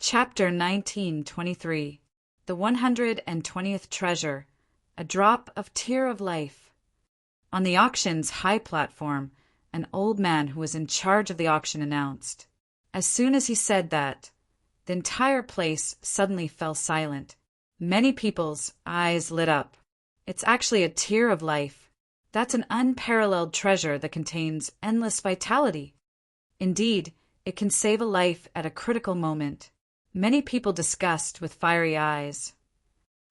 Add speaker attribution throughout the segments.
Speaker 1: Chapter 1923. The 120th Treasure. A Drop of Tear of Life. On the auction's high platform, an old man who was in charge of the auction announced. As soon as he said that, the entire place suddenly fell silent. Many people's eyes lit up. It's actually a tear of life. That's an unparalleled treasure that contains endless vitality. Indeed, it can save a life at a critical moment. Many people discussed with fiery eyes.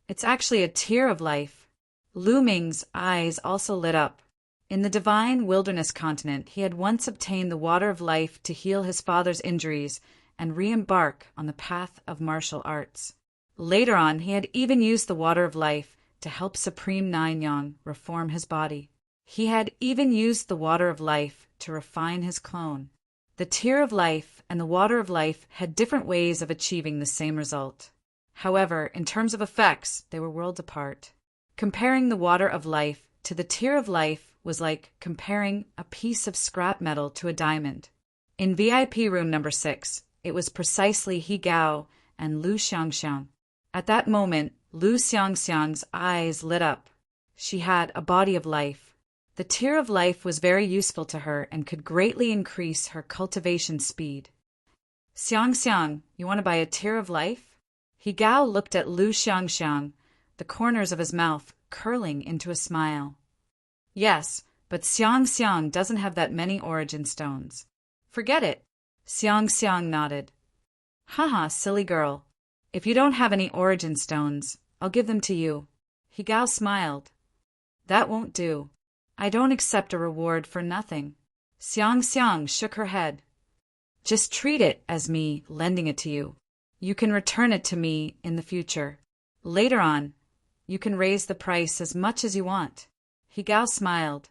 Speaker 1: It's actually a tear of life. Lu Ming's eyes also lit up. In the divine wilderness continent, he had once obtained the water of life to heal his father's injuries and re-embark on the path of martial arts. Later on, he had even used the water of life to help Supreme Nine reform his body. He had even used the water of life to refine his clone. The tear of life and the water of life had different ways of achieving the same result. However, in terms of effects, they were worlds apart. Comparing the water of life to the tear of life was like comparing a piece of scrap metal to a diamond. In VIP room number 6, it was precisely He Gao and Lu Xiangxiang. At that moment, Lu Xiangxiang's eyes lit up. She had a body of life. The tear of life was very useful to her and could greatly increase her cultivation speed. Xiangxiang, you want to buy a tear of life? He Gao looked at Lu Xiangxiang, the corners of his mouth curling into a smile. Yes, but Xiangxiang doesn't have that many origin stones. Forget it. Xiangxiang nodded. Haha, silly girl. If you don't have any origin stones, I'll give them to you. He Gao smiled. That won't do. I don't accept a reward for nothing. Xiangxiang shook her head. Just treat it as me lending it to you. You can return it to me in the future. Later on, you can raise the price as much as you want. He Gao smiled.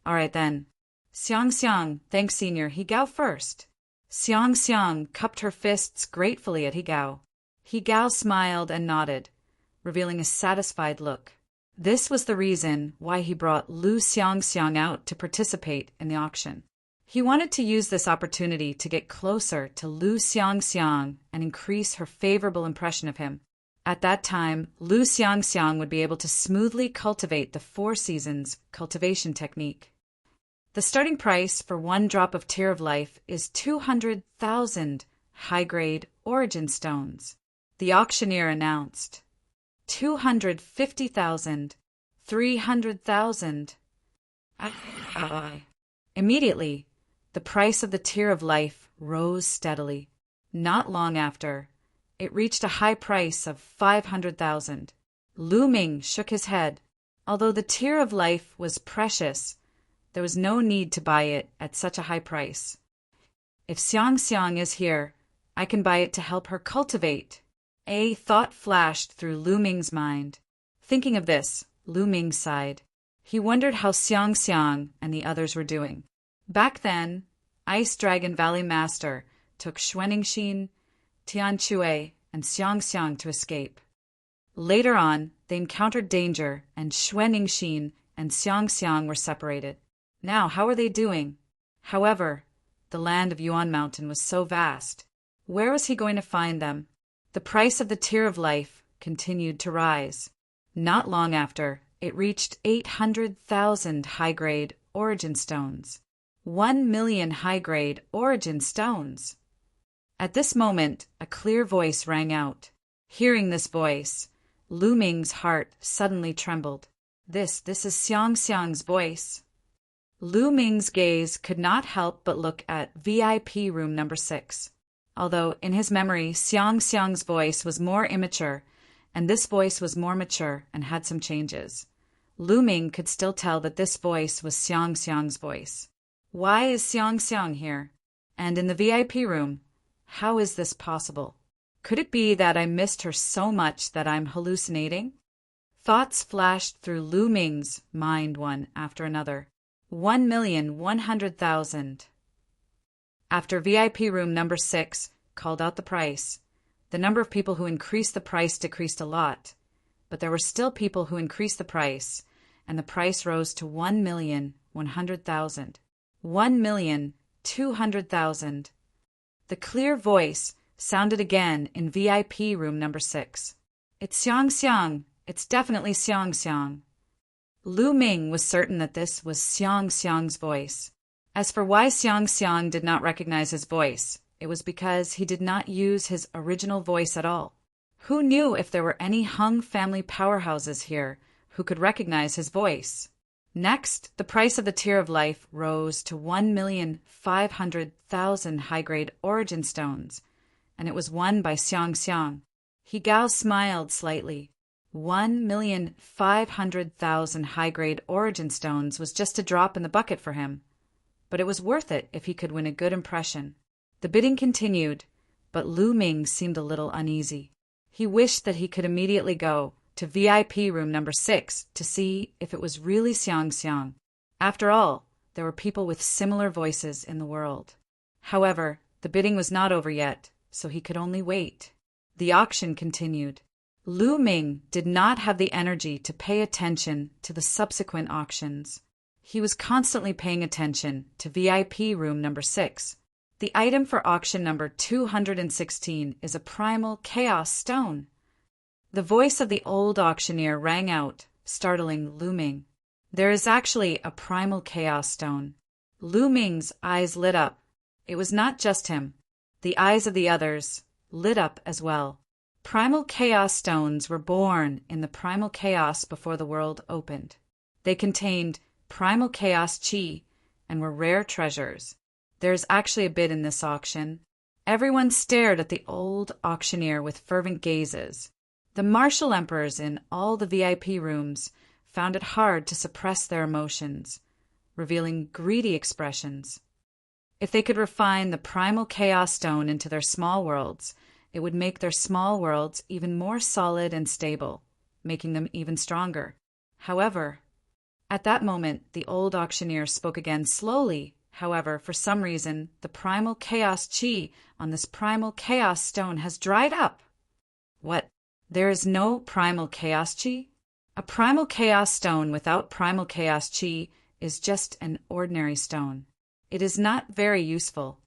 Speaker 1: All right then. Xiangxiang, thanks senior. He Gao first. Xiangxiang cupped her fists gratefully at He Gao. He Gao smiled and nodded, revealing a satisfied look. This was the reason why he brought Lu Xiangxiang out to participate in the auction. He wanted to use this opportunity to get closer to Lu Xiangxiang and increase her favorable impression of him. At that time, Lu Xiangxiang would be able to smoothly cultivate the 4 seasons cultivation technique. The starting price for 1 drop of Tear of Life is 200,000 high-grade origin stones. The auctioneer announced. 250,000, 300,000. Immediately, the price of the Tear of Life rose steadily. Not long after, it reached a high price of 500,000. Lu Ming shook his head. Although the Tear of Life was precious, there was no need to buy it at such a high price. If Xiangxiang is here, I can buy it to help her cultivate. A thought flashed through Lu Ming's mind. Thinking of this, Lu Ming sighed. He wondered how Xiangxiang and the others were doing. Back then, Ice Dragon Valley Master took Xuanixin, Tianque, and Xiangxiang to escape. Later on, they encountered danger, and Xuanixin and Xiangxiang were separated. Now, how are they doing? However, the land of Yuan Mountain was so vast. Where was he going to find them? The price of the Tear of Life continued to rise. Not long after, it reached 800,000 high-grade origin stones. 1 million high-grade origin stones. At this moment, a clear voice rang out. Hearing this voice, Lu Ming's heart suddenly trembled. This is Xiangxiang's voice. Lu Ming's gaze could not help but look at VIP room number 6. Although, in his memory, Xiangxiang's voice was more immature, and this voice was more mature and had some changes. Lu Ming could still tell that this voice was Xiangxiang's voice. Why is Xiangxiang here? And in the VIP room, how is this possible? Could it be that I missed her so much that I'm hallucinating? Thoughts flashed through Lu Ming's mind one after another. 1,100,000. After VIP room number 6 called out the price, the number of people who increased the price decreased a lot, but there were still people who increased the price, and the price rose to 1,100,000. 1,200,000. The clear voice sounded again in VIP room number 6. It's Xiang Xiang. It's definitely Xiang Xiang. Lu Ming was certain that this was Xiang Xiang's voice. As for why Xiang Xiang did not recognize his voice, it was because he did not use his original voice at all. Who knew if there were any Hung family powerhouses here who could recognize his voice? Next, the price of the Tear of Life rose to 1,500,000 high-grade origin stones, and it was won by Xiang Xiang. He Gao smiled slightly. 1,500,000 high-grade origin stones was just a drop in the bucket for him, but it was worth it if he could win a good impression. The bidding continued, but Lu Ming seemed a little uneasy. He wished that he could immediately go to VIP room number 6 to see if it was really Xiang Xiang. After all, there were people with similar voices in the world. However, the bidding was not over yet, so he could only wait. The auction continued. Lu Ming did not have the energy to pay attention to the subsequent auctions. He was constantly paying attention to VIP room number 6. The item for auction number 216 is a primal chaos stone. The voice of the old auctioneer rang out, startling Lu Ming. There is actually a primal chaos stone. Lu Ming's eyes lit up. It was not just him. The eyes of the others lit up as well. Primal chaos stones were born in the primal chaos before the world opened. They contained primal chaos chi and were rare treasures. There is actually a bid in this auction. Everyone stared at the old auctioneer with fervent gazes. The martial emperors in all the VIP rooms found it hard to suppress their emotions, revealing greedy expressions. If they could refine the primal chaos stone into their small worlds, it would make their small worlds even more solid and stable, making them even stronger. However, at that moment, the old auctioneer spoke again slowly. However, for some reason, the primal chaos chi on this primal chaos stone has dried up. What? There is no primal chaos chi? A primal chaos stone without primal chaos chi is just an ordinary stone. It is not very useful.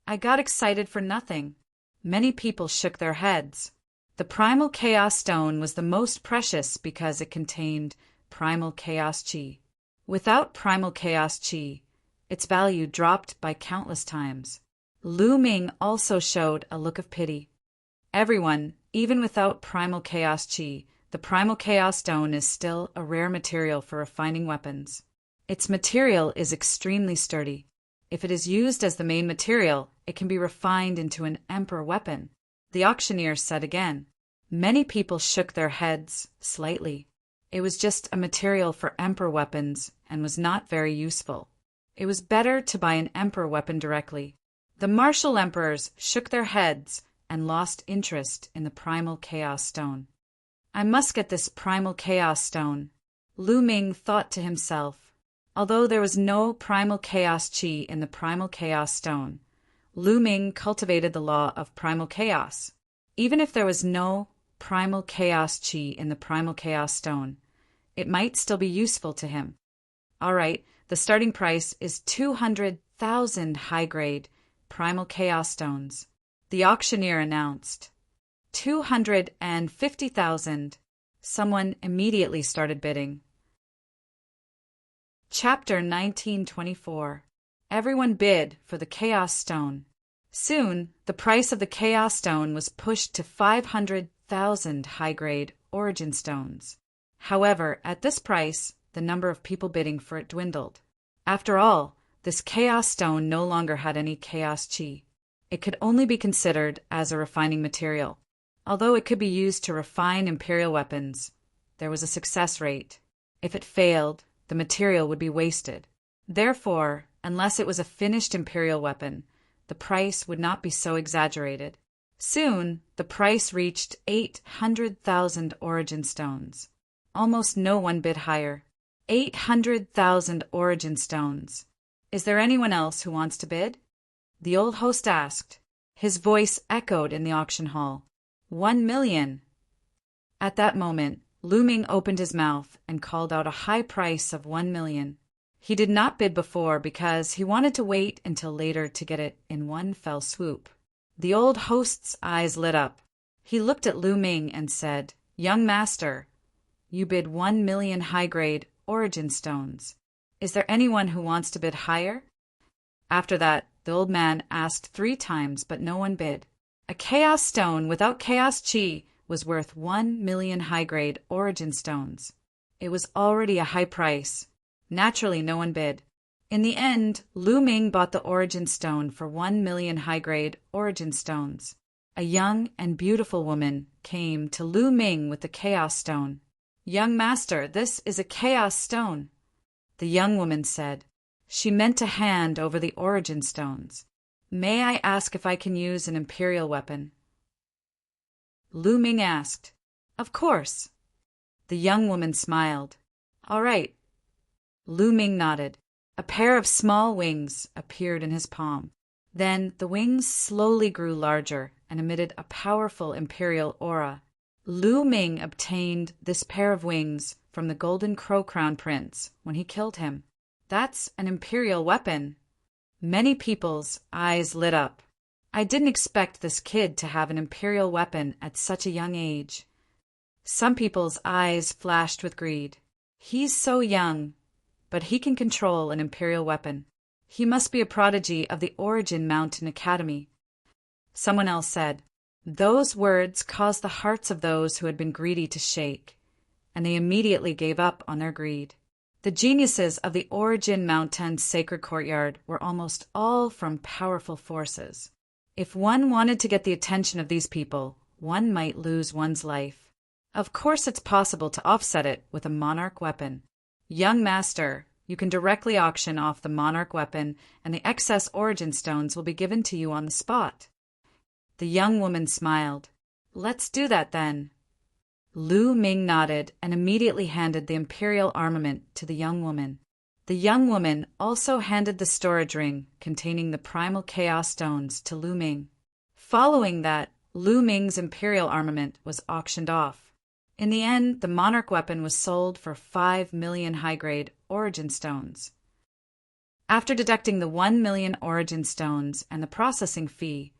Speaker 1: I got excited for nothing. Many people shook their heads. The primal chaos stone was the most precious because it contained primal chaos chi. Without primal chaos chi, its value dropped by countless times. Lu Ming also showed a look of pity. Everyone, even without primal chaos chi, the primal chaos stone is still a rare material for refining weapons. Its material is extremely sturdy. If it is used as the main material, it can be refined into an emperor weapon, the auctioneer said again. Many people shook their heads slightly. It was just a material for emperor weapons and was not very useful. It was better to buy an emperor weapon directly. The martial emperors shook their heads and lost interest in the primal chaos stone. I must get this primal chaos stone, Lu Ming thought to himself. Although there was no primal chaos chi in the primal chaos stone, Lu Ming cultivated the law of primal chaos. Even if there was no primal chaos chi in the primal chaos stone, it might still be useful to him. All right, the starting price is 200,000 high-grade primal chaos stones. The auctioneer announced. 250,000. Someone immediately started bidding. Chapter 1924. Everyone bid for the Chaos Stone. Soon, the price of the Chaos Stone was pushed to 500,000 high-grade origin stones. However, at this price, the number of people bidding for it dwindled. After all, this Chaos Stone no longer had any Chaos Chi. It could only be considered as a refining material. Although it could be used to refine imperial weapons, there was a success rate. If it failed, the material would be wasted. Therefore, unless it was a finished imperial weapon, the price would not be so exaggerated. Soon, the price reached 800,000 origin stones. Almost no one bid higher. 800,000 origin stones. Is there anyone else who wants to bid? The old host asked. His voice echoed in the auction hall. 1 million. At that moment, Lu Ming opened his mouth and called out a high price of 1 million. He did not bid before because he wanted to wait until later to get it in one fell swoop. The old host's eyes lit up. He looked at Lu Ming and said, "Young master, you bid 1,000,000 high-grade origin stones. Is there anyone who wants to bid higher?" After that, the old man asked 3 times, but no one bid. A chaos stone without chaos chi was worth 1,000,000 high-grade origin stones. It was already a high price. Naturally, no one bid. In the end, Lu Ming bought the origin stone for 1,000,000 high-grade origin stones. A young and beautiful woman came to Lu Ming with the chaos stone. "Young master, this is a chaos stone." The young woman said. She meant to hand over the origin stones. "May I ask if I can use an imperial weapon?" Lu Ming asked. "Of course." The young woman smiled. "All right." Lu Ming nodded. A pair of small wings appeared in his palm. Then the wings slowly grew larger and emitted a powerful imperial aura. Lu Ming obtained this pair of wings from the Golden Crow Crown Prince when he killed him. That's an imperial weapon. Many people's eyes lit up. I didn't expect this kid to have an imperial weapon at such a young age. Some people's eyes flashed with greed. He's so young, but he can control an imperial weapon. He must be a prodigy of the Origin Mountain Academy. Someone else said, those words caused the hearts of those who had been greedy to shake, and they immediately gave up on their greed. The geniuses of the Origin Mountain Sacred Courtyard were almost all from powerful forces. If one wanted to get the attention of these people, one might lose one's life. Of course it's possible to offset it with a monarch weapon. Young master, you can directly auction off the monarch weapon, and the excess origin stones will be given to you on the spot. The young woman smiled. Let's do that then. Lu Ming nodded and immediately handed the imperial armament to the young woman. The young woman also handed the storage ring containing the primal chaos stones to Lu Ming. Following that, Lu Ming's imperial armament was auctioned off. In the end, the monarch weapon was sold for 5,000,000 high-grade origin stones. After deducting the 1,000,000 origin stones and the processing fee,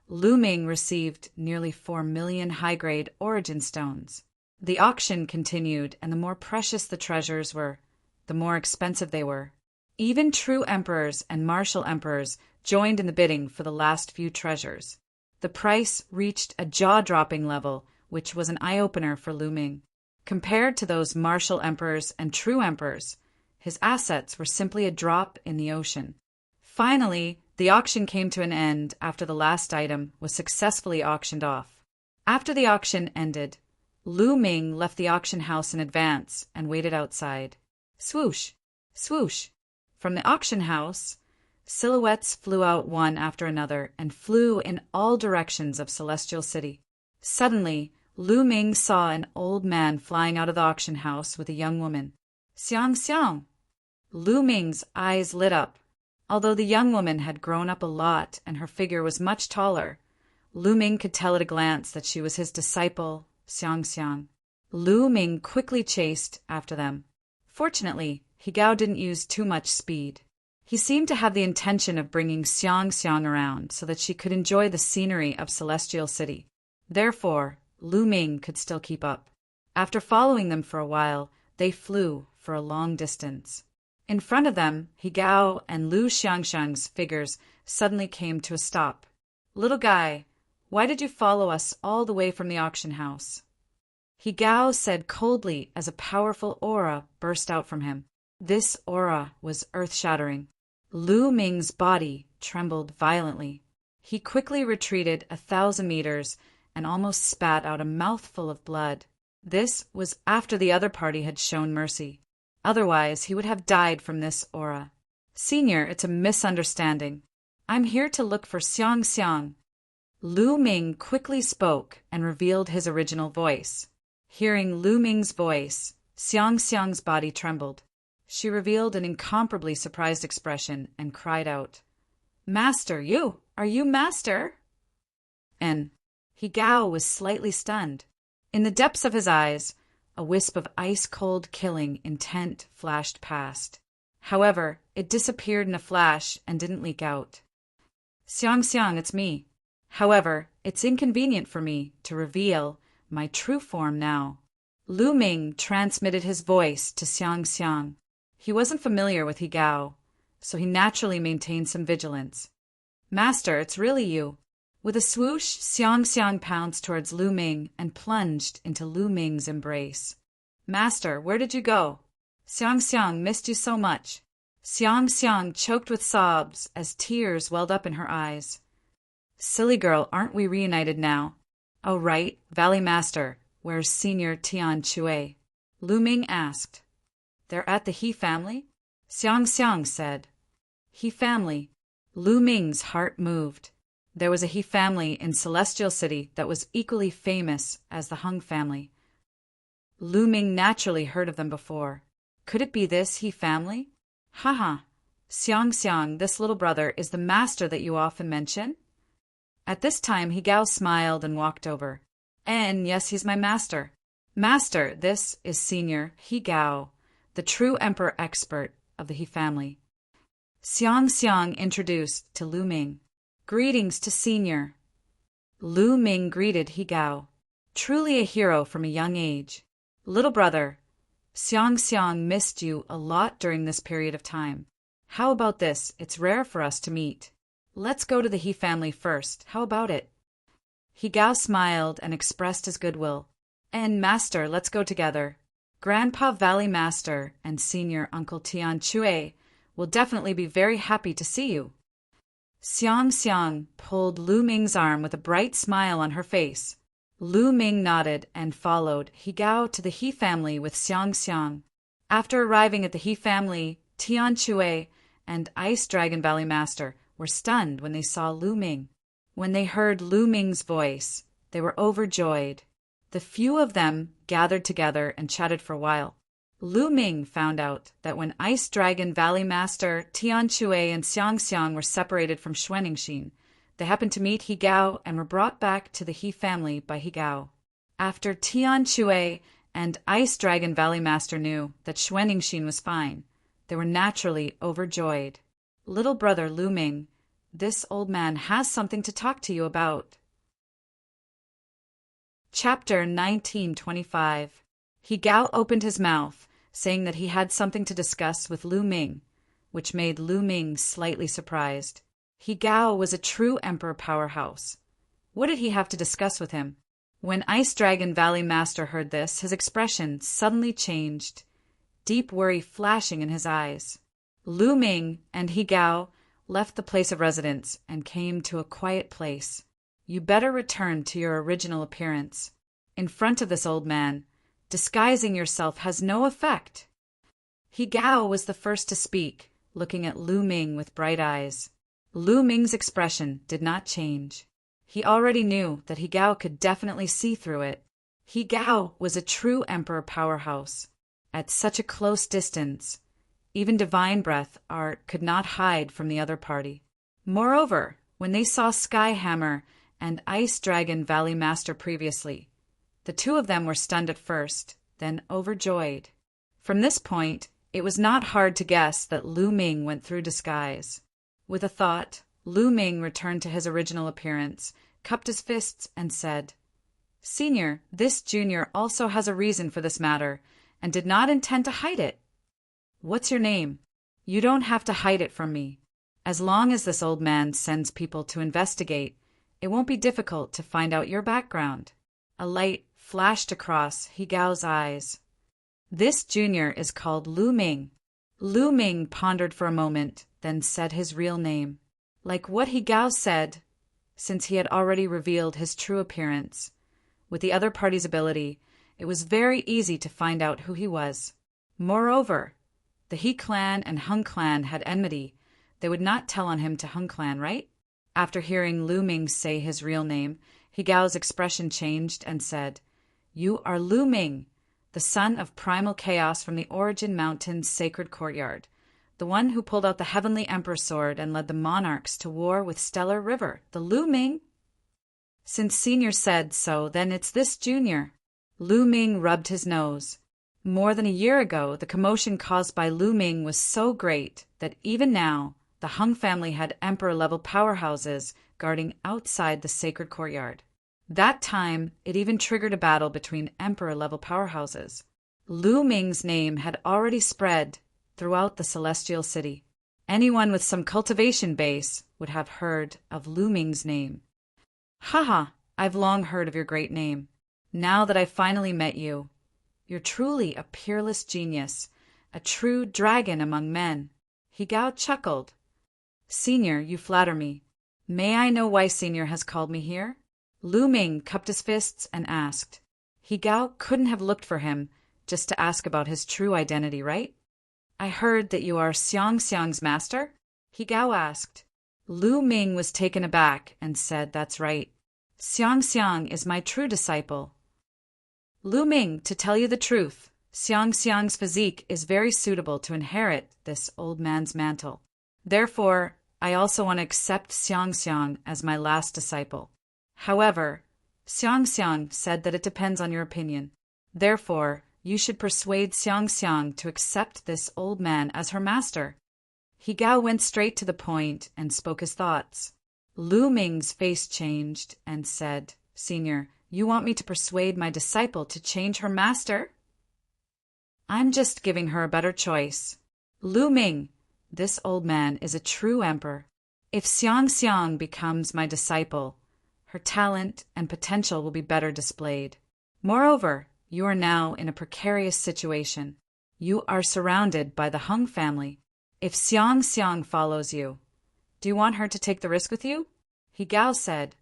Speaker 1: Lu Ming received nearly 4,000,000 high-grade origin stones. The auction continued, and the more precious the treasures were, the more expensive they were. Even true emperors and martial emperors joined in the bidding for the last few treasures. The price reached a jaw-dropping level, which was an eye-opener for Lu Ming. Compared to those martial emperors and true emperors, his assets were simply a drop in the ocean. Finally, the auction came to an end after the last item was successfully auctioned off. After the auction ended, Lu Ming left the auction house in advance and waited outside. Swoosh! Swoosh! From the auction house, silhouettes flew out one after another and flew in all directions of Celestial City. Suddenly, Lu Ming saw an old man flying out of the auction house with a young woman. Xiang Xiang! Lu Ming's eyes lit up. Although the young woman had grown up a lot and her figure was much taller, Lu Ming could tell at a glance that she was his disciple, Xiang Xiang. Lu Ming quickly chased after them. Fortunately, Higao didn't use too much speed. He seemed to have the intention of bringing Xiang Xiang around so that she could enjoy the scenery of Celestial City. Therefore, Lu Ming could still keep up. After following them for a while, they flew for a long distance. In front of them, Higao and Lu Xiangxiang's figures suddenly came to a stop. "Little guy, why did you follow us all the way from the auction house?" Higao said coldly as a powerful aura burst out from him. This aura was earth-shattering. Lu Ming's body trembled violently. He quickly retreated 1,000 meters and almost spat out a mouthful of blood. This was after the other party had shown mercy. Otherwise, he would have died from this aura. "Senior, it's a misunderstanding. I'm here to look for Xiang Xiang." Lu Ming quickly spoke and revealed his original voice. Hearing Lu Ming's voice, Xiang Xiang's body trembled. She revealed an incomparably surprised expression and cried out, "Master, you! Are you Master?" And Higao was slightly stunned. In the depths of his eyes, a wisp of ice-cold killing intent flashed past. However, it disappeared in a flash and didn't leak out. "Xiang Xiang, it's me. However, it's inconvenient for me to reveal my true form now. Lu Ming transmitted his voice to Xiang Xiang. He wasn't familiar with Higao, so he naturally maintained some vigilance. Master, it's really you. With a swoosh, Xiang Xiang pounced towards Lu Ming and plunged into Lu Ming's embrace. Master, where did you go? Xiang Xiang missed you so much. Xiang Xiang choked with sobs as tears welled up in her eyes. Silly girl, aren't we reunited now? Oh right, Valley Master, where's Senior Tian Chue? Lu Ming asked. They're at the He family? Xiang Xiang said. He family. Lu Ming's heart moved. There was a He family in Celestial City that was equally famous as the Hung family. Lu Ming naturally heard of them before. Could it be this He family? Haha. Xiang Xiang, this little brother, is the master that you often mention? At this time, Higao smiled and walked over. And yes, he's my master. Master, this is Senior Higao, the true emperor expert of the He family. Xiang Xiang introduced to Lu Ming. Greetings to Senior. Lu Ming greeted Higao. Truly a hero from a young age. Little brother, Xiang Xiang missed you a lot during this period of time. How about this? It's rare for us to meet. Let's go to the He family first. How about it? Higao smiled and expressed his goodwill. And Master, let's go together. Grandpa Valley Master and Senior Uncle Tian Chue will definitely be very happy to see you. Xiang Xiang pulled Lu Ming's arm with a bright smile on her face. Lu Ming nodded and followed Higao to the He family with Xiang Xiang. After arriving at the He family, Tian Chue and Ice Dragon Valley Master were stunned when they saw Lu Ming. When they heard Lu Ming's voice, they were overjoyed. The few of them gathered together and chatted for a while. Lu Ming found out that when Ice Dragon Valley Master Tian Chue and Xiang Xiang were separated from Xuanningsin, they happened to meet Higao and were brought back to the He family by Higao. After Tian Chue and Ice Dragon Valley Master knew that Xuanningsin was fine, they were naturally overjoyed. Little brother Lu Ming, this old man has something to talk to you about. Chapter 1925. Higao opened his mouth, saying that he had something to discuss with Lu Ming, which made Lu Ming slightly surprised. Higao was a true emperor powerhouse. What did he have to discuss with him? When Ice Dragon Valley Master heard this, his expression suddenly changed, deep worry flashing in his eyes. Lu Ming and Higao left the place of residence and came to a quiet place. You better return to your original appearance. In front of this old man, disguising yourself has no effect. Higao was the first to speak, looking at Lu Ming with bright eyes. Lu Ming's expression did not change. He already knew that Higao could definitely see through it. Higao was a true emperor powerhouse. At such a close distance, even Divine Breath art could not hide from the other party. Moreover, when they saw Skyhammer and Ice Dragon Valley Master previously, the two of them were stunned at first, then overjoyed. From this point, it was not hard to guess that Lu Ming went through disguise. With a thought, Lu Ming returned to his original appearance, cupped his fists, and said, Senior, this junior also has a reason for this matter, and did not intend to hide it. What's your name? You don't have to hide it from me. As long as this old man sends people to investigate, it won't be difficult to find out your background. A light flashed across Higao's eyes. This junior is called Lu Ming. Lu Ming pondered for a moment, then said his real name. Like what Higao said, since he had already revealed his true appearance, with the other party's ability, it was very easy to find out who he was. Moreover, the He clan and Hung clan had enmity. They would not tell on him to Hung clan, right? After hearing Lu Ming say his real name, Higao's expression changed and said, You are Lu Ming, the son of primal chaos from the Origin Mountain's sacred courtyard, the one who pulled out the Heavenly Emperor sword and led the monarchs to war with Stellar River, the Lu Ming? Since Senior said so, then it's this junior. Lu Ming rubbed his nose. More than a year ago, the commotion caused by Lu Ming was so great that even now, the Hung family had emperor-level powerhouses guarding outside the sacred courtyard. That time, it even triggered a battle between emperor-level powerhouses. Lu Ming's name had already spread throughout the celestial city. Anyone with some cultivation base would have heard of Lu Ming's name. Haha, I've long heard of your great name. Now that I've finally met you, you're truly a peerless genius, a true dragon among men. Higao chuckled. Senior, you flatter me. May I know why Senior has called me here? Lu Ming cupped his fists and asked. Higao couldn't have looked for him just to ask about his true identity, right? I heard that you are Xiang's master? Higao asked. Lu Ming was taken aback and said, that's right. Xiang is my true disciple. Lu Ming, to tell you the truth, Xiang's physique is very suitable to inherit this old man's mantle. Therefore, I also want to accept Xiang as my last disciple. However, Xiang said that it depends on your opinion. Therefore, you should persuade Xiang to accept this old man as her master. Higao went straight to the point and spoke his thoughts. Lu Ming's face changed and said, Senior, you want me to persuade my disciple to change her master? I'm just giving her a better choice. Lu Ming, this old man is a true emperor. If Xiang becomes my disciple, her talent and potential will be better displayed. Moreover, you are now in a precarious situation. You are surrounded by the Hung family. If Xiang follows you, do you want her to take the risk with you? Higao said.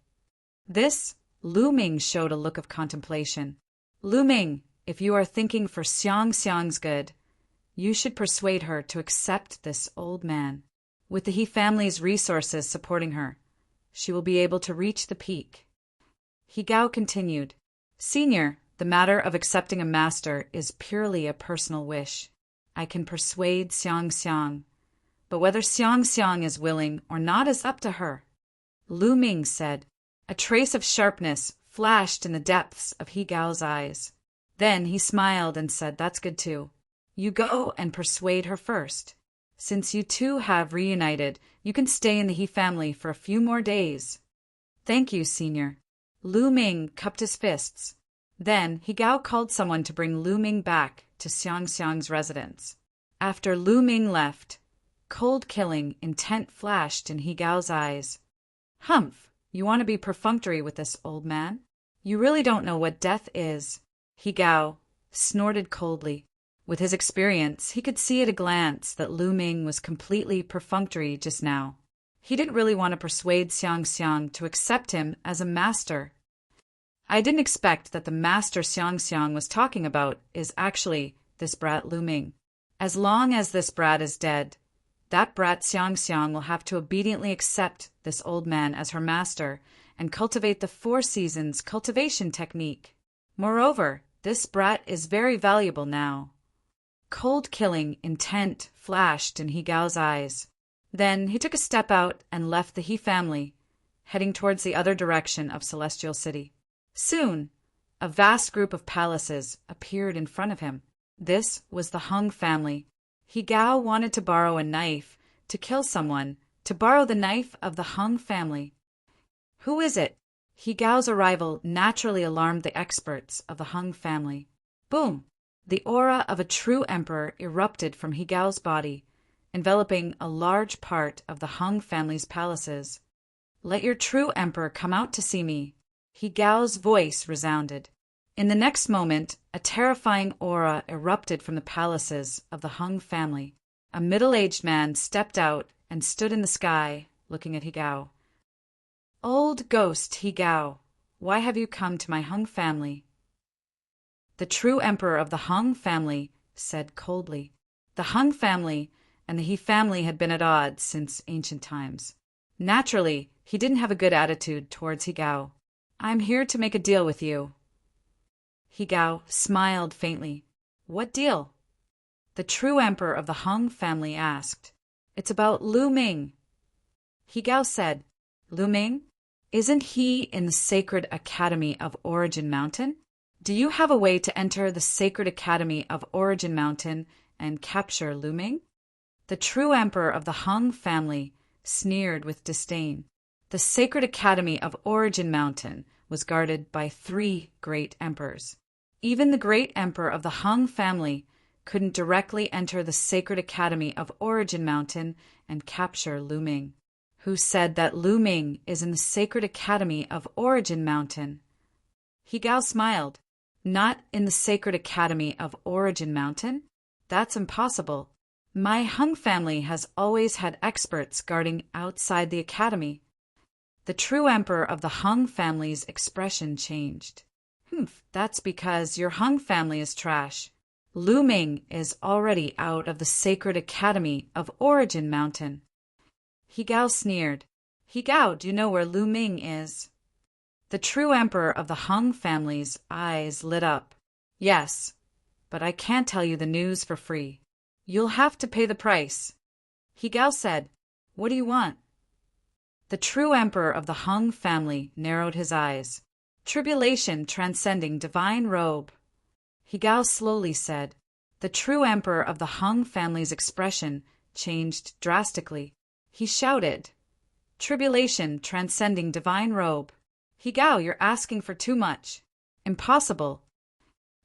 Speaker 1: This, Lu Ming showed a look of contemplation. Lu Ming, if you are thinking for Xiang's good, you should persuade her to accept this old man. With the He family's resources supporting her, she will be able to reach the peak. Higao continued, Senior, the matter of accepting a master is purely a personal wish. I can persuade Xiang, but whether Xiang is willing or not is up to her. Lu Ming said. A trace of sharpness flashed in the depths of Higao's eyes. Then he smiled and said, that's good too. You go and persuade her first. Since you two have reunited, you can stay in the He family for a few more days. Thank you, Senior. Lu Ming cupped his fists. Then Higao called someone to bring Lu Ming back to Xiang's residence. After Lu Ming left, cold-killing intent flashed in Higao's eyes. Humph, you want to be perfunctory with this old man? You really don't know what death is. Higao snorted coldly. With his experience, he could see at a glance that Lu Ming was completely perfunctory just now. He didn't really want to persuade Xiang to accept him as a master. I didn't expect that the master Xiang was talking about is actually this brat Lu Ming. As long as this brat is dead, that brat Xiang will have to obediently accept this old man as her master and cultivate the 4 seasons cultivation technique. Moreover, this brat is very valuable now. Cold-killing intent flashed in Higao's eyes. Then he took a step out and left the He family, heading towards the other direction of Celestial City. Soon, a vast group of palaces appeared in front of him. This was the Hung family. Higao wanted to borrow a knife to kill someone, to borrow the knife of the Hung family. Who is it? Higao's arrival naturally alarmed the experts of the Hung family. Boom! The aura of a true emperor erupted from Higao's body, enveloping a large part of the Hung family's palaces. Let your true emperor come out to see me. Higao's voice resounded. In the next moment, a terrifying aura erupted from the palaces of the Hung family. A middle-aged man stepped out and stood in the sky, looking at Higao. Old ghost Higao, why have you come to my Hung family? The true emperor of the Hung family said coldly. The Hung family and the He family had been at odds since ancient times. Naturally, he didn't have a good attitude towards Higao. I'm here to make a deal with you. Higao smiled faintly. What deal? The true emperor of the Hung family asked. It's about Lu Ming. Higao said, Lu Ming? Isn't he in the Sacred Academy of Origin Mountain? Do you have a way to enter the Sacred Academy of Origin Mountain and capture Lu Ming? The true emperor of the Hung family sneered with disdain. The sacred academy of Origin Mountain was guarded by 3 great emperors. Even the great emperor of the Han family couldn't directly enter the sacred academy of Origin Mountain and capture Lu Ming. Who said that Lu Ming is in the sacred academy of Origin Mountain? He Gao smiled. Not in the sacred academy of Origin Mountain? That's impossible. My Hung family has always had experts guarding outside the academy. The true emperor of the Hung family's expression changed. That's because your Hung family is trash. Lu Ming is already out of the sacred academy of Origin Mountain. He Gao sneered. He Gao, do you know where Lu Ming is? The true emperor of the Hung family's eyes lit up. Yes, but I can't tell you the news for free. You'll have to pay the price. He Gao said, What do you want? The true emperor of the Hung family narrowed his eyes. Tribulation transcending divine robe. He Gao slowly said. The true emperor of the Hung family's expression changed drastically. He shouted, Tribulation transcending divine robe. He Gao, you're asking for too much. Impossible.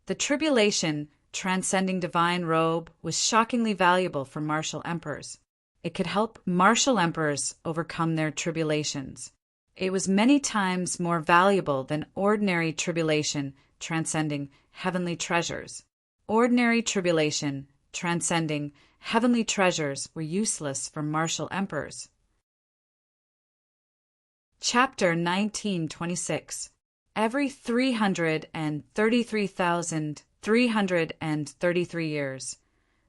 Speaker 1: The tribulation transcending divine robe was shockingly valuable for martial emperors. It could help martial emperors overcome their tribulations. It was many times more valuable than ordinary tribulation transcending heavenly treasures. Ordinary tribulation transcending heavenly treasures were useless for martial emperors. Chapter 1926. Every 333,333 years,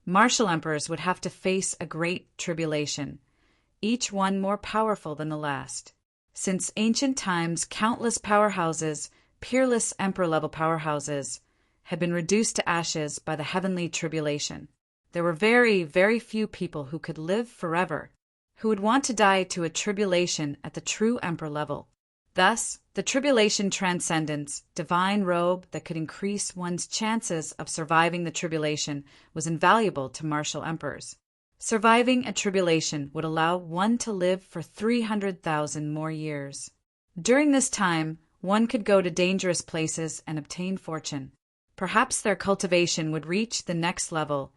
Speaker 1: martial emperors would have to face a great tribulation, each one more powerful than the last. Since ancient times, countless powerhouses, peerless emperor-level powerhouses, had been reduced to ashes by the heavenly tribulation. There were very, very few people who could live forever, who would want to die to a tribulation at the true emperor level. Thus, the tribulation transcendence, divine robe that could increase one's chances of surviving the tribulation, was invaluable to martial emperors. Surviving a tribulation would allow one to live for 300,000 more years. During this time, one could go to dangerous places and obtain fortune. Perhaps their cultivation would reach the next level,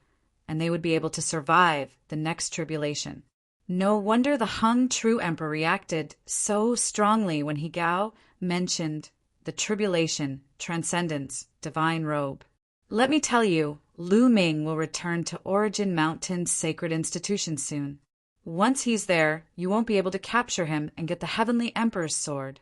Speaker 1: and they would be able to survive the next tribulation. No wonder the Hung true emperor reacted so strongly when He Gao mentioned the tribulation, transcendence, divine robe. Let me tell you, Lu Ming will return to Origin Mountain's sacred institution soon. Once he's there, you won't be able to capture him and get the heavenly emperor's sword.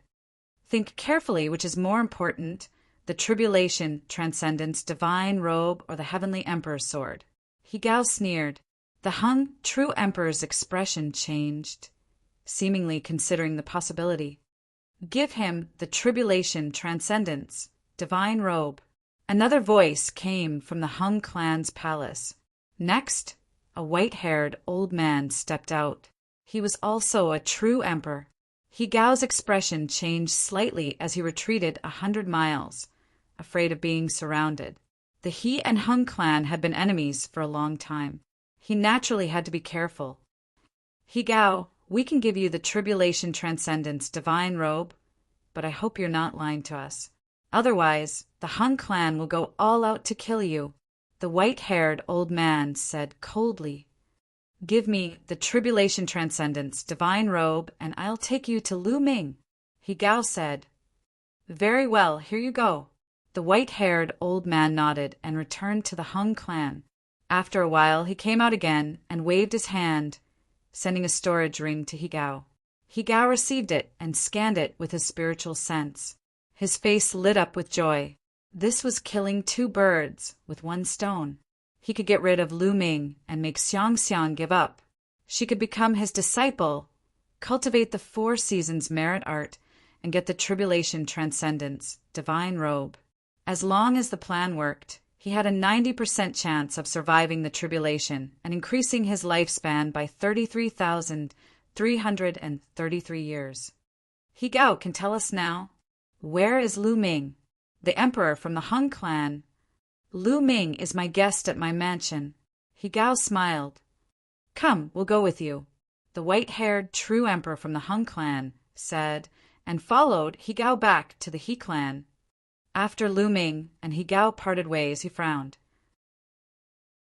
Speaker 1: Think carefully which is more important, the tribulation, transcendence, divine robe, or the heavenly emperor's sword. He Gao sneered. The Hung true emperor's expression changed, seemingly considering the possibility. Give him the tribulation, transcendence, divine robe. Another voice came from the Hung clan's palace. Next, a white-haired old man stepped out. He was also a true emperor. He Gao's expression changed slightly as he retreated 100 miles, afraid of being surrounded. The He and Hung clan had been enemies for a long time. He naturally had to be careful. He Gao, we can give you the tribulation transcendence divine robe, but I hope you're not lying to us. Otherwise, the Hung clan will go all out to kill you. The white-haired old man said coldly, Give me the tribulation transcendence divine robe, and I'll take you to Lu Ming. He Gao said, Very well, here you go. The white-haired old man nodded and returned to the Hung clan. After a while, he came out again and waved his hand, sending a storage ring to He Gao. He Gao received it and scanned it with his spiritual sense. His face lit up with joy. This was killing 2 birds with 1 stone. He could get rid of Lu Ming and make Xiang Xiang give up. She could become his disciple, cultivate the 4 seasons merit art, and get the tribulation transcendence, divine robe. As long as the plan worked, he had a 90% chance of surviving the tribulation and increasing his lifespan by 33,333 years. He Gao can tell us now, where is Lu Ming, the emperor from the Hung clan? Lu Ming is my guest at my mansion. He Gao smiled. Come, we'll go with you. The white-haired true emperor from the Hung clan said, and followed He Gao back to the He clan. After Lu Ming and He Gao parted ways, he frowned.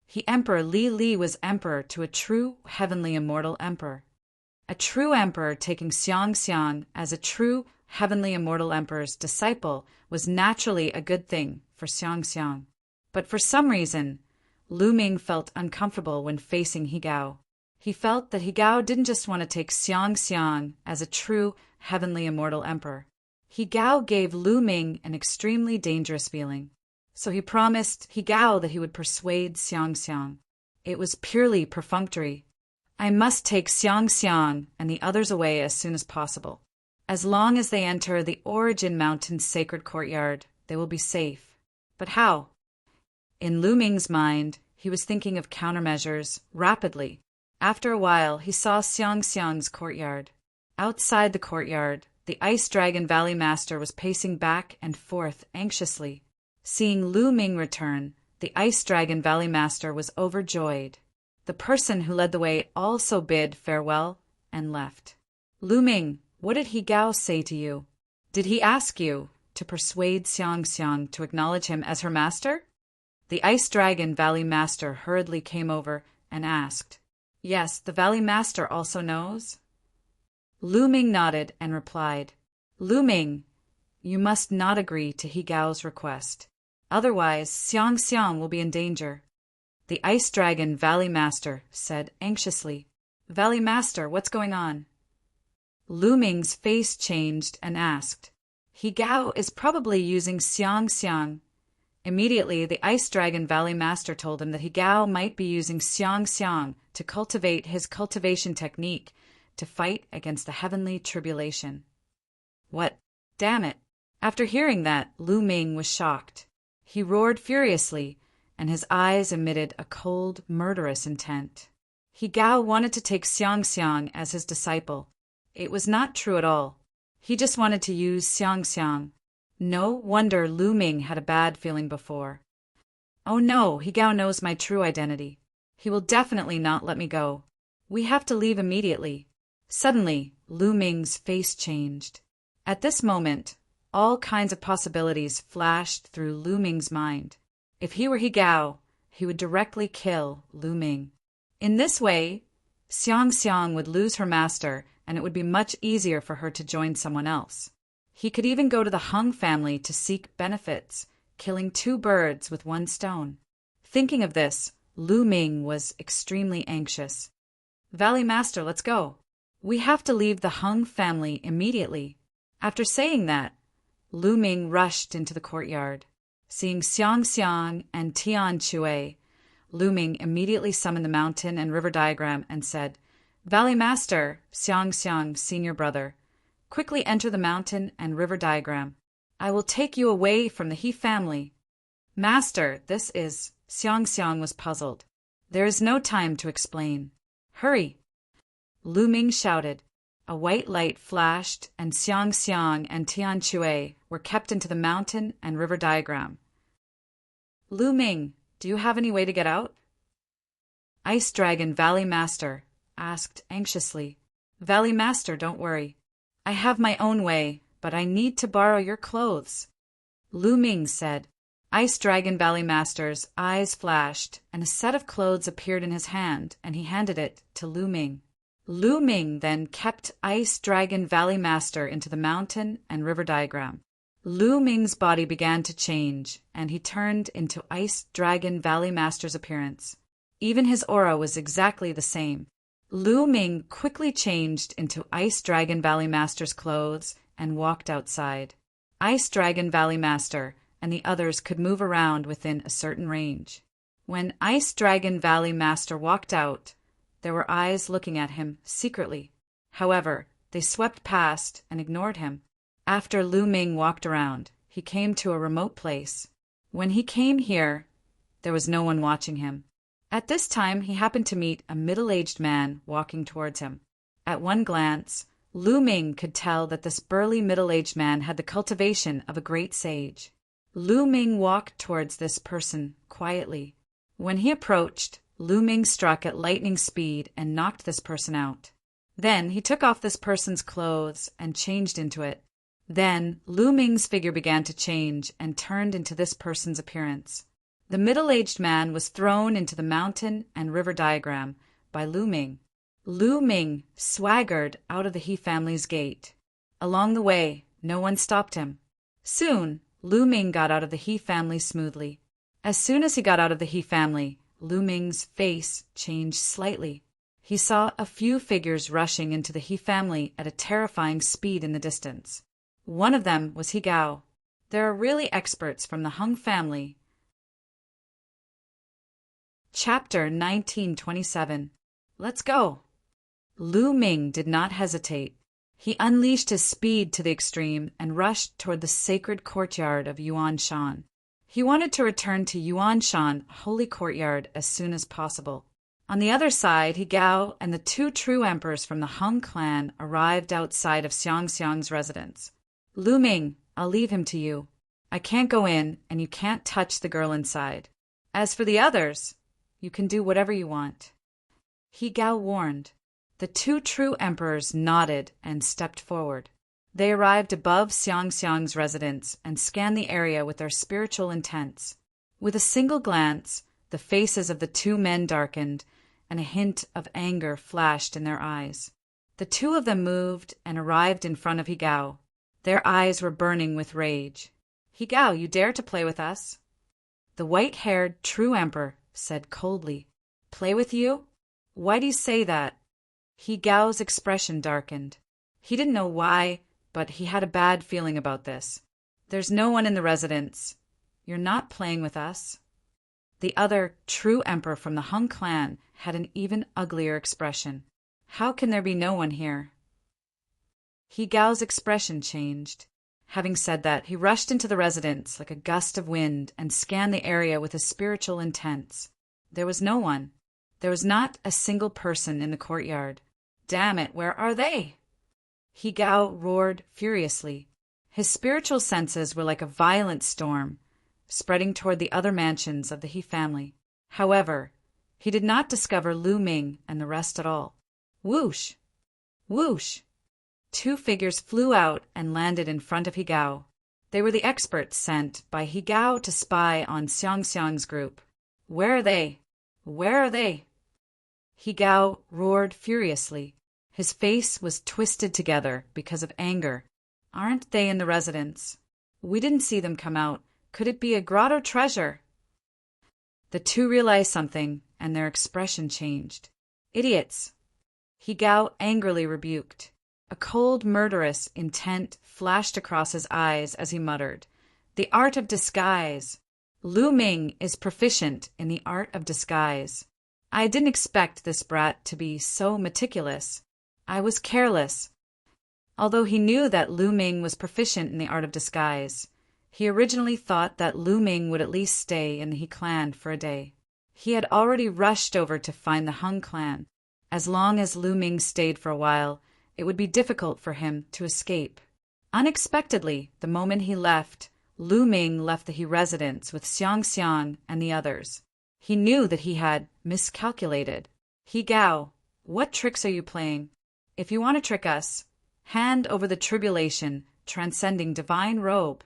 Speaker 1: He Emperor Li Li was emperor to a true heavenly immortal emperor. A true emperor taking Xiang Xiang as a true heavenly immortal emperor's disciple was naturally a good thing for Xiang Xiang. But for some reason, Lu Ming felt uncomfortable when facing He Gao. He felt that He Gao didn't just want to take Xiang Xiang as a true heavenly immortal emperor. He Gao gave Lu Ming an extremely dangerous feeling. So he promised He Gao that he would persuade Xiang Xiang. It was purely perfunctory. I must take Xiang Xiang and the others away as soon as possible. As long as they enter the Origin Mountain's sacred courtyard, they will be safe. But how? In Lu Ming's mind, he was thinking of countermeasures rapidly. After a while, he saw Xiang Xiang's courtyard. Outside the courtyard, the Ice Dragon Valley Master was pacing back and forth anxiously. Seeing Lu Ming return, the Ice Dragon Valley Master was overjoyed. The person who led the way also bid farewell and left. Lu Ming, what did He Gao say to you? Did he ask you to persuade Xiang Xiang to acknowledge him as her master? The Ice Dragon Valley Master hurriedly came over and asked. Yes, the Valley Master also knows? Lu Ming nodded and replied, Lu Ming, you must not agree to He Gao's request. Otherwise, Xiang Xiang will be in danger. The Ice Dragon Valley Master said anxiously, Valley Master, what's going on? Lu Ming's face changed and asked, He Gao is probably using Xiang Xiang. Immediately, the Ice Dragon Valley Master told him that He Gao might be using Xiang Xiang to cultivate his cultivation technique to fight against the heavenly tribulation. What? Damn it! After hearing that, Lu Ming was shocked. He roared furiously, and his eyes emitted a cold, murderous intent. He Gao wanted to take Xiang Xiang as his disciple. It was not true at all. He just wanted to use Xiang Xiang. No wonder Lu Ming had a bad feeling before. Oh no, He Gao knows my true identity. He will definitely not let me go. We have to leave immediately. Suddenly, Lu Ming's face changed. At this moment, all kinds of possibilities flashed through Lu Ming's mind. If he were He Gao, he would directly kill Lu Ming. In this way, Xiang Xiang would lose her master, and it would be much easier for her to join someone else. He could even go to the Hung family to seek benefits, killing two birds with one stone. Thinking of this, Lu Ming was extremely anxious. Valley Master, let's go. We have to leave the Hung family immediately. After saying that, Lu Ming rushed into the courtyard. Seeing Xiang Xiang and Tian Chue, Lu Ming immediately summoned the mountain and river diagram and said, Valley Master, Xiang Xiang's senior brother, quickly enter the mountain and river diagram. I will take you away from the He family. Master, this is... Xiang Xiang was puzzled. There is no time to explain. Hurry! Lu Ming shouted. A white light flashed, and Xiang Xiang and Tian Chue were kept into the mountain and river diagram. Lu Ming, do you have any way to get out? Ice Dragon Valley Master asked anxiously. Valley Master, don't worry. I have my own way, but I need to borrow your clothes. Lu Ming said. Ice Dragon Valley Master's eyes flashed, and a set of clothes appeared in his hand, and he handed it to Lu Ming. Lu Ming then kept Ice Dragon Valley Master into the mountain and river diagram. Lu Ming's body began to change, and he turned into Ice Dragon Valley Master's appearance. Even his aura was exactly the same. Lu Ming quickly changed into Ice Dragon Valley Master's clothes and walked outside. Ice Dragon Valley Master and the others could move around within a certain range. When Ice Dragon Valley Master walked out, there were eyes looking at him secretly. However, they swept past and ignored him. After Lu Ming walked around, he came to a remote place. When he came here, there was no one watching him. At this time, he happened to meet a middle-aged man walking towards him. At one glance, Lu Ming could tell that this burly middle-aged man had the cultivation of a great sage. Lu Ming walked towards this person quietly. When he approached, Lu Ming struck at lightning speed and knocked this person out. Then he took off this person's clothes and changed into it. Then Lu Ming's figure began to change and turned into this person's appearance. The middle-aged man was thrown into the mountain and river diagram by Lu Ming. Lu Ming swaggered out of the He family's gate. Along the way, no one stopped him. Soon, Lu Ming got out of the He family smoothly. As soon as he got out of the He family, Lu Ming's face changed slightly. He saw a few figures rushing into the He family at a terrifying speed in the distance. One of them was He Gao. There are really experts from the Hung family. Chapter 1927. Let's go. Lu Ming did not hesitate. He unleashed his speed to the extreme and rushed toward the sacred courtyard of Yuanshan. He wanted to return to Yuanshan holy courtyard as soon as possible. On the other side, He Gao and the two true emperors from the Hung clan arrived outside of Xiangxiang's residence. Lu Ming, I'll leave him to you. I can't go in, and you can't touch the girl inside. As for the others, you can do whatever you want. He Gao warned. The two true emperors nodded and stepped forward. They arrived above Xiangxiang's residence and scanned the area with their spiritual intents. With a single glance, the faces of the two men darkened, and a hint of anger flashed in their eyes. The two of them moved and arrived in front of He Gao. Their eyes were burning with rage. He Gao, you dare to play with us? The white-haired true emperor said coldly. Play with you? Why do you say that? He Gao's expression darkened. He didn't know why, but he had a bad feeling about this. There's no one in the residence. You're not playing with us. The other true emperor from the Hung clan had an even uglier expression. How can there be no one here? He Gao's expression changed. Having said that, he rushed into the residence like a gust of wind and scanned the area with his spiritual intents. There was no one. There was not a single person in the courtyard. Damn it, where are they? He Gao roared furiously. His spiritual senses were like a violent storm, spreading toward the other mansions of the He family. However, he did not discover Lu Ming and the rest at all. Whoosh! Whoosh! Two figures flew out and landed in front of He Gao. They were the experts sent by He Gao to spy on Xiangxiang's group. Where are they? Where are they? He Gao roared furiously. His face was twisted together because of anger. Aren't they in the residence? We didn't see them come out. Could it be a grotto treasure? The two realized something, and their expression changed. Idiots! He Gao angrily rebuked. A cold, murderous intent flashed across his eyes as he muttered, "The art of disguise! Lu Ming is proficient in the art of disguise. I didn't expect this brat to be so meticulous. I was careless." Although he knew that Lu Ming was proficient in the art of disguise, he originally thought that Lu Ming would at least stay in the He clan for a day. He had already rushed over to find the Hung clan. As long as Lu Ming stayed for a while, it would be difficult for him to escape. Unexpectedly, the moment he left, Lu Ming left the He residence with Xiangxiang and the others. He knew that he had miscalculated. He Gao, what tricks are you playing? If you want to trick us, hand over the tribulation transcending divine robe.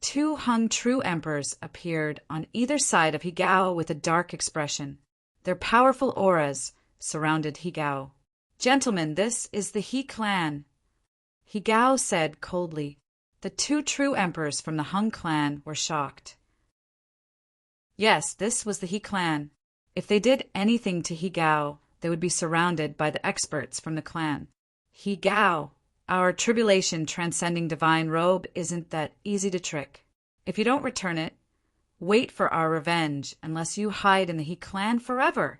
Speaker 1: Two Hung true emperors appeared on either side of He Gao with a dark expression. Their powerful auras surrounded He Gao. Gentlemen, this is the He clan. He Gao said coldly. The two true emperors from the Hung clan were shocked. Yes, this was the He clan. If they did anything to He Gao, they would be surrounded by the experts from the clan. He Gao, our tribulation transcending divine robe isn't that easy to trick. If you don't return it, wait for our revenge unless you hide in the He clan forever.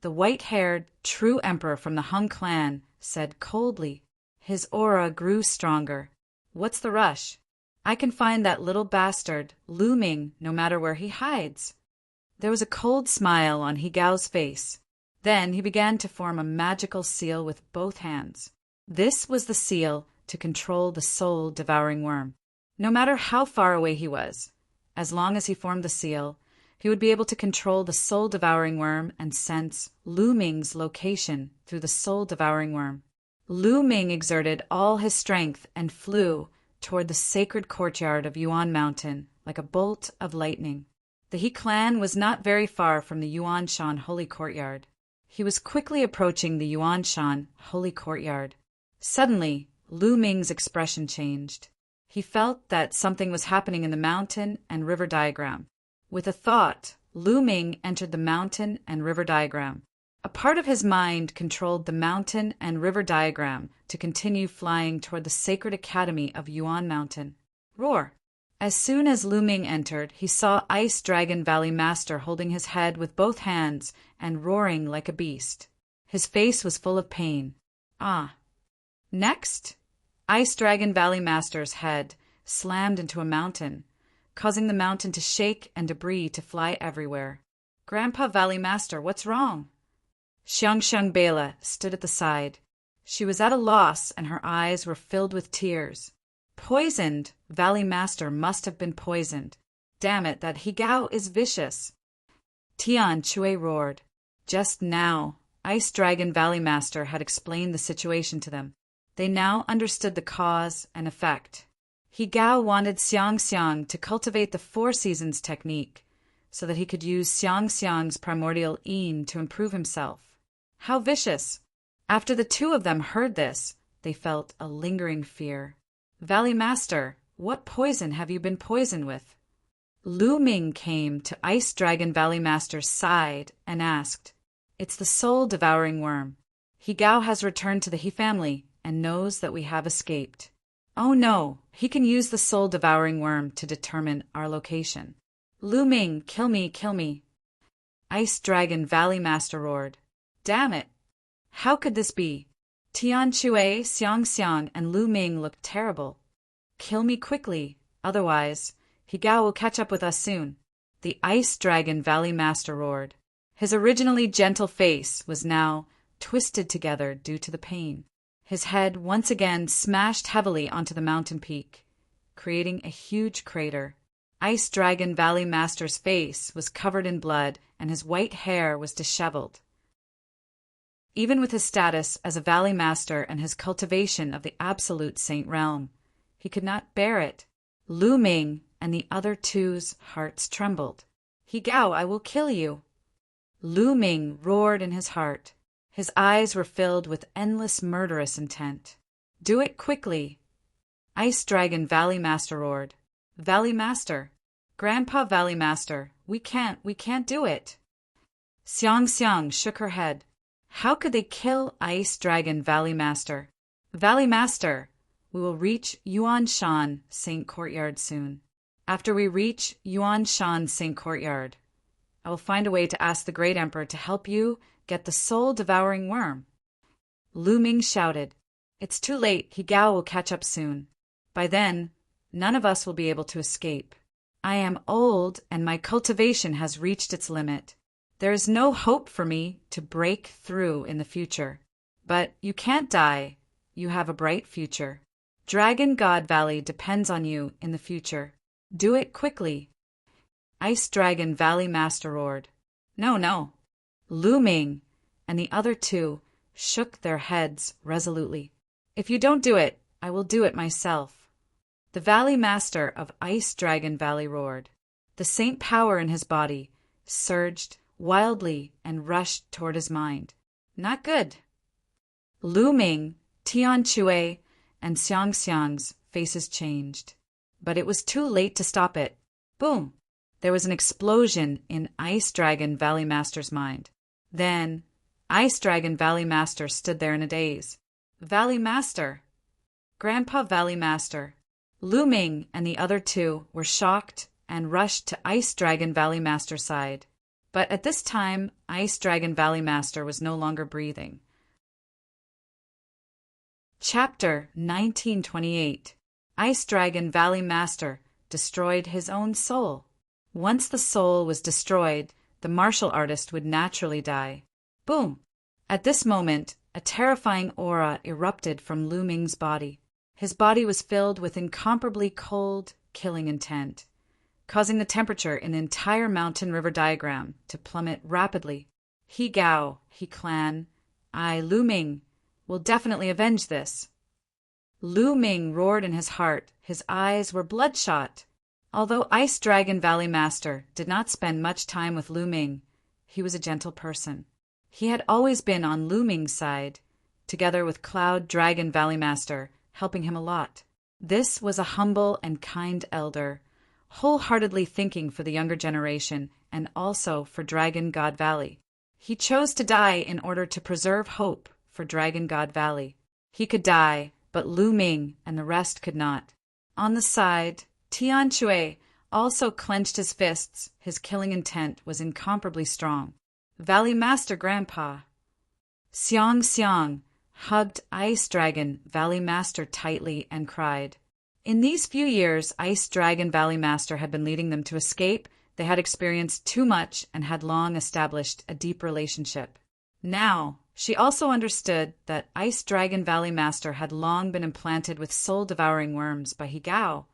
Speaker 1: The white-haired, true emperor from the Hung clan said coldly. His aura grew stronger. What's the rush? I can find that little bastard, Lu Ming, no matter where he hides. There was a cold smile on He Gao's face. Then he began to form a magical seal with both hands. This was the seal to control the soul-devouring worm. No matter how far away he was, as long as he formed the seal, he would be able to control the soul-devouring worm and sense Lu Ming's location through the soul-devouring worm. Lu Ming exerted all his strength and flew toward the sacred courtyard of Yuan Mountain like a bolt of lightning. The He clan was not very far from the Yuan Shan holy courtyard. He was quickly approaching the Yuan Shan holy courtyard. Suddenly, Lu Ming's expression changed. He felt that something was happening in the mountain and river diagram. With a thought, Lu Ming entered the mountain and river diagram. A part of his mind controlled the mountain and river diagram to continue flying toward the sacred academy of Yuan Mountain. Roar! As soon as Lu Ming entered, he saw Ice Dragon Valley Master holding his head with both hands and roaring like a beast. His face was full of pain. Ah! Next, Ice Dragon Valley Master's head slammed into a mountain, causing the mountain to shake and debris to fly everywhere. Grandpa Valley Master, what's wrong? Xiang Bela stood at the side. She was at a loss and her eyes were filled with tears. Poisoned! Valley Master must have been poisoned. Damn it, that Higao is vicious. Tian Chui roared. Just now, Ice Dragon Valley Master had explained the situation to them. They now understood the cause and effect. Higao wanted Xiang to cultivate the Four Seasons technique so that he could use Xiang's primordial yin to improve himself. How vicious! After the two of them heard this, they felt a lingering fear. Valley Master, what poison have you been poisoned with? Lu Ming came to Ice Dragon Valley Master's side and asked, It's the soul-devouring worm. Higao has returned to the He family and knows that we have escaped. Oh no, he can use the soul-devouring worm to determine our location. Lu Ming, kill me, kill me. Ice Dragon Valley Master roared. Damn it! How could this be? Tian Chui, Xiang, and Lu Ming looked terrible. Kill me quickly, otherwise, Higao will catch up with us soon. The Ice Dragon Valley Master roared. His originally gentle face was now twisted together due to the pain. His head once again smashed heavily onto the mountain peak, creating a huge crater. Ice Dragon Valley Master's face was covered in blood and his white hair was disheveled. Even with his status as a Valley Master and his cultivation of the absolute Saint Realm, he could not bear it. Lu Ming and the other two's hearts trembled. Higao, I will kill you. Lu Ming roared in his heart. His eyes were filled with endless murderous intent. Do it quickly. Ice Dragon Valley Master roared. Valley Master, Grandpa Valley Master, we can't do it. Xiang shook her head. How could they kill Ice Dragon Valley Master? Valley Master, we will reach Yuan Shan Saint Courtyard soon. After we reach Yuan Shan Saint Courtyard, I will find a way to ask the Great Emperor to help you get the soul-devouring worm. Lu Ming shouted. It's too late, Higao will catch up soon. By then, none of us will be able to escape. I am old and my cultivation has reached its limit. There is no hope for me to break through in the future. But you can't die. You have a bright future. Dragon God Valley depends on you in the future. Do it quickly. Ice Dragon Valley Master roared. No. Lu Ming and the other two shook their heads resolutely. If you don't do it, I will do it myself. The Valley Master of Ice Dragon Valley roared. The saint power in his body surged wildly and rushed toward his mind. Not good. Lu Ming, Tian Chui, and Xiang's faces changed. But it was too late to stop it. Boom! There was an explosion in Ice Dragon Valley Master's mind. Then, Ice Dragon Valley Master stood there in a daze. Valley Master! Grandpa Valley Master! Lu Ming and the other two were shocked and rushed to Ice Dragon Valley Master's side. But at this time, Ice Dragon Valley Master was no longer breathing. Chapter 1928. Ice Dragon Valley Master destroyed his own soul. Once the soul was destroyed, the martial artist would naturally die. Boom! At this moment, a terrifying aura erupted from Lu Ming's body. His body was filled with incomparably cold, killing intent. causing the temperature in the entire mountain river diagram to plummet rapidly. He Gao, he clan, I, Lu Ming, will definitely avenge this. Lu Ming roared in his heart. His eyes were bloodshot. Although Ice Dragon Valley Master did not spend much time with Lu Ming, he was a gentle person. He had always been on Lu Ming's side, together with Cloud Dragon Valley Master, helping him a lot. This was a humble and kind elder, wholeheartedly thinking for the younger generation and also for Dragon God Valley. He chose to die in order to preserve hope for Dragon God Valley. He could die, but Lu Ming and the rest could not. On the side, Tian Shui also clenched his fists. His killing intent was incomparably strong. Valley Master Grandpa Xiang Xiang hugged Ice Dragon Valley Master tightly and cried. In these few years, Ice Dragon Valley Master had been leading them to escape. They had experienced too much and had long established a deep relationship. Now, she also understood that Ice Dragon Valley Master had long been implanted with soul-devouring worms by Higao,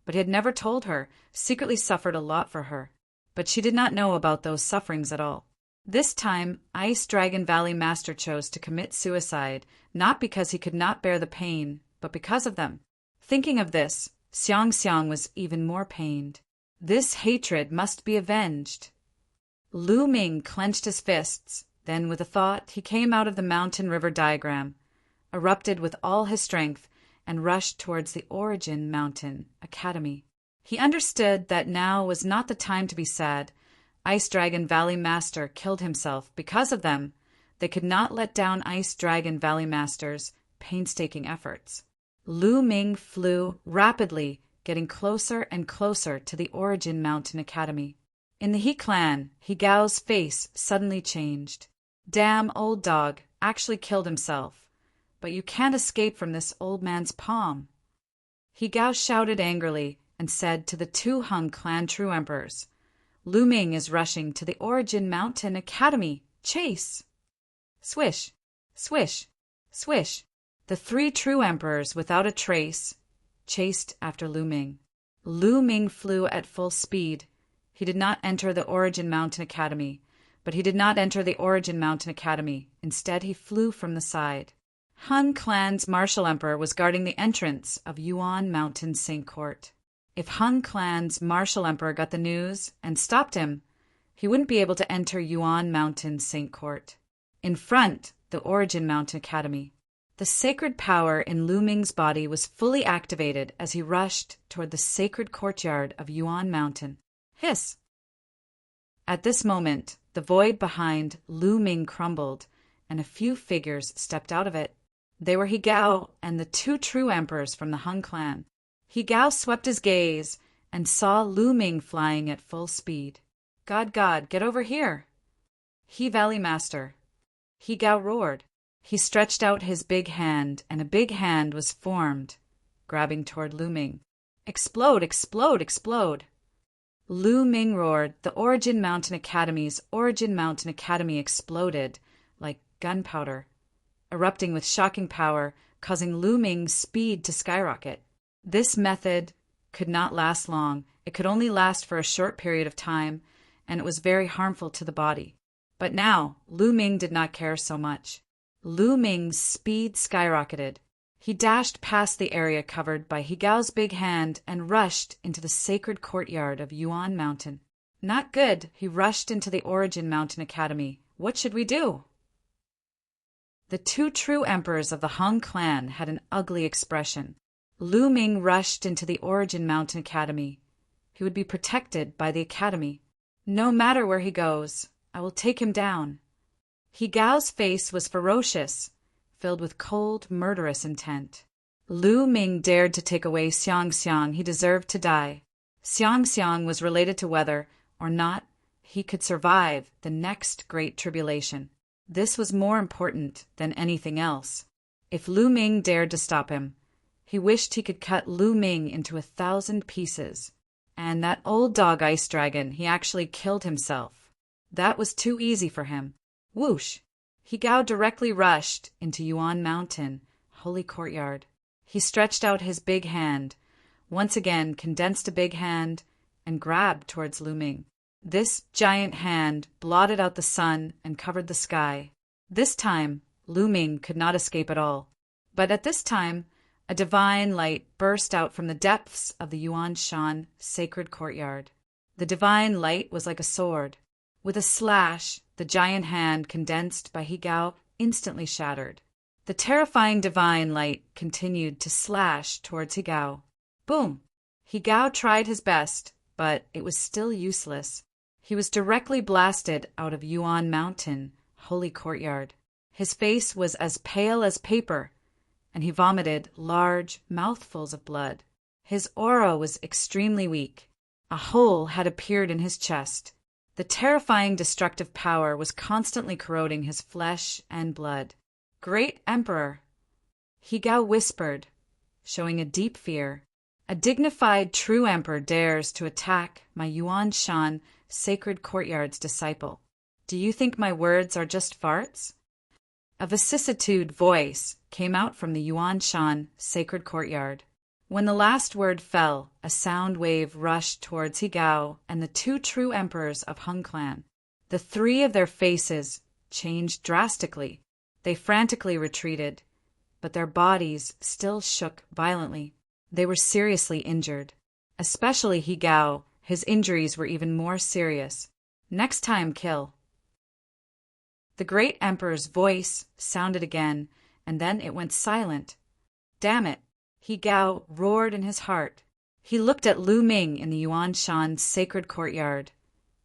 Speaker 1: but he had never told her, secretly suffered a lot for her. But she did not know about those sufferings at all. This time, Ice Dragon Valley Master chose to commit suicide, not because he could not bear the pain, but because of them. Thinking of this, Xiang Xiang was even more pained. This hatred must be avenged. Lu Ming clenched his fists. Then, with a thought, he came out of the mountain river diagram, erupted with all his strength, and rushed towards the Origin Mountain Academy. He understood that now was not the time to be sad. Ice Dragon Valley Master killed himself because of them. They could not let down Ice Dragon Valley Master's painstaking efforts. Lu Ming flew rapidly, getting closer and closer to the Origin Mountain Academy. In the He clan, Higao's face suddenly changed. Damn old dog actually killed himself. But you can't escape from this old man's palm. Higao shouted angrily and said to the two Hung clan true emperors, Lu Ming is rushing to the Origin Mountain Academy. Chase! Swish, swish, swish. The three true emperors, without a trace, chased after Lu Ming. Lu Ming flew at full speed. He did not enter the Origin Mountain Academy. But he did not enter the Origin Mountain Academy. Instead, he flew from the side. Hun Clan's Martial Emperor was guarding the entrance of Yuan Mountain St. Court. If Hun Clan's Martial Emperor got the news and stopped him, he wouldn't be able to enter Yuan Mountain St. Court. In front, the Origin Mountain Academy. The sacred power in Lu Ming's body was fully activated as he rushed toward the sacred courtyard of Yuan Mountain. Hiss! At this moment, the void behind Lu Ming crumbled, and a few figures stepped out of it. They were Higao and the two true emperors from the Hung clan. Higao swept his gaze and saw Lu Ming flying at full speed. God, get over here! He Valley Master. Higao roared. He stretched out his big hand, and a big hand was formed, grabbing toward Lu Ming. Explode, explode, explode! Lu Ming roared. The Origin Mountain Academy's Origin Mountain Academy exploded like gunpowder, erupting with shocking power, causing Lu Ming's speed to skyrocket. This method could not last long. It could only last for a short period of time, and it was very harmful to the body. But now, Lu Ming did not care so much. Lu Ming's speed skyrocketed. He dashed past the area covered by Higao's big hand and rushed into the sacred courtyard of Yuan Mountain. Not good. He rushed into the Origin Mountain Academy. What should we do? The two true emperors of the Hung clan had an ugly expression. Lu Ming rushed into the Origin Mountain Academy. He would be protected by the academy. No matter where he goes, I will take him down. Higao's face was ferocious, filled with cold, murderous intent. Lu Ming dared to take away Xiang Xiang. He deserved to die. Xiang Xiang was related to whether or not he could survive the next great tribulation. This was more important than anything else. If Lu Ming dared to stop him, he wished he could cut Lu Ming into 1,000 pieces. And that old dog Ice Dragon, he actually killed himself. That was too easy for him. Whoosh! Higao directly rushed into Yuan Mountain, holy courtyard. He stretched out his big hand, once again condensed a big hand, and grabbed towards Lu Ming. This giant hand blotted out the sun and covered the sky. This time, Lu Ming could not escape at all. But at this time, a divine light burst out from the depths of the Yuan Shan sacred courtyard. The divine light was like a sword. With a slash, the giant hand condensed by He Gao instantly shattered. The terrifying divine light continued to slash towards He Gao. Boom! He Gao tried his best, but it was still useless. He was directly blasted out of Yuan Mountain, holy courtyard. His face was as pale as paper, and he vomited large mouthfuls of blood. His aura was extremely weak. A hole had appeared in his chest. The terrifying destructive power was constantly corroding his flesh and blood. Great Emperor, He Gao whispered, showing a deep fear. A dignified true emperor dares to attack my Yuan Shan sacred courtyard's disciple. Do you think my words are just farts? A vicissitude voice came out from the Yuan Shan sacred courtyard. When the last word fell, a sound wave rushed towards He Gao and the two true emperors of Hung Clan. The three of their faces changed drastically. They frantically retreated, but their bodies still shook violently. They were seriously injured. Especially He Gao, his injuries were even more serious. Next time, kill. The great emperor's voice sounded again, and then it went silent. Damn it! He Gao roared in his heart. He looked at Lu Ming in the Yuan Shan sacred courtyard,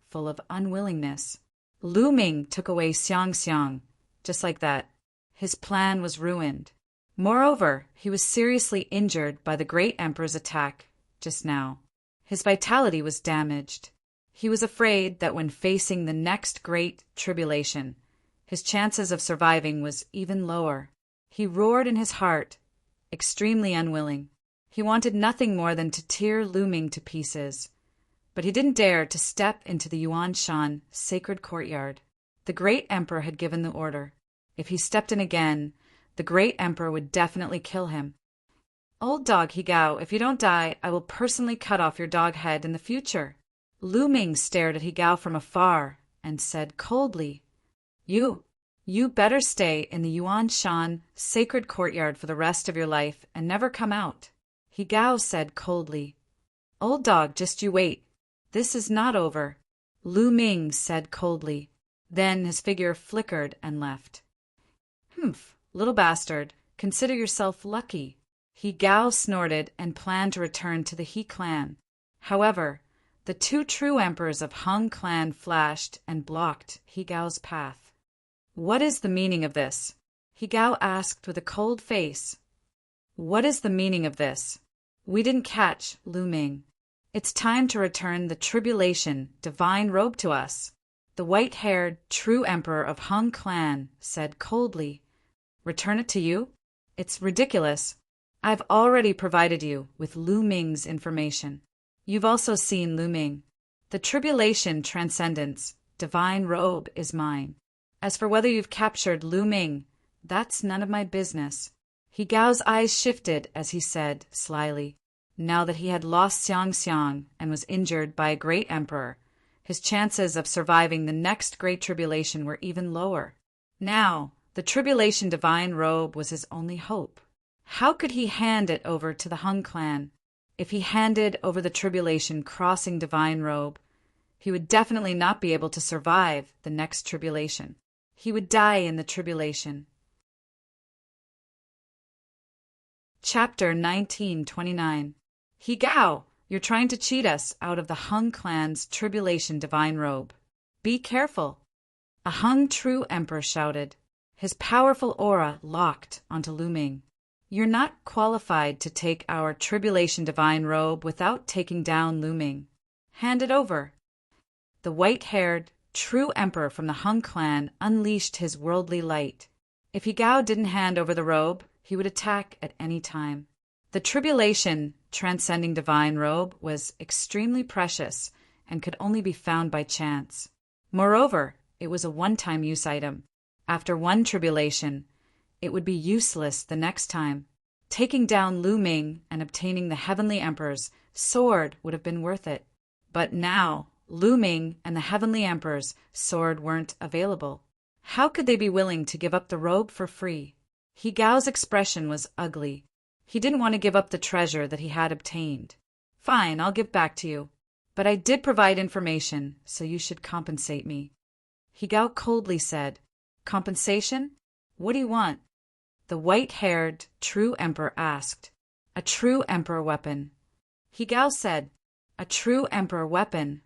Speaker 1: full of unwillingness. Lu Ming took away Xiang Xiang, just like that. His plan was ruined. Moreover, he was seriously injured by the great emperor's attack just now. His vitality was damaged. He was afraid that when facing the next great tribulation, his chances of surviving was even lower. He roared in his heart, extremely unwilling. He wanted nothing more than to tear Lu Ming to pieces. But he didn't dare to step into the Yuan Shan sacred courtyard. The great emperor had given the order. If he stepped in again, the great emperor would definitely kill him. Old dog He Gao, if you don't die, I will personally cut off your dog head in the future. Lu Ming stared at He Gao from afar and said coldly, You better stay in the Yuan Shan sacred courtyard for the rest of your life and never come out. He Gao said coldly, Old dog, just you wait. This is not over. Lu Ming said coldly. Then his figure flickered and left. Humph, little bastard, consider yourself lucky. He Gao snorted and planned to return to the He clan. However, the two true emperors of Hung clan flashed and blocked He Gao's path. What is the meaning of this? He Gao asked with a cold face. What is the meaning of this? We didn't catch Lu Ming. It's time to return the tribulation divine robe to us. The white-haired true emperor of Hung clan said coldly. Return it to you? It's ridiculous. I've already provided you with Lu Ming's information. You've also seen Lu Ming. The tribulation transcendence, divine robe, is mine. As for whether you've captured Lu Ming, that's none of my business. He Gao's eyes shifted as he said, slyly, now that he had lost Xiang Xiang and was injured by a great emperor, his chances of surviving the next great tribulation were even lower. Now, the tribulation divine robe was his only hope. How could he hand it over to the Hung clan? If he handed over the tribulation crossing divine robe, he would definitely not be able to survive the next tribulation. He would die in the tribulation. Chapter 1929. He Gao, you're trying to cheat us out of the Hung clan's tribulation divine robe. Be careful. A Hung true emperor shouted. His powerful aura locked onto Lu Ming. You're not qualified to take our tribulation divine robe without taking down Lu Ming. Hand it over. The white-haired, true emperor from the Hung clan unleashed his worldly light. If He Gao didn't hand over the robe, he would attack at any time. The tribulation, transcending divine robe, was extremely precious and could only be found by chance. Moreover, it was a one-time use item. After one tribulation, it would be useless the next time. Taking down Lu Ming and obtaining the Heavenly Emperor's sword would have been worth it. But now, Lu Ming and the Heavenly Emperor's sword weren't available. How could they be willing to give up the robe for free? He Gao's expression was ugly. He didn't want to give up the treasure that he had obtained. Fine, I'll give back to you. But I did provide information, so you should compensate me. He Gao coldly said, Compensation? What do you want? The white-haired, true emperor asked. A true emperor weapon. He Gao said, A true emperor weapon.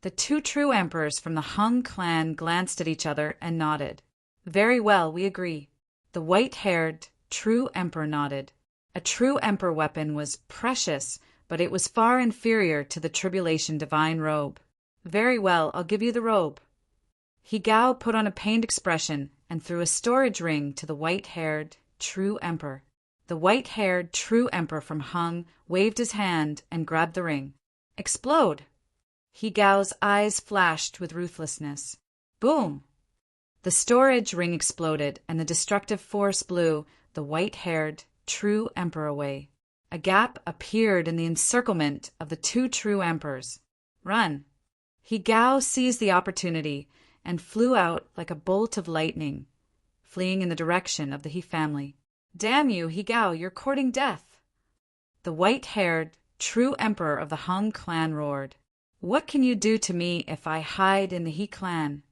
Speaker 1: The two true emperors from the Hung clan glanced at each other and nodded. Very well, we agree. The white-haired, true emperor nodded. A true emperor weapon was precious, but it was far inferior to the tribulation divine robe. Very well, I'll give you the robe. He Gao put on a pained expression and threw a storage ring to the white-haired, true emperor. The white-haired, true emperor from Hung waved his hand and grabbed the ring. Explode! He Gao's eyes flashed with ruthlessness. Boom! The storage ring exploded, and the destructive force blew the white-haired, true emperor away. A gap appeared in the encirclement of the two true emperors. Run! He Gao seized the opportunity and flew out like a bolt of lightning, fleeing in the direction of the He family. Damn you, He Gao, you're courting death! The white-haired, true emperor of the Hung clan roared. What can you do to me if I hide in the He clan?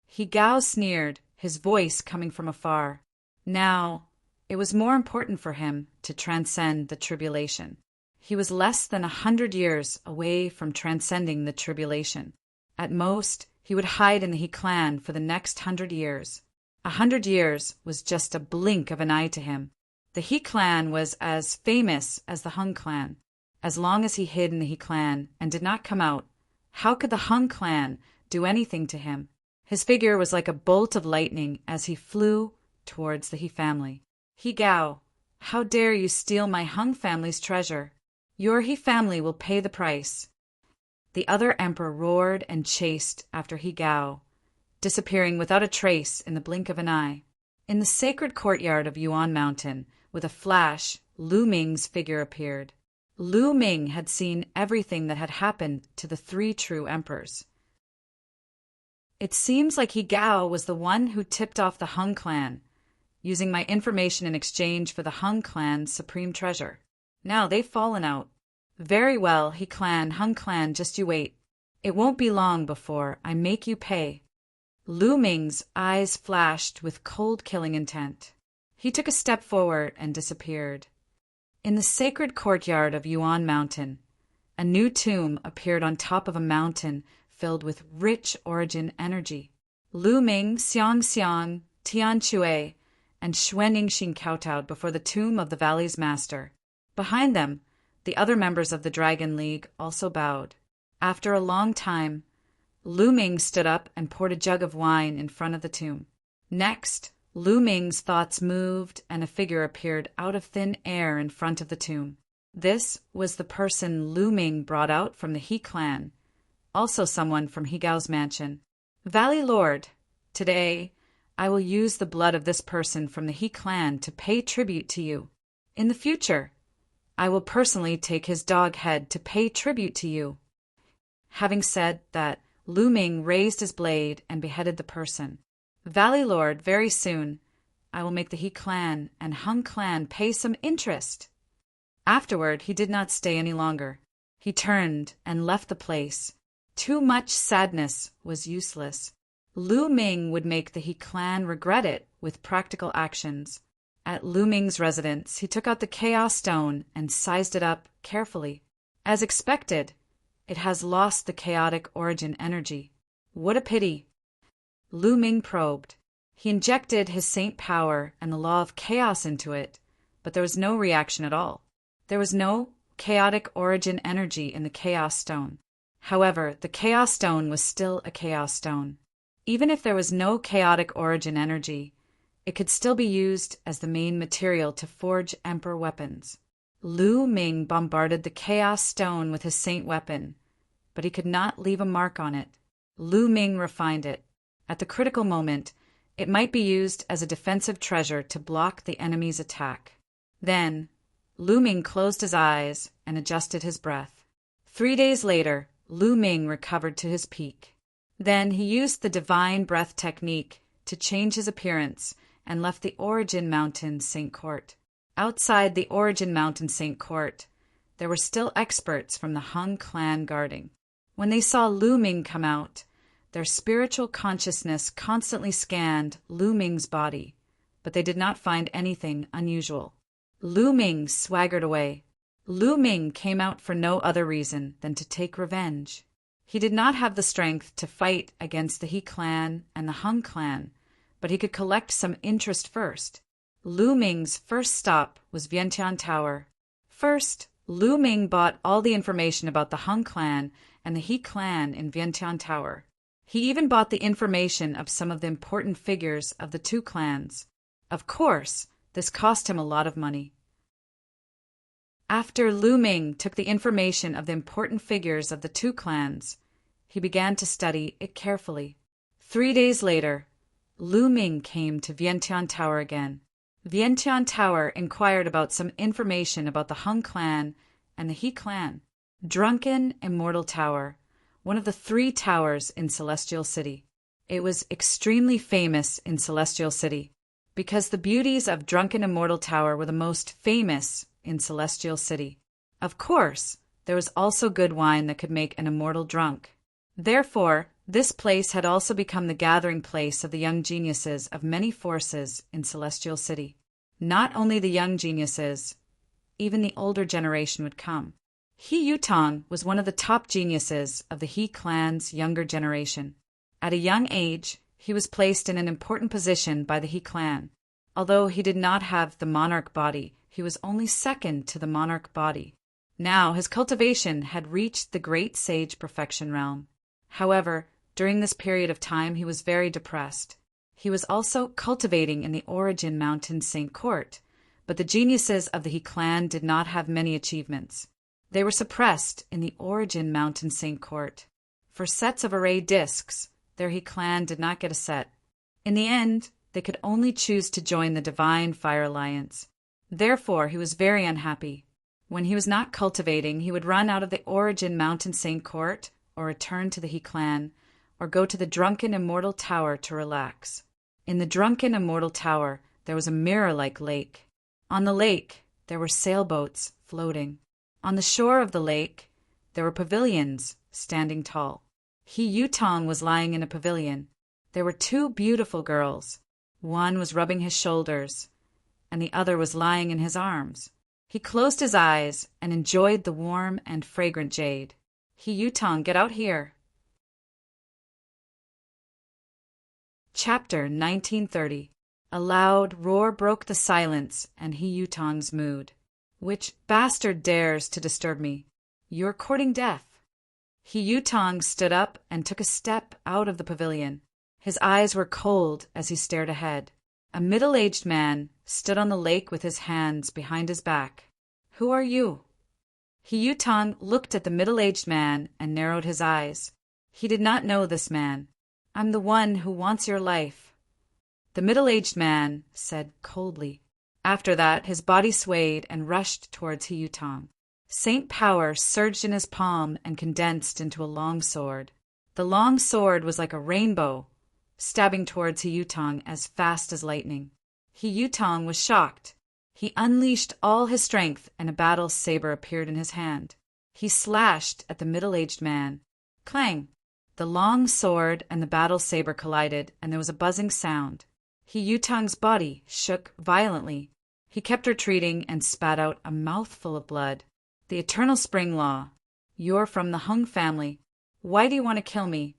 Speaker 1: He Gao sneered, his voice coming from afar. Now, it was more important for him to transcend the tribulation. He was less than 100 years away from transcending the tribulation. At most, he would hide in the He clan for the next 100 years. 100 years was just a blink of an eye to him. The He clan was as famous as the Hung clan. As long as he hid in the He clan and did not come out, how could the Hung clan do anything to him? His figure was like a bolt of lightning as he flew towards the He family. He Gao, how dare you steal my Hung family's treasure? Your He family will pay the price. The other emperor roared and chased after He Gao, disappearing without a trace in the blink of an eye. In the sacred courtyard of Yuan Mountain, with a flash, Lu Ming's figure appeared. Lu Ming had seen everything that had happened to the three true emperors. It seems like He Gao was the one who tipped off the Hung clan, using my information in exchange for the Hung clan's supreme treasure. Now they've fallen out. Very well, Hung clan, just you wait. It won't be long before I make you pay. Lu Ming's eyes flashed with cold killing intent. He took a step forward and disappeared. In the sacred courtyard of Yuan Mountain, a new tomb appeared on top of a mountain filled with rich origin energy. Lu Ming, Xiang Xiang, Tian Chue, and Xuan Yingxin kowtowed before the tomb of the valley's master. Behind them, the other members of the Dragon League also bowed. After a long time, Lu Ming stood up and poured a jug of wine in front of the tomb. Next, Lu Ming's thoughts moved and a figure appeared out of thin air in front of the tomb. This was the person Lu Ming brought out from the He clan, also someone from He Gao's mansion. Valley Lord, today I will use the blood of this person from the He clan to pay tribute to you. In the future, I will personally take his dog head to pay tribute to you. Having said that, Lu Ming raised his blade and beheaded the person. Valley Lord, very soon, I will make the He clan and Hung clan pay some interest. Afterward, he did not stay any longer. He turned and left the place. Too much sadness was useless. Lu Ming would make the He clan regret it with practical actions. At Lu Ming's residence, he took out the Chaos Stone and sized it up carefully. As expected, it has lost the chaotic origin energy. What a pity. Lu Ming probed. He injected his saint power and the law of chaos into it, but there was no reaction at all. There was no chaotic origin energy in the Chaos Stone. However, the Chaos Stone was still a Chaos Stone. Even if there was no chaotic origin energy, it could still be used as the main material to forge emperor weapons. Lu Ming bombarded the Chaos Stone with his saint weapon, but he could not leave a mark on it. Lu Ming refined it. At the critical moment, it might be used as a defensive treasure to block the enemy's attack. Then, Lu Ming closed his eyes and adjusted his breath. 3 days later, Lu Ming recovered to his peak. Then he used the divine breath technique to change his appearance and left the Origin Mountain Saint Court. Outside the Origin Mountain Saint Court, there were still experts from the Hung clan guarding. When they saw Lu Ming come out, their spiritual consciousness constantly scanned Lu Ming's body, but they did not find anything unusual. Lu Ming swaggered away. Lu Ming came out for no other reason than to take revenge. He did not have the strength to fight against the He clan and the Hung clan, but he could collect some interest first. Lu Ming's first stop was Vientiane Tower. First, Lu Ming bought all the information about the Hung clan and the He clan in Vientiane Tower. He even bought the information of some of the important figures of the two clans. Of course, this cost him a lot of money. After Lu Ming took the information of the important figures of the two clans, he began to study it carefully. 3 days later, Lu Ming came to Vientiane Tower again. Vientiane Tower inquired about some information about the Hung clan and the He clan. Drunken Immortal Tower, one of the 3 towers in Celestial City. It was extremely famous in Celestial City, because the beauties of Drunken Immortal Tower were the most famous in Celestial City. Of course, there was also good wine that could make an immortal drunk. Therefore, this place had also become the gathering place of the young geniuses of many forces in Celestial City. Not only the young geniuses, even the older generation would come. He Yutong was one of the top geniuses of the He clan's younger generation. At a young age, he was placed in an important position by the He clan. Although he did not have the monarch body, he was only second to the monarch body. Now his cultivation had reached the great sage perfection realm. However, during this period of time he was very depressed. He was also cultivating in the Origin Mountain Saint Court, but the geniuses of the He clan did not have many achievements. They were suppressed in the Origin Mountain Saint Court. For sets of array discs, their He clan did not get a set. In the end, they could only choose to join the Divine Fire Alliance. Therefore, he was very unhappy. When he was not cultivating, he would run out of the Origin Mountain Saint Court, or return to the He clan, or go to the Drunken Immortal Tower to relax. In the Drunken Immortal Tower, there was a mirror-like lake. On the lake, there were sailboats floating. On the shore of the lake, there were pavilions standing tall. He Yutong was lying in a pavilion. There were 2 beautiful girls. One was rubbing his shoulders, and the other was lying in his arms. He closed his eyes and enjoyed the warm and fragrant jade. He Yutong, get out here. Chapter 1930. A loud roar broke the silence and He Yutong's mood. Which bastard dares to disturb me? You're courting death. He Yutong stood up and took a step out of the pavilion. His eyes were cold as he stared ahead. A middle-aged man stood on the lake with his hands behind his back. Who are you? He Yutong looked at the middle-aged man and narrowed his eyes. He did not know this man. I'm the one who wants your life. The middle-aged man said coldly. After that, his body swayed and rushed towards He Yutong. Saint power surged in his palm and condensed into a long sword. The long sword was like a rainbow, stabbing towards He Yutong as fast as lightning. He Yutong was shocked. He unleashed all his strength and a battle saber appeared in his hand. He slashed at the middle-aged man. Clang! The long sword and the battle saber collided and there was a buzzing sound. He Yutong's body shook violently. He kept retreating and spat out a mouthful of blood. The Eternal Spring Law. You're from the Hung family. Why do you want to kill me?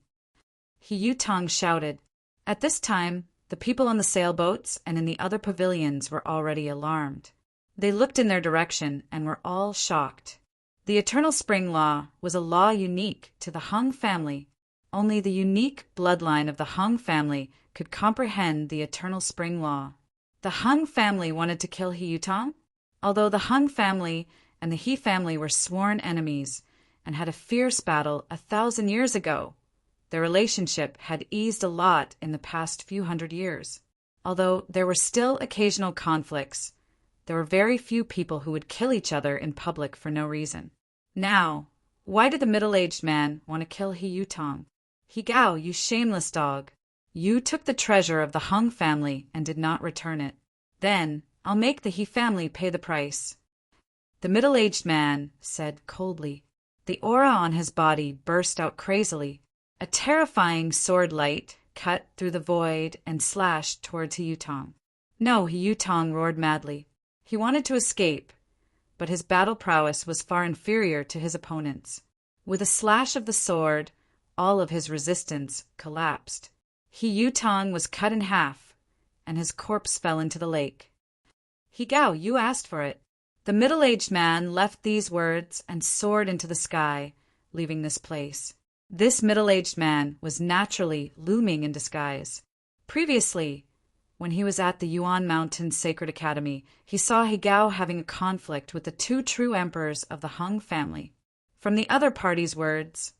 Speaker 1: He Yutong shouted. At this time, the people on the sailboats and in the other pavilions were already alarmed. They looked in their direction and were all shocked. The Eternal Spring Law was a law unique to the Hung family. Only the unique bloodline of the Hung family could comprehend the Eternal Spring Law. The Hung family wanted to kill He Yutong? Although the Hung family and the He family were sworn enemies and had a fierce battle 1,000 years ago, their relationship had eased a lot in the past few hundred years. Although there were still occasional conflicts, there were very few people who would kill each other in public for no reason. Now, Why did the middle-aged man want to kill He Yutong? He Gao, you shameless dog. You took the treasure of the Hung family and did not return it. Then I'll make the He family pay the price. The middle-aged man said coldly. The aura on his body burst out crazily. A terrifying sword light cut through the void and slashed towards He Yutong. No, He Yutong roared madly. He wanted to escape, but his battle prowess was far inferior to his opponent's. With a slash of the sword, all of his resistance collapsed. He Yutong was cut in half, and his corpse fell into the lake. He Gao, you asked for it. The middle-aged man left these words and soared into the sky, leaving this place. This middle-aged man was naturally looming in disguise. Previously, when he was at the Yuan Mountains Sacred Academy, he saw He Gao having a conflict with the two true emperors of the Hung family. From the other party's words,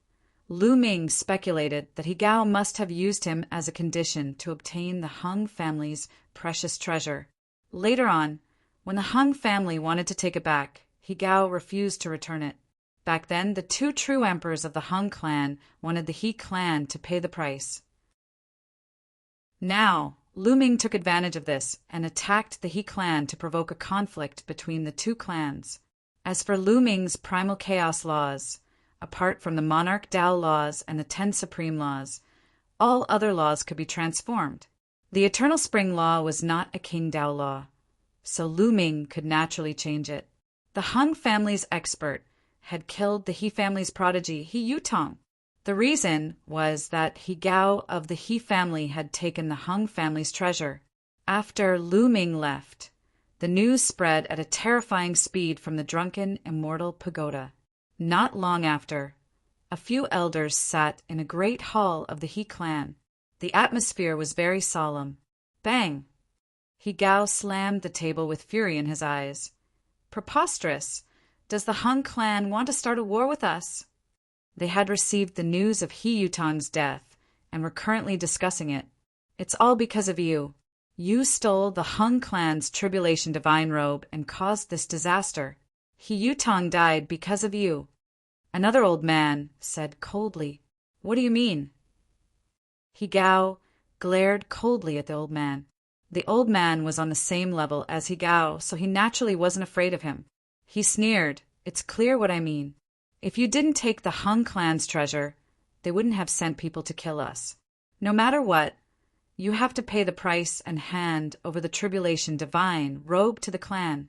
Speaker 1: Lu Ming speculated that He Gao must have used him as a condition to obtain the Hung family's precious treasure. Later on, when the Hung family wanted to take it back, He Gao refused to return it. Back then, the two true emperors of the Hung clan wanted the He clan to pay the price. Now, Lu Ming took advantage of this and attacked the He clan to provoke a conflict between the two clans. As for Lu Ming's primal chaos laws, apart from the monarch Dao laws and the 10 supreme laws, all other laws could be transformed. The eternal spring law was not a King Dao law, so Lu Ming could naturally change it. The Hung family's expert had killed the He family's prodigy, He Yutong. The reason was that He Gao of the He family had taken the Hung family's treasure. After Lu Ming left, the news spread at a terrifying speed from the drunken immortal pagoda. Not long after, a few elders sat in a great hall of the He clan. The atmosphere was very solemn. Bang! He Gao slammed the table with fury in his eyes. Preposterous! Does the Hung clan want to start a war with us? They had received the news of He Yutong's death and were currently discussing it. It's all because of you. You stole the Hung clan's tribulation divine robe and caused this disaster. He Yutong died because of you. Another old man said coldly. What do you mean? He Gao glared coldly at the old man. The old man was on the same level as He Gao, so he naturally wasn't afraid of him. He sneered. It's clear what I mean. If you didn't take the Hung clan's treasure, they wouldn't have sent people to kill us. No matter what, you have to pay the price and hand over the tribulation divine robe to the clan.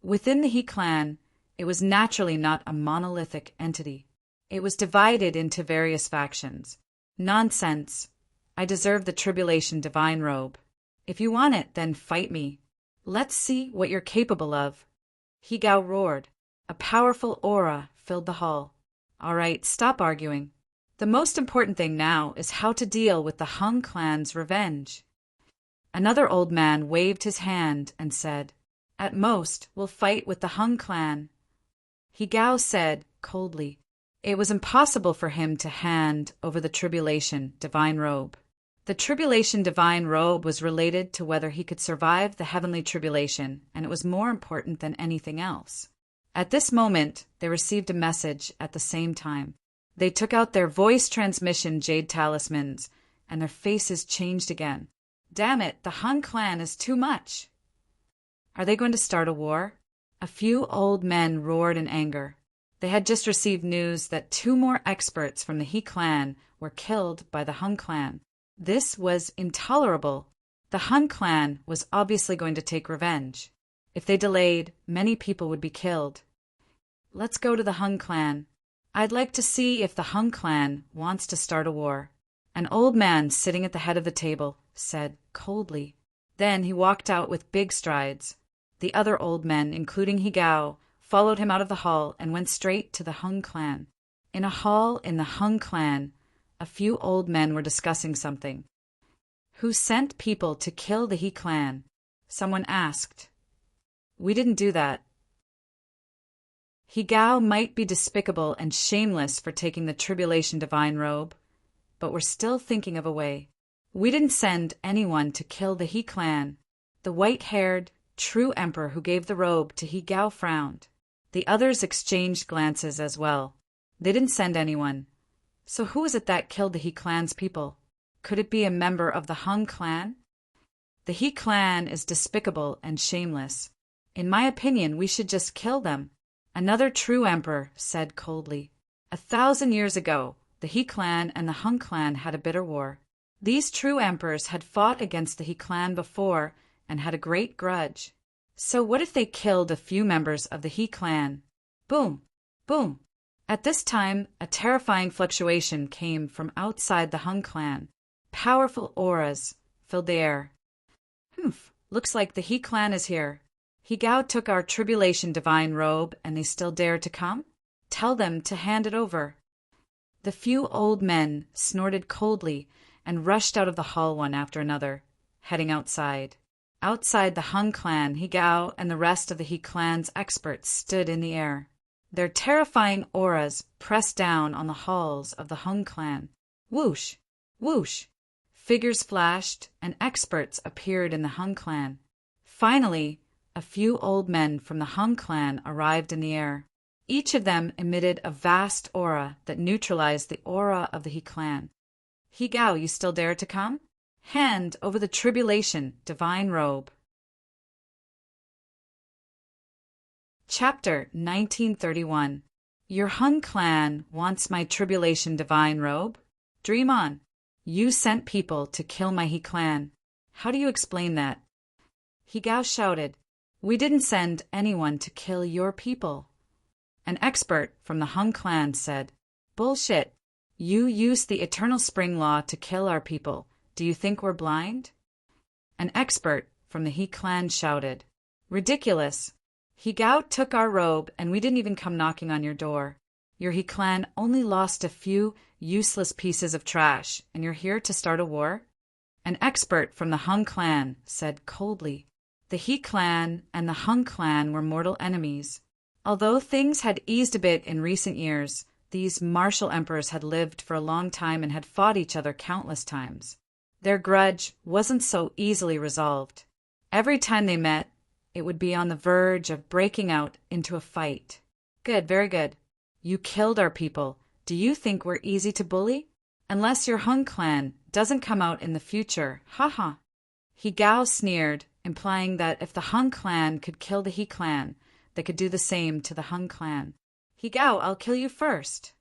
Speaker 1: Within the He clan, it was naturally not a monolithic entity. It was divided into various factions. Nonsense. I deserve the tribulation divine robe. If you want it, then fight me. Let's see what you're capable of. He Gao roared. A powerful aura filled the hall. All right, stop arguing. The most important thing now is how to deal with the Hung clan's revenge. Another old man waved his hand and said, At most, we'll fight with the Hung clan. He Gao said coldly. It was impossible for him to hand over the tribulation divine robe. The tribulation divine robe was related to whether he could survive the heavenly tribulation, and it was more important than anything else. At this moment, they received a message at the same time. They took out their voice transmission jade talismans, and their faces changed again. Damn it, the Hung clan is too much. Are they going to start a war? A few old men roared in anger. They had just received news that 2 more experts from the He clan were killed by the Hung clan. This was intolerable. The Hung clan was obviously going to take revenge. If they delayed, many people would be killed. Let's go to the Hung clan. I'd like to see if the Hung clan wants to start a war. An old man sitting at the head of the table said coldly. Then he walked out with big strides. The other old men, including He Gao, followed him out of the hall and went straight to the Hung clan. In a hall in the Hung clan, a few old men were discussing something. Who sent people to kill the He clan? Someone asked. We didn't do that. He Gao might be despicable and shameless for taking the tribulation divine robe, but we're still thinking of a way. We didn't send anyone to kill the He clan. The white-haired, true emperor who gave the robe to He Gao frowned. The others exchanged glances as well. They didn't send anyone. So who is it that killed the He clan's people? Could it be a member of the Hung clan? The He clan is despicable and shameless. In my opinion, we should just kill them. Another true emperor said coldly. 1,000 years ago, the He clan and the Hung clan had a bitter war. These true emperors had fought against the He clan before and had a great grudge. So what if they killed a few members of the He clan? Boom! Boom! At this time, a terrifying fluctuation came from outside the Hung clan. Powerful auras filled the air. Humph! Looks like the He clan is here. He Gao took our tribulation divine robe, and they still dare to come? Tell them to hand it over. The few old men snorted coldly and rushed out of the hall one after another, heading outside. Outside the Hung clan, He Gao and the rest of the He clan's experts stood in the air. Their terrifying auras pressed down on the halls of the Hung clan. Whoosh! Whoosh! Figures flashed, and experts appeared in the Hung clan. Finally, a few old men from the Hung clan arrived in the air. Each of them emitted a vast aura that neutralized the aura of the He clan. He Gao, you still dare to come? Hand over the tribulation divine robe. Chapter 1931. Your Hung clan wants my tribulation divine robe? Dream on. You sent people to kill my He clan. How do you explain that? He Gao shouted, We didn't send anyone to kill your people. An expert from the Hung clan said, Bullshit. You used the eternal spring law to kill our people. Do you think we're blind? An expert from the He clan shouted, Ridiculous. He Gao took our robe and we didn't even come knocking on your door. Your He clan only lost a few useless pieces of trash, and you're here to start a war? An expert from the Hung clan said coldly, The He clan and the Hung clan were mortal enemies. Although things had eased a bit in recent years, these martial emperors had lived for a long time and had fought each other countless times. Their grudge wasn't so easily resolved. Every time they met, it would be on the verge of breaking out into a fight. Good, very good. You killed our people. Do you think we're easy to bully? Unless your Hung clan doesn't come out in the future, haha. He Gao sneered, implying that if the Hung clan could kill the He clan, they could do the same to the Hung clan. He Gao, I'll kill you first.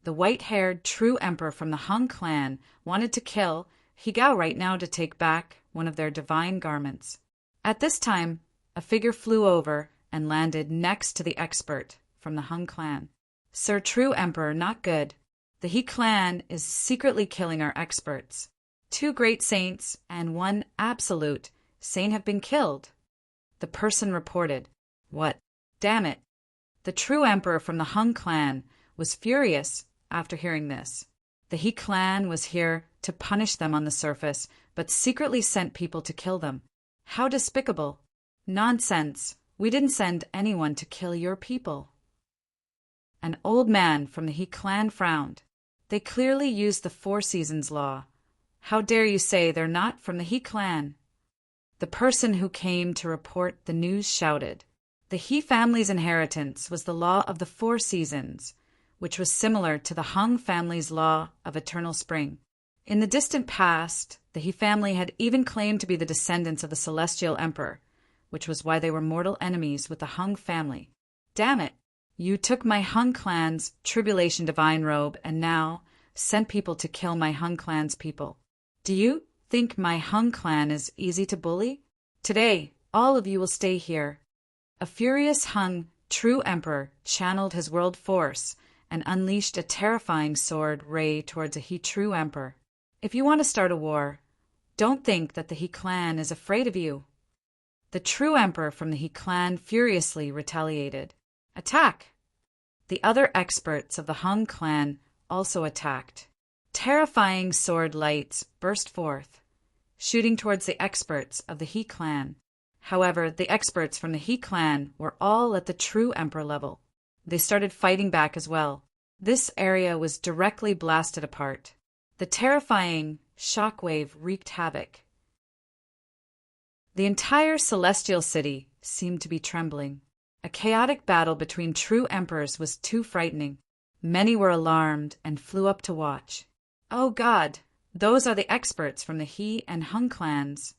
Speaker 1: The white-haired true emperor from the Hung clan wanted to kill He Gao right now to take back one of their divine garments. At this time, a figure flew over and landed next to the expert from the Hung clan. Sir True Emperor, not good. The He clan is secretly killing our experts. 2 great saints and 1 absolute saint have been killed. The person reported. What? Damn it. The True Emperor from the Hung clan was furious after hearing this. The He clan was here to punish them on the surface, but secretly sent people to kill them. How despicable. Nonsense. We didn't send anyone to kill your people. An old man from the He clan frowned. They clearly used the 4 seasons law. How dare you say they're not from the He clan? The person who came to report the news shouted. The He family's inheritance was the law of the 4 seasons, which was similar to the Hung family's law of eternal spring. In the distant past, the He family had even claimed to be the descendants of the celestial emperor, which was why they were mortal enemies with the Hung family. Damn it! You took my Hung clan's tribulation divine robe and now sent people to kill my Hung clan's people. Do you think my Hung clan is easy to bully? Today, all of you will stay here. A furious Hung true emperor channeled his world force and unleashed a terrifying sword ray towards a He true emperor. If you want to start a war, don't think that the He clan is afraid of you. The true emperor from the He clan furiously retaliated. Attack! The other experts of the Hung clan also attacked. Terrifying sword lights burst forth, shooting towards the experts of the He clan. However, the experts from the He clan were all at the true emperor level. They started fighting back as well. This area was directly blasted apart. The terrifying shockwave wreaked havoc. The entire celestial city seemed to be trembling. A chaotic battle between true emperors was too frightening. Many were alarmed and flew up to watch. Oh God, those are the experts from the He and Hung clans.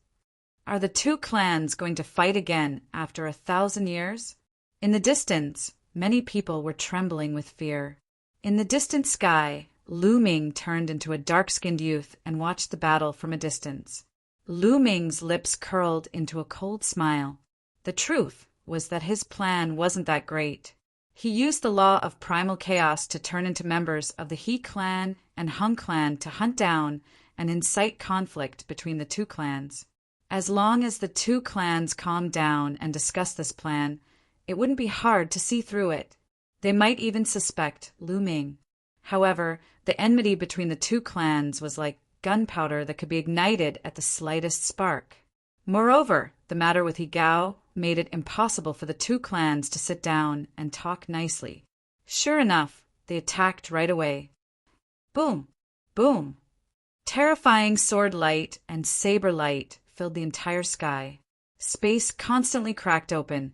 Speaker 1: Are the two clans going to fight again after 1,000 years? In the distance, many people were trembling with fear. In the distant sky, Lu Ming turned into a dark-skinned youth and watched the battle from a distance. Lu Ming's lips curled into a cold smile. The truth was that his plan wasn't that great. He used the law of primal chaos to turn into members of the He clan and Hung clan to hunt down and incite conflict between the two clans. As long as the two clans calmed down and discussed this plan, it wouldn't be hard to see through it. They might even suspect Lu Ming. However, the enmity between the two clans was like gunpowder that could be ignited at the slightest spark. Moreover, the matter with He Gao made it impossible for the two clans to sit down and talk nicely. Sure enough, they attacked right away. Boom! Boom! Terrifying sword light and saber light filled the entire sky. Space constantly cracked open,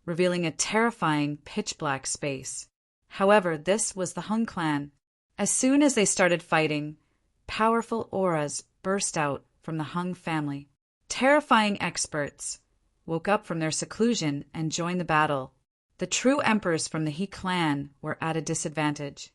Speaker 1: revealing a terrifying pitch-black space. However, this was the Hung clan. As soon as they started fighting, powerful auras burst out from the Hung family. Terrifying experts woke up from their seclusion and joined the battle. The true emperors from the He clan were at a disadvantage.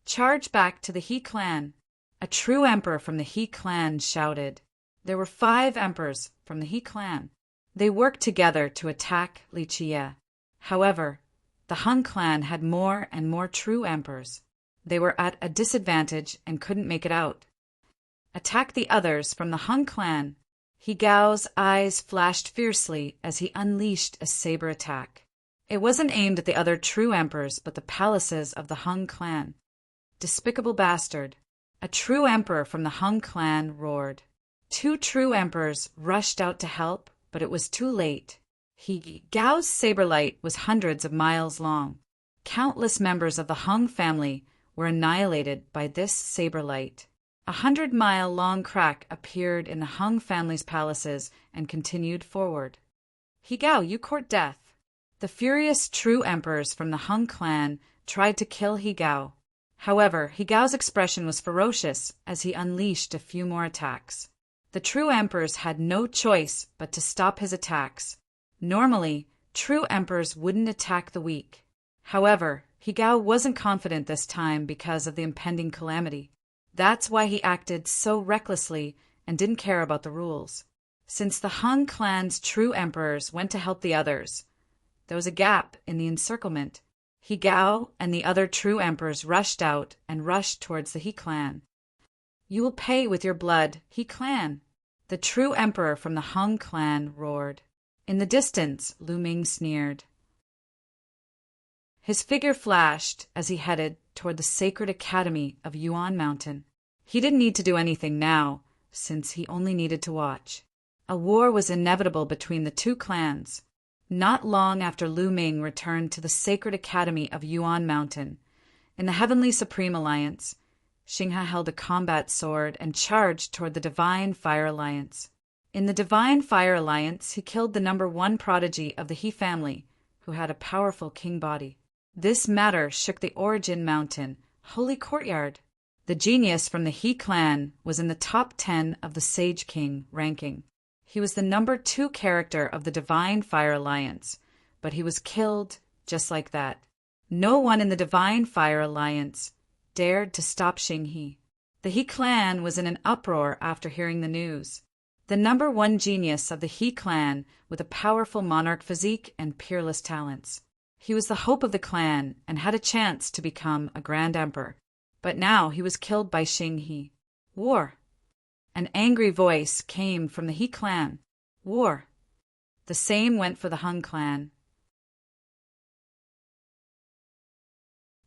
Speaker 1: Charge back to the He clan! A true emperor from the He clan shouted. There were 5 emperors from the He clan. They worked together to attack Li Jie. However, the Hung clan had more and more true emperors. They were at a disadvantage and couldn't make it out. Attack the others from the Hung clan! He Gao's eyes flashed fiercely as he unleashed a saber attack. It wasn't aimed at the other true emperors, but the palaces of the Hung clan. Despicable bastard! A true emperor from the Hung clan roared. 2 true emperors rushed out to help, but it was too late. He Gao's saber light was hundreds of miles long. Countless members of the Hung family were annihilated by this saber light. 100-mile-long crack appeared in the Hung family's palaces and continued forward. He Gao, you court death. The furious true emperors from the Hung clan tried to kill He Gao. However, He Gao's expression was ferocious as he unleashed a few more attacks. The true emperors had no choice but to stop his attacks. Normally, true emperors wouldn't attack the weak. However, He Gao wasn't confident this time because of the impending calamity. That's why he acted so recklessly and didn't care about the rules. Since the Hung clan's true emperors went to help the others, there was a gap in the encirclement. He Gao and the other true emperors rushed out and rushed towards the He clan. You will pay with your blood, He clan! The true emperor from the Hung clan roared. In the distance, Lu Ming sneered. His figure flashed as he headed toward the sacred academy of Yuan Mountain. He didn't need to do anything now, since he only needed to watch. A war was inevitable between the two clans. Not long after Lu Ming returned to the sacred academy of Yuan Mountain, in the Heavenly Supreme Alliance, Xinghe held a combat sword and charged toward the Divine Fire Alliance. In the Divine Fire Alliance, he killed the #1 prodigy of the He family, who had a powerful king body. This matter shook the Origin Mountain, Holy Courtyard. The genius from the He clan was in the top 10 of the Sage King ranking. He was the #2 character of the Divine Fire Alliance, but he was killed just like that. No one in the Divine Fire Alliance dared to stop Xinghe. The He clan was in an uproar after hearing the news. The #1 genius of the He clan with a powerful monarch physique and peerless talents. He was the hope of the clan and had a chance to become a grand emperor. But now he was killed by Xinghe. War. An angry voice came from the He clan. War. The same went for the Hung clan.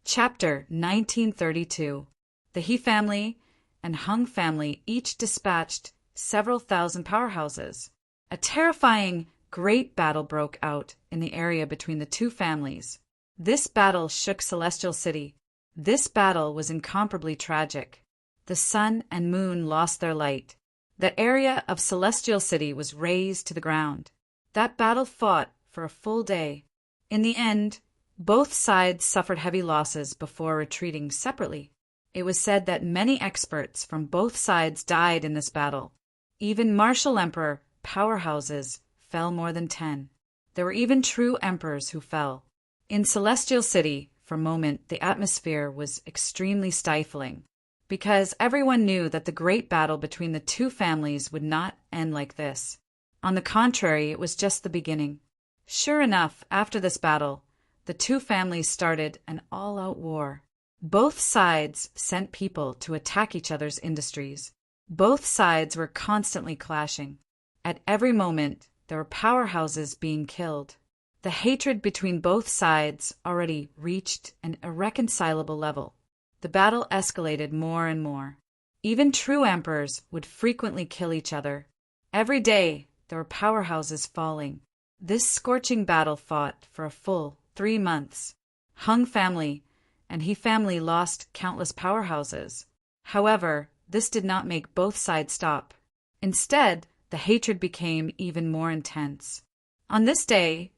Speaker 1: Chapter 1932. The He family and Hung family each dispatched several thousand powerhouses. A terrifying, great battle broke out in the area between the two families. This battle shook Celestial City. This battle was incomparably tragic. The sun and moon lost their light. The area of Celestial City was razed to the ground. That battle fought for a full day. In the end, Both sides suffered heavy losses before retreating separately. It was said that many experts from both sides died in this battle. Even martial emperor powerhouses fell, more than 10. There were even true emperors who fell. In Celestial City, for a moment, the atmosphere was extremely stifling, because everyone knew that the great battle between the two families would not end like this. On the contrary, it was just the beginning. Sure enough, after this battle, the two families started an all-out war. Both sides sent people to attack each other's industries. Both sides were constantly clashing. At every moment, there were powerhouses being killed. The hatred between both sides already reached an irreconcilable level. The battle escalated more and more. Even true emperors would frequently kill each other. Every day, there were powerhouses falling. This scorching battle fought for a full 3 months. Hung family and He family lost countless powerhouses. However, this did not make both sides stop. Instead, the hatred became even more intense. On this day,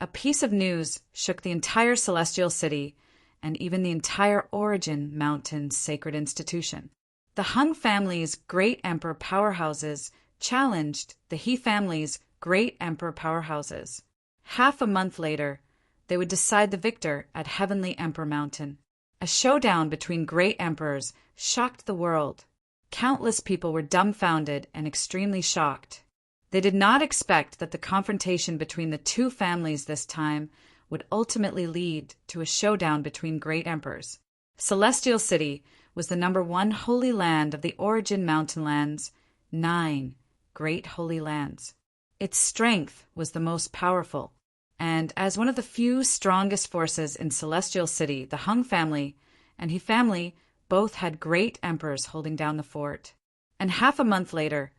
Speaker 1: a piece of news shook the entire Celestial City and even the entire Origin Mountain sacred institution. The Hung family's great emperor powerhouses challenged the He family's great emperor powerhouses. Half a month later, they would decide the victor at Heavenly Emperor Mountain. A showdown between great emperors shocked the world. Countless people were dumbfounded and extremely shocked. They did not expect that the confrontation between the two families this time would ultimately lead to a showdown between great emperors. Celestial City was the #1 holy land of the Origin Mountain lands, 9 great holy lands. Its strength was the most powerful, and as one of the few strongest forces in Celestial City, the Hung family and He family both had great emperors holding down the fort. And half a month later,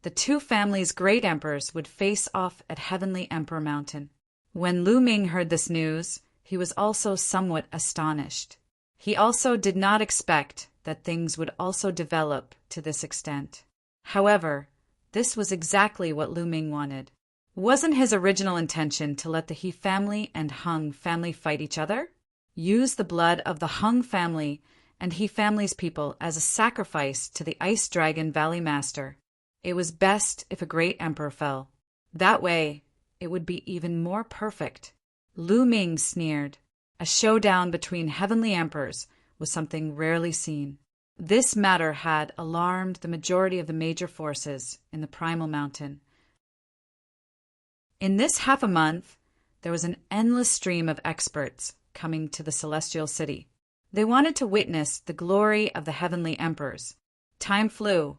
Speaker 1: the two families' great emperors would face off at Heavenly Emperor Mountain. When Lu Ming heard this news, he was also somewhat astonished. He also did not expect that things would also develop to this extent. However, this was exactly what Lu Ming wanted. Wasn't his original intention to let the He family and Hung family fight each other? Use the blood of the Hung family and He family's people as a sacrifice to the Ice Dragon Valley Master. It was best if a great emperor fell. That way, it would be even more perfect. Lu Ming sneered. A showdown between heavenly emperors was something rarely seen. This matter had alarmed the majority of the major forces in the Primal Mountain. In this half a month, there was an endless stream of experts coming to the Celestial City. They wanted to witness the glory of the heavenly emperors. Time flew,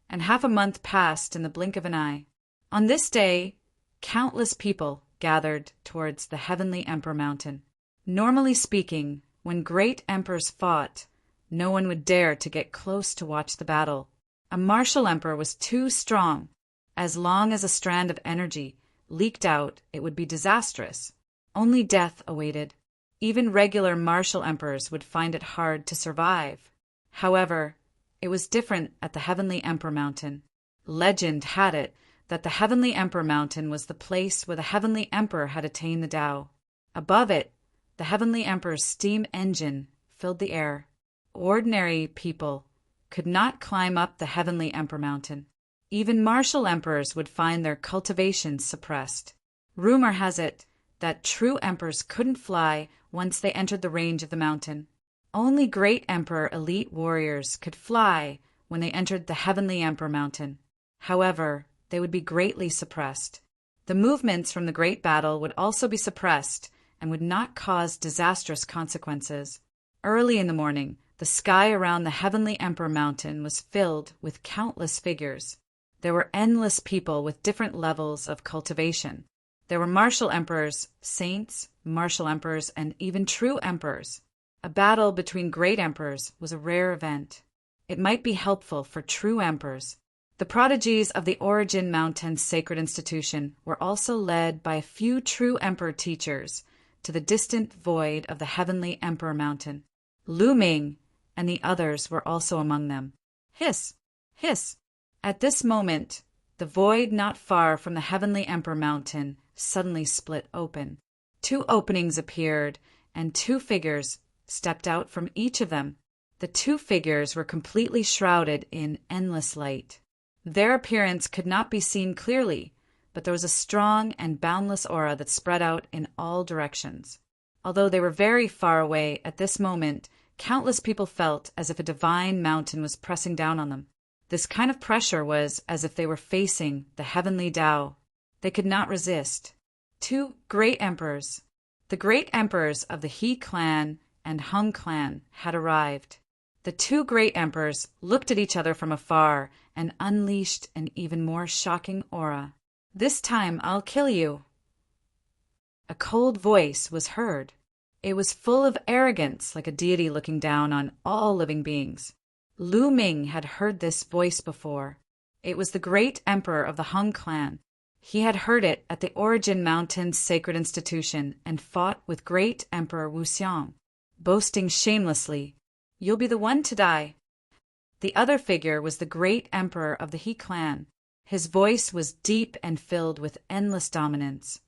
Speaker 1: and half a month passed in the blink of an eye. On this day, countless people gathered towards the Heavenly Emperor Mountain. Normally speaking, when great emperors fought, no one would dare to get close to watch the battle. A martial emperor was too strong. As long as a strand of energy leaked out, it would be disastrous. Only death awaited. Even regular martial emperors would find it hard to survive. However, it was different at the Heavenly Emperor Mountain. Legend had it that the Heavenly Emperor Mountain was the place where the Heavenly Emperor had attained the Tao. Above it, the Heavenly Emperor's steam engine filled the air. Ordinary people could not climb up the Heavenly Emperor Mountain. Even martial emperors would find their cultivations suppressed. Rumor has it that true emperors couldn't fly once they entered the range of the mountain. Only great emperor elite warriors could fly when they entered the Heavenly Emperor Mountain. However, they would be greatly suppressed. The movements from the great battle would also be suppressed and would not cause disastrous consequences. Early in the morning, the sky around the Heavenly Emperor Mountain was filled with countless figures. There were endless people with different levels of cultivation. There were martial emperors, saints, martial emperors, and even true emperors. A battle between great emperors was a rare event. It might be helpful for true emperors. The prodigies of the Origin Mountain Sacred Institution were also led by a few true emperor teachers to the distant void of the Heavenly Emperor Mountain. Lu Ming and the others were also among them. Hiss! Hiss! At this moment, the void not far from the Heavenly Emperor Mountain suddenly split open. 2 openings appeared, and two figures stepped out from each of them. The two figures were completely shrouded in endless light. Their appearance could not be seen clearly, but there was a strong and boundless aura that spread out in all directions. Although they were very far away at this moment, countless people felt as if a divine mountain was pressing down on them. This kind of pressure was as if they were facing the heavenly Tao. They could not resist. Two great emperors. The great emperors of the He clan and Hung clan had arrived. The two great emperors looked at each other from afar and unleashed an even more shocking aura. "This time I'll kill you." A cold voice was heard. It was full of arrogance, like a deity looking down on all living beings. Lu Ming had heard this voice before. It was the great emperor of the Hung clan. He had heard it at the Origin Mountain's sacred institution and fought with great Emperor Wuxiang, boasting shamelessly, "You'll be the one to die." The other figure was the great emperor of the He clan. His voice was deep and filled with endless dominance.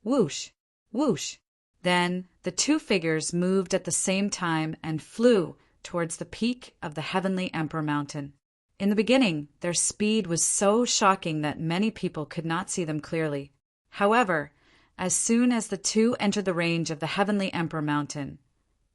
Speaker 1: Whoosh! Whoosh! Then the two figures moved at the same time and flew towards the peak of the heavenly Emperor Mountain. In the beginning, their speed was so shocking that many people could not see them clearly. However, as soon as the two entered the range of the heavenly Emperor Mountain,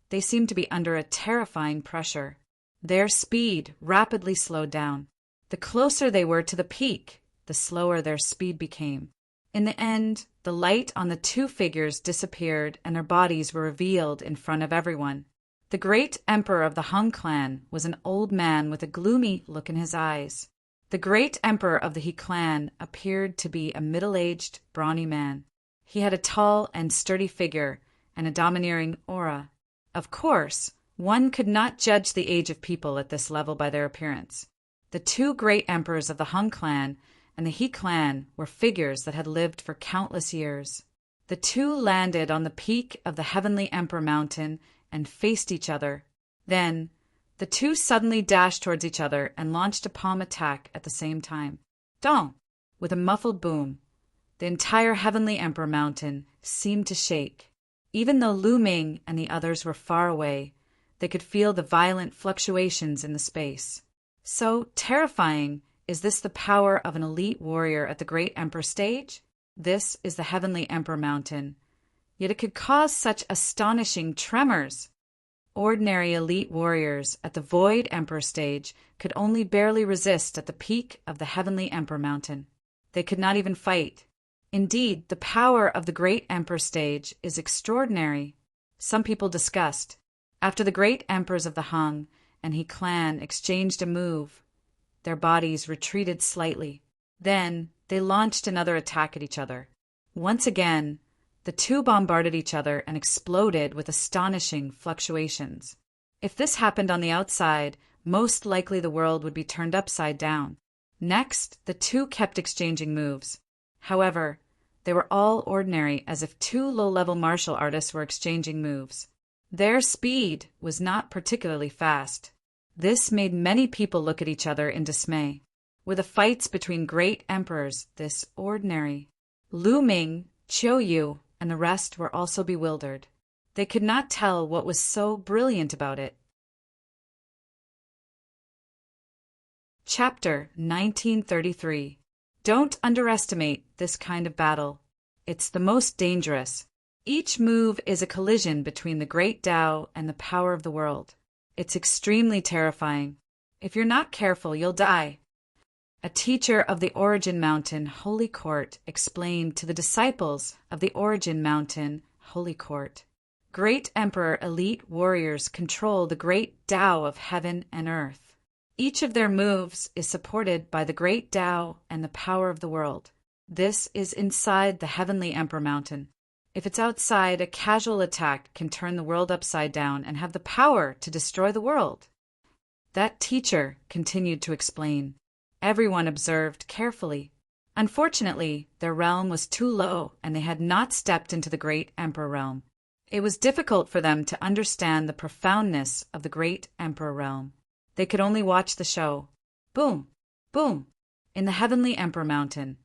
Speaker 1: they seemed to be under a terrifying pressure. Their speed rapidly slowed down. The closer they were to the peak, the slower their speed became. In the end, the light on the two figures disappeared and their bodies were revealed in front of everyone. The great emperor of the Hung clan was an old man with a gloomy look in his eyes. The great emperor of the He clan appeared to be a middle-aged, brawny man. He had a tall and sturdy figure and a domineering aura. Of course, one could not judge the age of people at this level by their appearance. The two great emperors of the Hung clan and the He clan were figures that had lived for countless years. The two landed on the peak of the heavenly Emperor Mountain and faced each other. Then, the two suddenly dashed towards each other and launched a palm attack at the same time. Dong! With a muffled boom, the entire heavenly Emperor Mountain seemed to shake. Even though Lu Ming and the others were far away, they could feel the violent fluctuations in the space. So terrifying is this the power of an elite warrior at the great Emperor stage? This is the heavenly Emperor Mountain. Yet it could cause such astonishing tremors. Ordinary elite warriors at the Void Emperor stage could only barely resist at the peak of the heavenly Emperor Mountain. They could not even fight. Indeed, the power of the great Emperor stage is extraordinary. Some people discussed. After the great emperors of the Hung and He clan exchanged a move, their bodies retreated slightly. Then they launched another attack at each other. Once again, the two bombarded each other and exploded with astonishing fluctuations. If this happened on the outside, most likely the world would be turned upside down. Next, the two kept exchanging moves. However, they were all ordinary, as if two low-level martial artists were exchanging moves. Their speed was not particularly fast. This made many people look at each other in dismay. Were the fights between great emperors this ordinary? Lu Ming, Qiu Yu, and the rest were also bewildered. They could not tell what was so brilliant about it. Chapter 1933. Don't underestimate this kind of battle. It's the most dangerous. Each move is a collision between the great Tao and the power of the world. It's extremely terrifying. If you're not careful, you'll die. A teacher of the Origin Mountain Holy Court explained to the disciples of the Origin Mountain Holy Court. Great Emperor elite warriors control the great Tao of heaven and earth. Each of their moves is supported by the great Tao and the power of the world. This is inside the heavenly Emperor Mountain. If it's outside, a casual attack can turn the world upside down and have the power to destroy the world. That teacher continued to explain. Everyone observed carefully. Unfortunately, their realm was too low and they had not stepped into the great Emperor realm. It was difficult for them to understand the profoundness of the great Emperor realm. They could only watch the show. Boom! Boom! In the heavenly Emperor Mountain,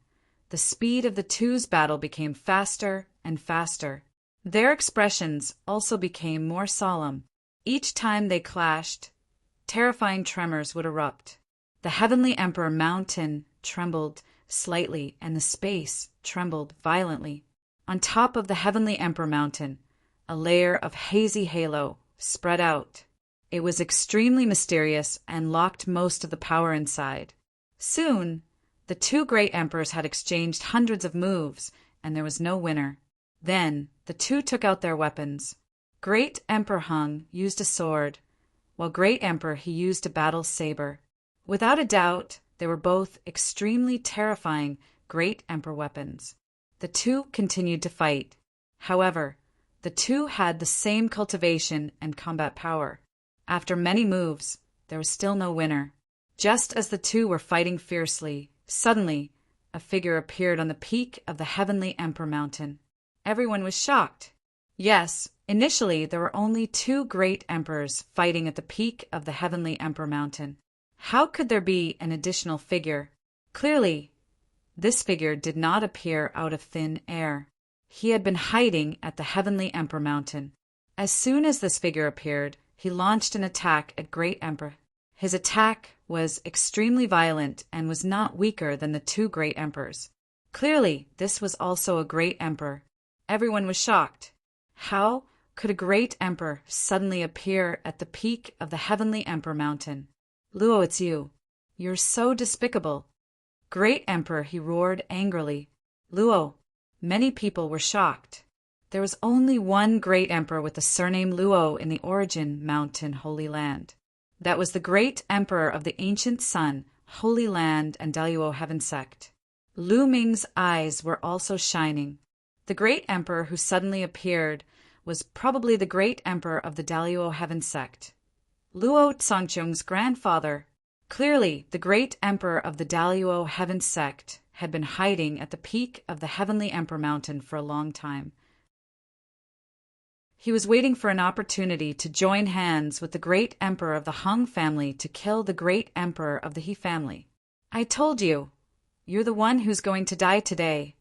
Speaker 1: the speed of the two's battle became faster and faster. Their expressions also became more solemn. Each time they clashed, terrifying tremors would erupt. The Heavenly Emperor Mountain trembled slightly, and the space trembled violently. On top of the Heavenly Emperor Mountain, a layer of hazy halo spread out. It was extremely mysterious and locked most of the power inside. Soon, the two great emperors had exchanged hundreds of moves, and there was no winner. Then, the two took out their weapons. Great Emperor Hung used a sword, while Great Emperor he used a battle saber. Without a doubt, they were both extremely terrifying Great Emperor weapons. The two continued to fight. However, the two had the same cultivation and combat power. After many moves, there was still no winner. Just as the two were fighting fiercely, suddenly, a figure appeared on the peak of the Heavenly Emperor Mountain. Everyone was shocked. Yes, initially there were only two great emperors fighting at the peak of the Heavenly Emperor Mountain. How could there be an additional figure? Clearly, this figure did not appear out of thin air. He had been hiding at the Heavenly Emperor Mountain. As soon as this figure appeared, he launched an attack at Great Emperor. His attack was extremely violent and was not weaker than the two great emperors. Clearly, this was also a great emperor. Everyone was shocked. How could a great emperor suddenly appear at the peak of the Heavenly Emperor Mountain? Luo, it's you. You're so despicable. Great Emperor, he roared angrily. Luo. Many people were shocked. There was only one great emperor with the surname Luo in the Origin Mountain Holy Land. That was the great emperor of the Ancient Sun, Holy Land, and Daluo Heaven Sect. Lu Ming's eyes were also shining. The great emperor who suddenly appeared was probably the great emperor of the Daluo Heaven Sect, Luo Tsongchung's grandfather. Clearly, the great emperor of the Daluo Heaven Sect had been hiding at the peak of the Heavenly Emperor Mountain for a long time. He was waiting for an opportunity to join hands with the great emperor of the Hung family to kill the great emperor of the He family. I told you, you're the one who's going to die today.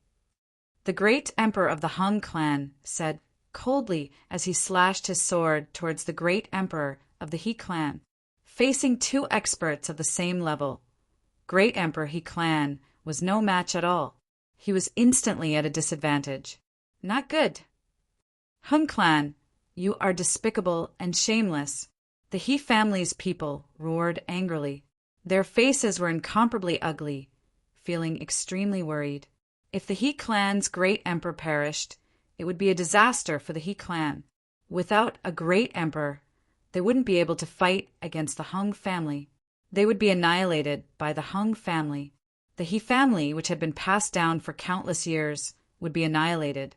Speaker 1: The great emperor of the Hung clan said coldly as he slashed his sword towards the great emperor of the He clan, facing two experts of the same level. Great Emperor He clan was no match at all. He was instantly at a disadvantage. Not good. Hung clan, you are despicable and shameless. The He family's people roared angrily. Their faces were incomparably ugly, feeling extremely worried. If the He clan's great emperor perished, it would be a disaster for the He clan. Without a great emperor, they wouldn't be able to fight against the Hung family. They would be annihilated by the Hung family. The He family, which had been passed down for countless years, would be annihilated.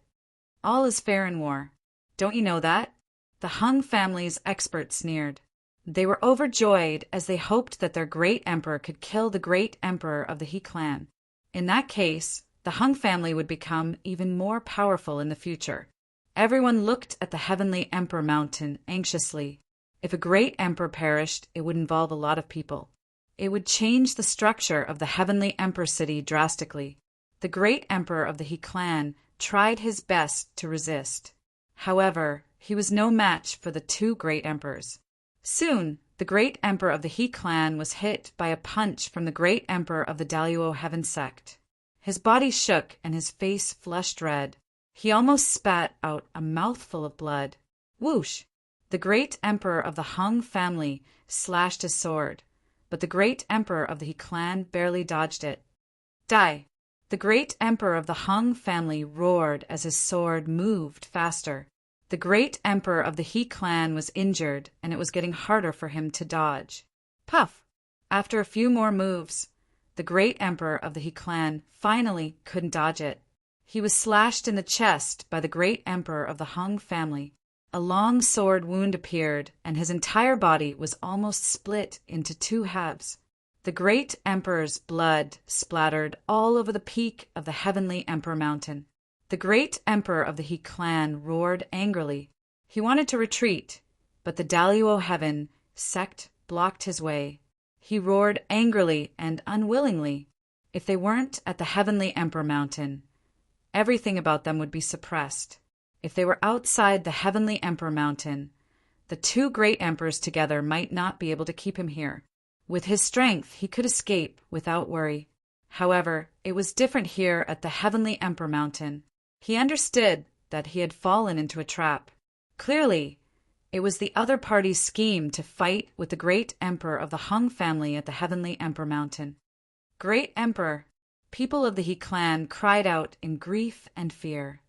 Speaker 1: All is fair in war. Don't you know that? The Hung family's experts sneered. They were overjoyed as they hoped that their great emperor could kill the great emperor of the He clan. In that case, the Hung family would become even more powerful in the future. Everyone looked at the Heavenly Emperor Mountain anxiously. If a great emperor perished, it would involve a lot of people. It would change the structure of the Heavenly Emperor City drastically. The great emperor of the He clan tried his best to resist. However, he was no match for the two great emperors. Soon, the great emperor of the He clan was hit by a punch from the great emperor of the Daluo Heaven Sect. His body shook and his face flushed red. He almost spat out a mouthful of blood. Whoosh! The great emperor of the Hung family slashed his sword, but the great emperor of the He clan barely dodged it. Die! The great emperor of the Hung family roared as his sword moved faster. The great emperor of the He clan was injured, and it was getting harder for him to dodge. Puff! After a few more moves, the great emperor of the He clan finally couldn't dodge it. He was slashed in the chest by the great emperor of the Hung family. A long sword wound appeared, and his entire body was almost split into two halves. The great emperor's blood splattered all over the peak of the Heavenly Emperor Mountain. The great emperor of the He clan roared angrily. He wanted to retreat, but the Daluo Heaven sect blocked his way. He roared angrily and unwillingly. If they weren't at the Heavenly Emperor Mountain, everything about them would be suppressed. If they were outside the Heavenly Emperor Mountain, the two great emperors together might not be able to keep him here. With his strength, he could escape without worry. However, it was different here at the Heavenly Emperor Mountain. He understood that he had fallen into a trap. Clearly, it was the other party's scheme to fight with the great emperor of the Hung family at the Heavenly Emperor Mountain. Great Emperor, people of the He clan cried out in grief and fear.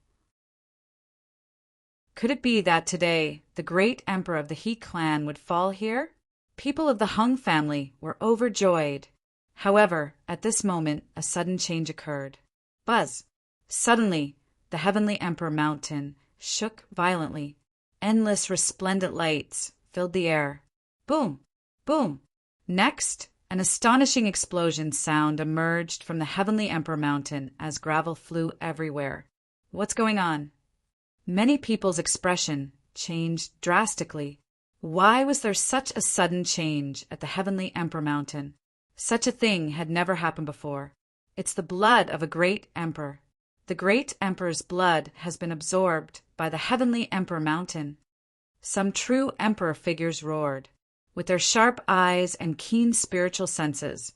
Speaker 1: Could it be that today the great emperor of the He clan would fall here? People of the Hung family were overjoyed. However, at this moment, a sudden change occurred. Buzz! Suddenly, the Heavenly Emperor Mountain shook violently. Endless resplendent lights filled the air. Boom! Boom! Next, an astonishing explosion sound emerged from the Heavenly Emperor Mountain as gravel flew everywhere. What's going on? Many people's expression changed drastically. Why was there such a sudden change at the Heavenly Emperor Mountain? Such a thing had never happened before. It's the blood of a great emperor. The great emperor's blood has been absorbed by the Heavenly Emperor Mountain. Some true emperor figures roared. With their sharp eyes and keen spiritual senses,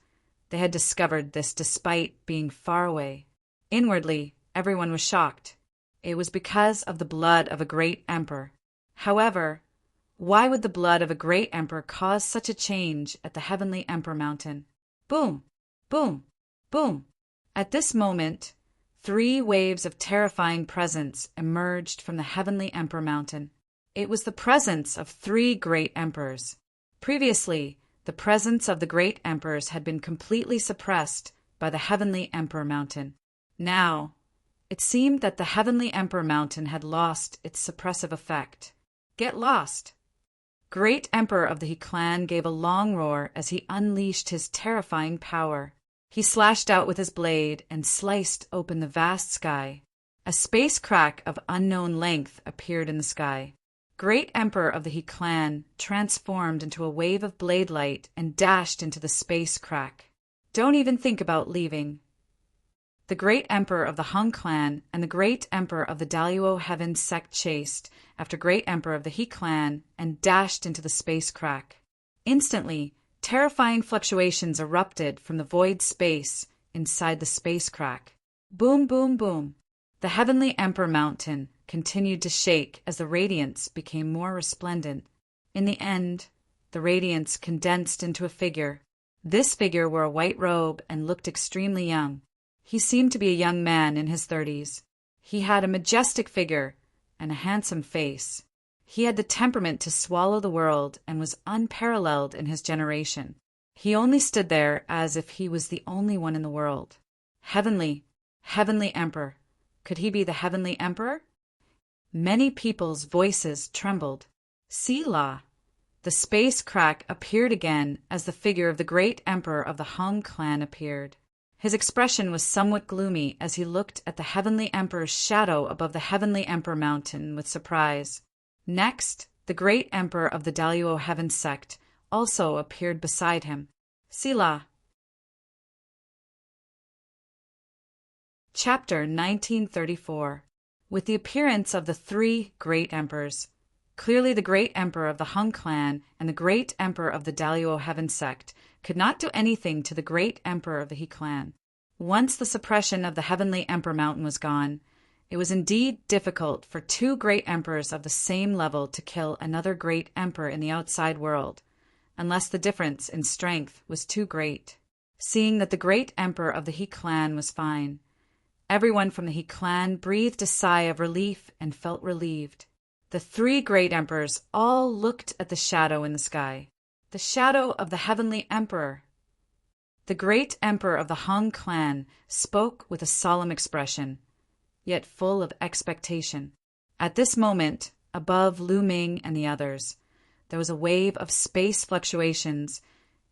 Speaker 1: they had discovered this despite being far away. Inwardly, everyone was shocked. It was because of the blood of a great emperor. However, why would the blood of a great emperor cause such a change at the Heavenly Emperor Mountain? Boom! Boom! Boom! At this moment, 3 waves of terrifying presence emerged from the Heavenly Emperor Mountain. It was the presence of 3 great emperors. Previously, the presence of the great emperors had been completely suppressed by the Heavenly Emperor Mountain. Now, it seemed that the Heavenly Emperor Mountain had lost its suppressive effect. Get lost! Great Emperor of the He clan gave a long roar as he unleashed his terrifying power. He slashed out with his blade and sliced open the vast sky. A space crack of unknown length appeared in the sky. Great Emperor of the He clan transformed into a wave of blade light and dashed into the space crack. Don't even think about leaving. The great emperor of the Hung clan and the great emperor of the Daluo Heaven sect chased after great emperor of the He clan and dashed into the space crack. Instantly, terrifying fluctuations erupted from the void space inside the space crack. Boom, boom, boom. The Heavenly Emperor Mountain continued to shake as the radiance became more resplendent. In the end, the radiance condensed into a figure. This figure wore a white robe and looked extremely young. He seemed to be a young man in his 30s. He had a majestic figure and a handsome face. He had the temperament to swallow the world and was unparalleled in his generation. He only stood there as if he was the only one in the world. Heavenly Emperor. Could he be the Heavenly Emperor? Many people's voices trembled. Selah! The space crack appeared again as the figure of the great emperor of the Hung clan appeared. His expression was somewhat gloomy as he looked at the Heavenly Emperor's shadow above the Heavenly Emperor Mountain with surprise. Next, the great emperor of the Daluo Heaven sect also appeared beside him. Selah. Chapter 1934. With the appearance of the 3 great emperors. Clearly the great emperor of the Hung clan and the great emperor of the Daluo Heaven sect could not do anything to the great emperor of the He clan. Once the suppression of the Heavenly Emperor Mountain was gone, it was indeed difficult for 2 great emperors of the same level to kill another great emperor in the outside world, unless the difference in strength was too great. Seeing that the great emperor of the He clan was fine, everyone from the He clan breathed a sigh of relief and felt relieved. The 3 great emperors all looked at the shadow in the sky. The shadow of the Heavenly Emperor. The great emperor of the Hung clan spoke with a solemn expression, yet full of expectation. At this moment, above Lu Ming and the others, there was a wave of space fluctuations,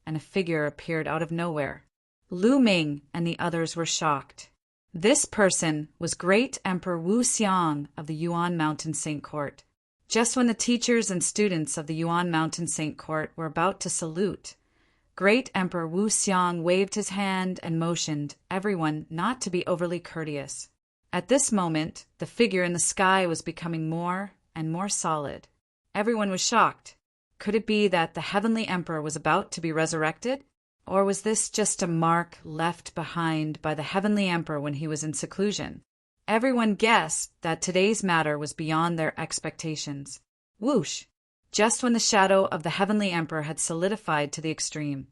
Speaker 1: and a figure appeared out of nowhere. Lu Ming and the others were shocked. This person was Great Emperor Wu Xiang of the Yuan Mountain Saint Court. Just when the teachers and students of the Yuan Mountain Saint Court were about to salute, Great Emperor Wu Xiang waved his hand and motioned everyone not to be overly courteous. At this moment, the figure in the sky was becoming more and more solid. Everyone was shocked. Could it be that the heavenly emperor was about to be resurrected? Or was this just a mark left behind by the heavenly emperor when he was in seclusion? Everyone guessed that today's matter was beyond their expectations. Whoosh! Just when the shadow of the heavenly emperor had solidified to the extreme,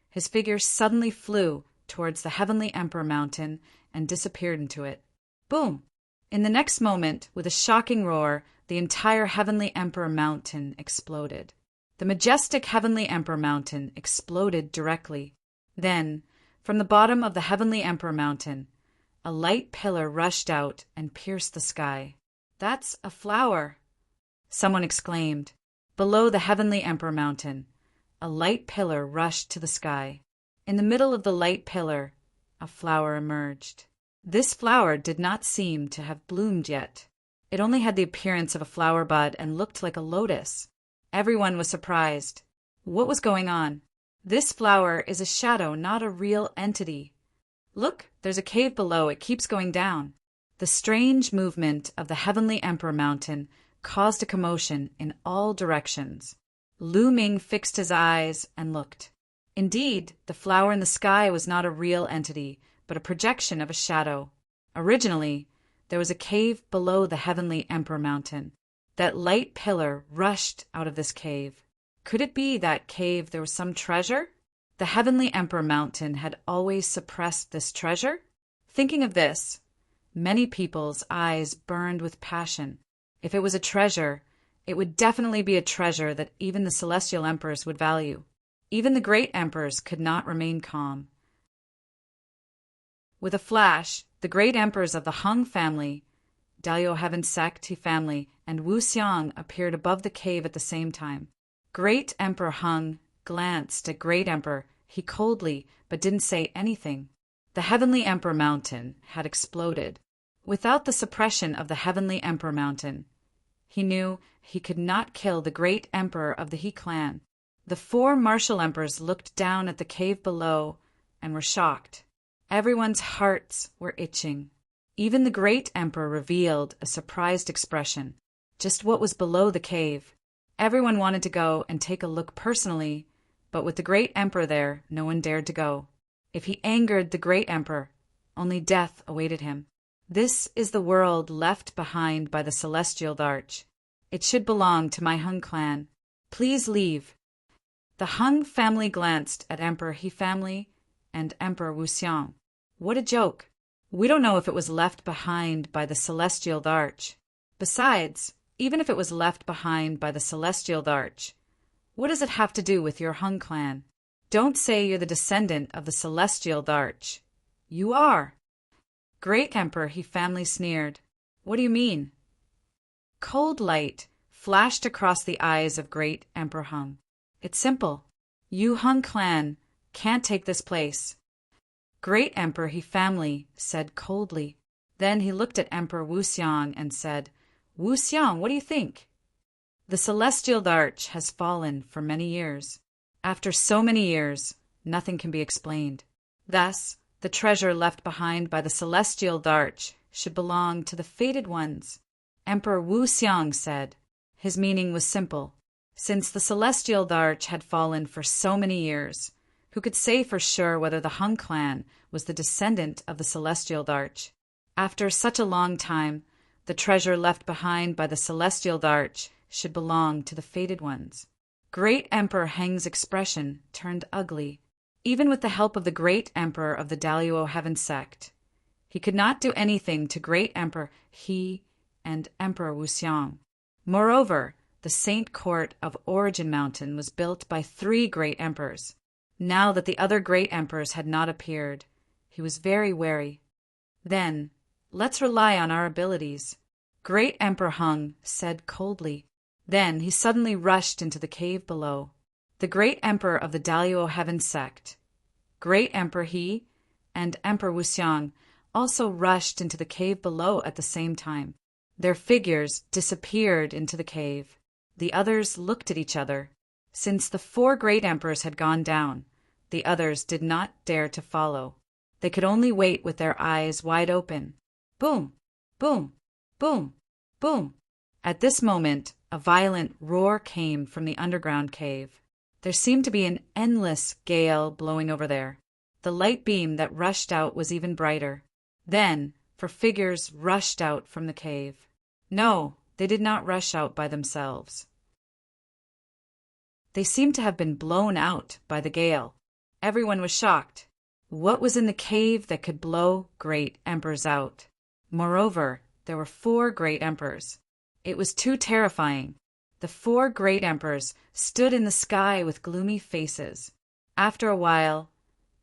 Speaker 1: his figure suddenly flew towards the heavenly emperor mountain and disappeared into it. Boom! In the next moment, with a shocking roar, the entire heavenly emperor mountain exploded. The majestic heavenly emperor mountain exploded directly. Then, from the bottom of the heavenly emperor mountain, a light pillar rushed out and pierced the sky. "That's a flower," someone exclaimed. Below the heavenly emperor mountain, a light pillar rushed to the sky. In the middle of the light pillar, a flower emerged. This flower did not seem to have bloomed yet. It only had the appearance of a flower bud and looked like a lotus. Everyone was surprised. What was going on? This flower is a shadow, not a real entity. Look, there's a cave below. It keeps going down. The strange movement of the heavenly emperor mountain caused a commotion in all directions. Lu Ming fixed his eyes and looked. Indeed, the flower in the sky was not a real entity, but a projection of a shadow. Originally, there was a cave below the heavenly emperor mountain. That light pillar rushed out of this cave. Could it be that cave there was some treasure? The heavenly emperor mountain had always suppressed this treasure? Thinking of this, many people's eyes burned with passion. If it was a treasure, it would definitely be a treasure that even the celestial emperors would value. Even the great emperors could not remain calm. With a flash, the great emperors of the Hung family, Dalio Heaven Sect family, and Wu Xiang appeared above the cave at the same time. Great Emperor Hung glanced at Great Emperor. He coldly, but didn't say anything. The heavenly emperor mountain had exploded. Without the suppression of the heavenly emperor mountain, he knew he could not kill the great emperor of the He clan. The 4 martial emperors looked down at the cave below and were shocked. Everyone's hearts were itching. Even the great emperor revealed a surprised expression. Just what was below the cave? Everyone wanted to go and take a look personally, but with the great emperor there, no one dared to go. If he angered the great emperor, only death awaited him. This is the world left behind by the celestial arch. It should belong to my Hung clan. Please leave. The Hung family glanced at Emperor He family and Emperor Wu Xiang. What a joke. We don't know if it was left behind by the celestial arch. Besides, even if it was left behind by the celestial arch, what does it have to do with your Hung clan? Don't say you're the descendant of the celestial arch. You are. Great Emperor He family sneered. What do you mean? Cold light flashed across the eyes of Great Emperor Hung. It's simple. You Hung clan can't take this place. Great Emperor He family said coldly. Then he looked at Emperor Wu Xiang and said, Wu Xiang, what do you think? The celestial arch has fallen for many years. After so many years, nothing can be explained. Thus, the treasure left behind by the celestial arch should belong to the fated ones. Emperor Wu Xiang said. His meaning was simple. Since the celestial arch had fallen for so many years, who could say for sure whether the Hung clan was the descendant of the celestial arch? After such a long time, the treasure left behind by the celestial arch should belong to the fated ones. Great Emperor Heng's expression turned ugly. Even with the help of the great emperor of the Dalio Heaven Sect, he could not do anything to Great Emperor He and Emperor Wu Xiang. Moreover, the Saint Court of Origin Mountain was built by 3 great emperors. Now that the other great emperors had not appeared, he was very wary. Then, let's rely on our abilities, Great Emperor Hung said coldly. Then he suddenly rushed into the cave below. The great emperor of the Dalio Heaven Sect, Great Emperor He, and Emperor Wu Xiang also rushed into the cave below at the same time. Their figures disappeared into the cave. The others looked at each other. Since the 4 great emperors had gone down, the others did not dare to follow. They could only wait with their eyes wide open. Boom! Boom! Boom! Boom! At this moment, a violent roar came from the underground cave. There seemed to be an endless gale blowing over there. The light beam that rushed out was even brighter. Then, figures rushed out from the cave. No, they did not rush out by themselves. They seemed to have been blown out by the gale. Everyone was shocked. What was in the cave that could blow great emperors out? Moreover, there were 4 great emperors. It was too terrifying. The 4 great emperors stood in the sky with gloomy faces. After a while,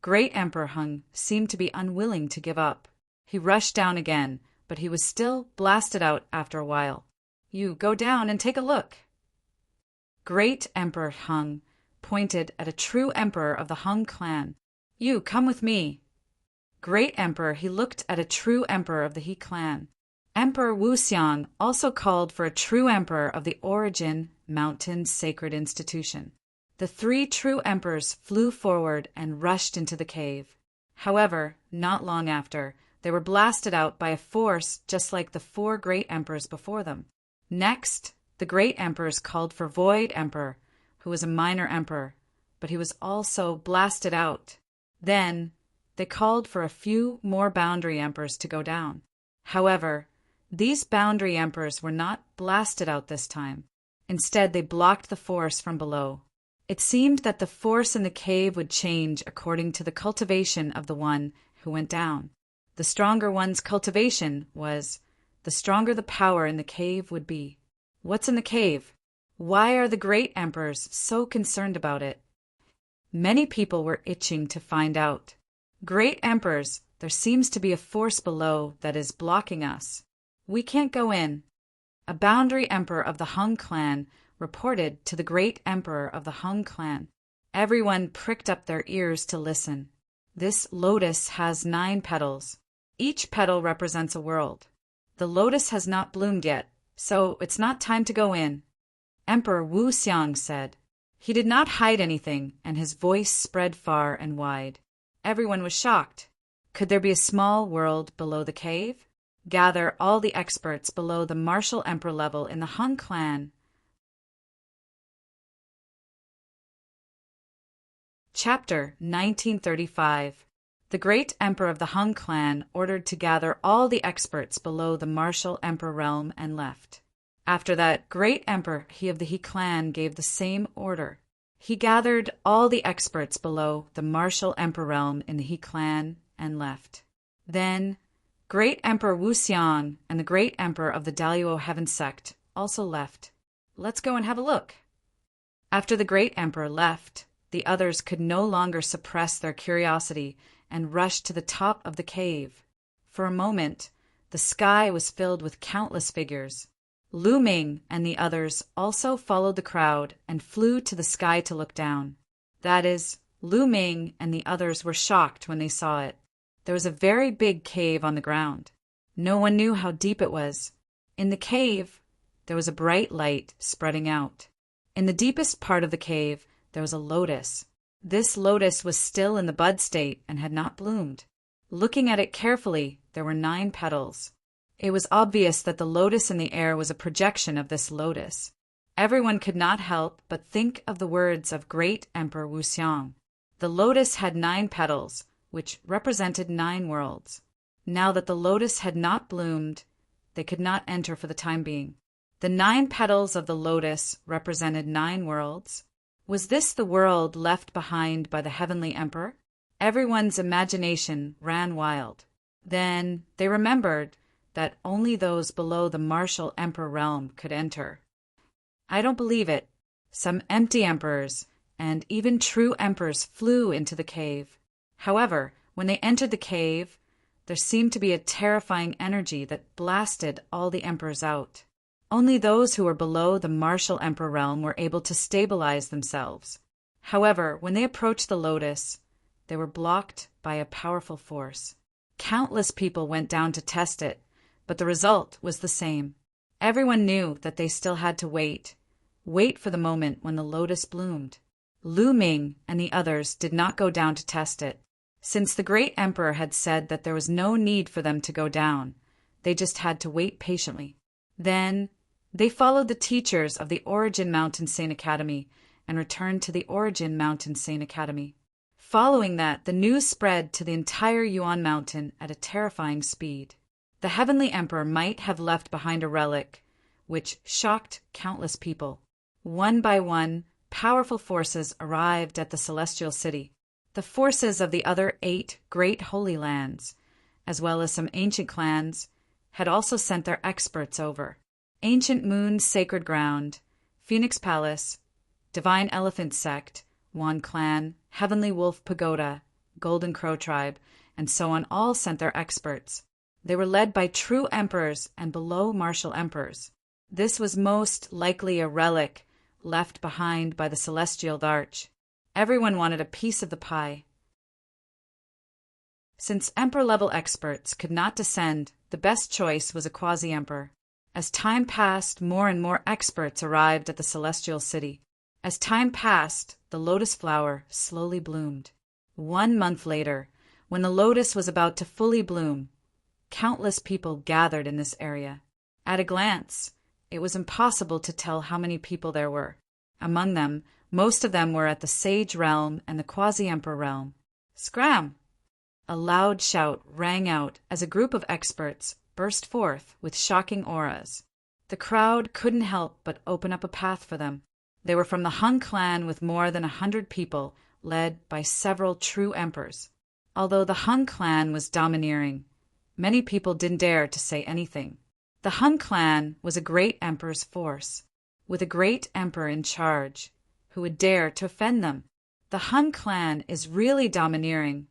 Speaker 1: Great Emperor Hung seemed to be unwilling to give up. He rushed down again, but he was still blasted out after a while. You go down and take a look. Great Emperor Hung pointed at a true emperor of the Hung clan. You come with me. Great Emperor, he looked at a true emperor of the He clan. Emperor Wuxiang also called for a true emperor of the Origin Mountain Sacred Institution. The 3 true emperors flew forward and rushed into the cave. However, not long after, they were blasted out by a force just like the 4 great emperors before them. Next, the great emperors called for Void Emperor, who was a minor emperor, but he was also blasted out. Then, they called for a few more boundary emperors to go down. However, these boundary emperors were not blasted out this time. Instead, they blocked the force from below. It seemed that the force in the cave would change according to the cultivation of the one who went down. The stronger one's cultivation was, the stronger the power in the cave would be. What's in the cave? Why are the great emperors so concerned about it? Many people were itching to find out. Great emperors, there seems to be a force below that is blocking us. We can't go in. A boundary emperor of the Hung clan reported to the great emperor of the Hung clan. Everyone pricked up their ears to listen. This lotus has 9 petals. Each petal represents a world. The lotus has not bloomed yet, so it's not time to go in. Emperor Wuxiang said. He did not hide anything, and his voice spread far and wide. Everyone was shocked. Could there be a small world below the cave? Gather all the experts below the martial emperor level in the Hung clan. Chapter 1935. The great emperor of the Hung clan ordered to gather all the experts below the martial emperor realm and left. After that, great emperor, he of the He clan, gave the same order. He gathered all the experts below the martial emperor realm in the He clan and left. Then, great emperor Wuxiang and the great emperor of the Daluo heaven sect also left. Let's go and have a look. After the great emperor left, the others could no longer suppress their curiosity and rushed to the top of the cave. For a moment, the sky was filled with countless figures. Lu Ming and the others also followed the crowd and flew to the sky to look down. That is, Lu Ming and the others were shocked when they saw it. There was a very big cave on the ground. No one knew how deep it was. In the cave, there was a bright light spreading out. In the deepest part of the cave, there was a lotus. This lotus was still in the bud state and had not bloomed. Looking at it carefully, there were 9 petals. It was obvious that the lotus in the air was a projection of this lotus. Everyone could not help but think of the words of great Emperor Wuxiang. The lotus had 9 petals, which represented 9 worlds. Now that the lotus had not bloomed, they could not enter for the time being. The 9 petals of the lotus represented 9 worlds. Was this the world left behind by the heavenly emperor? Everyone's imagination ran wild. Then they remembered that only those below the martial emperor realm could enter. I don't believe it. Some empty emperors and even true emperors flew into the cave. However, when they entered the cave, there seemed to be a terrifying energy that blasted all the emperors out. Only those who were below the martial emperor realm were able to stabilize themselves. However, when they approached the lotus, they were blocked by a powerful force. Countless people went down to test it, but the result was the same. Everyone knew that they still had to wait for the moment when the lotus bloomed. Lu Ming and the others did not go down to test it. Since the great emperor had said that there was no need for them to go down, They just had to wait patiently. Then they followed the teachers of the Origin Mountain Saint Academy and returned to the Origin Mountain Saint Academy. Following that, the news spread to the entire Yuan Mountain at a terrifying speed. The Heavenly Emperor might have left behind a relic, which shocked countless people. One by one, powerful forces arrived at the Celestial City. The forces of the other 8 great holy lands, as well as some ancient clans, had also sent their experts over. Ancient Moon's Sacred Ground, Phoenix Palace, Divine Elephant Sect, Wan Clan, Heavenly Wolf Pagoda, Golden Crow Tribe, and so on all sent their experts. They were led by true emperors and below martial emperors. This was most likely a relic left behind by the Celestial Arch. Everyone wanted a piece of the pie. Since emperor-level experts could not descend, the best choice was a quasi-emperor. As time passed, more and more experts arrived at the Celestial City. As time passed, the lotus flower slowly bloomed. 1 month later, when the lotus was about to fully bloom, countless people gathered in this area. At a glance, it was impossible to tell how many people there were. Among them, most of them were at the Sage Realm and the Quasi-Emperor Realm. Scram! A loud shout rang out as a group of experts burst forth with shocking auras. The crowd couldn't help but open up a path for them. They were from the Hung clan with more than 100 people, led by several true emperors. Although the Hung clan was domineering, many people didn't dare to say anything. The Hung clan was a great emperor's force, with a great emperor in charge, who would dare to offend them. The Hung clan is really domineering.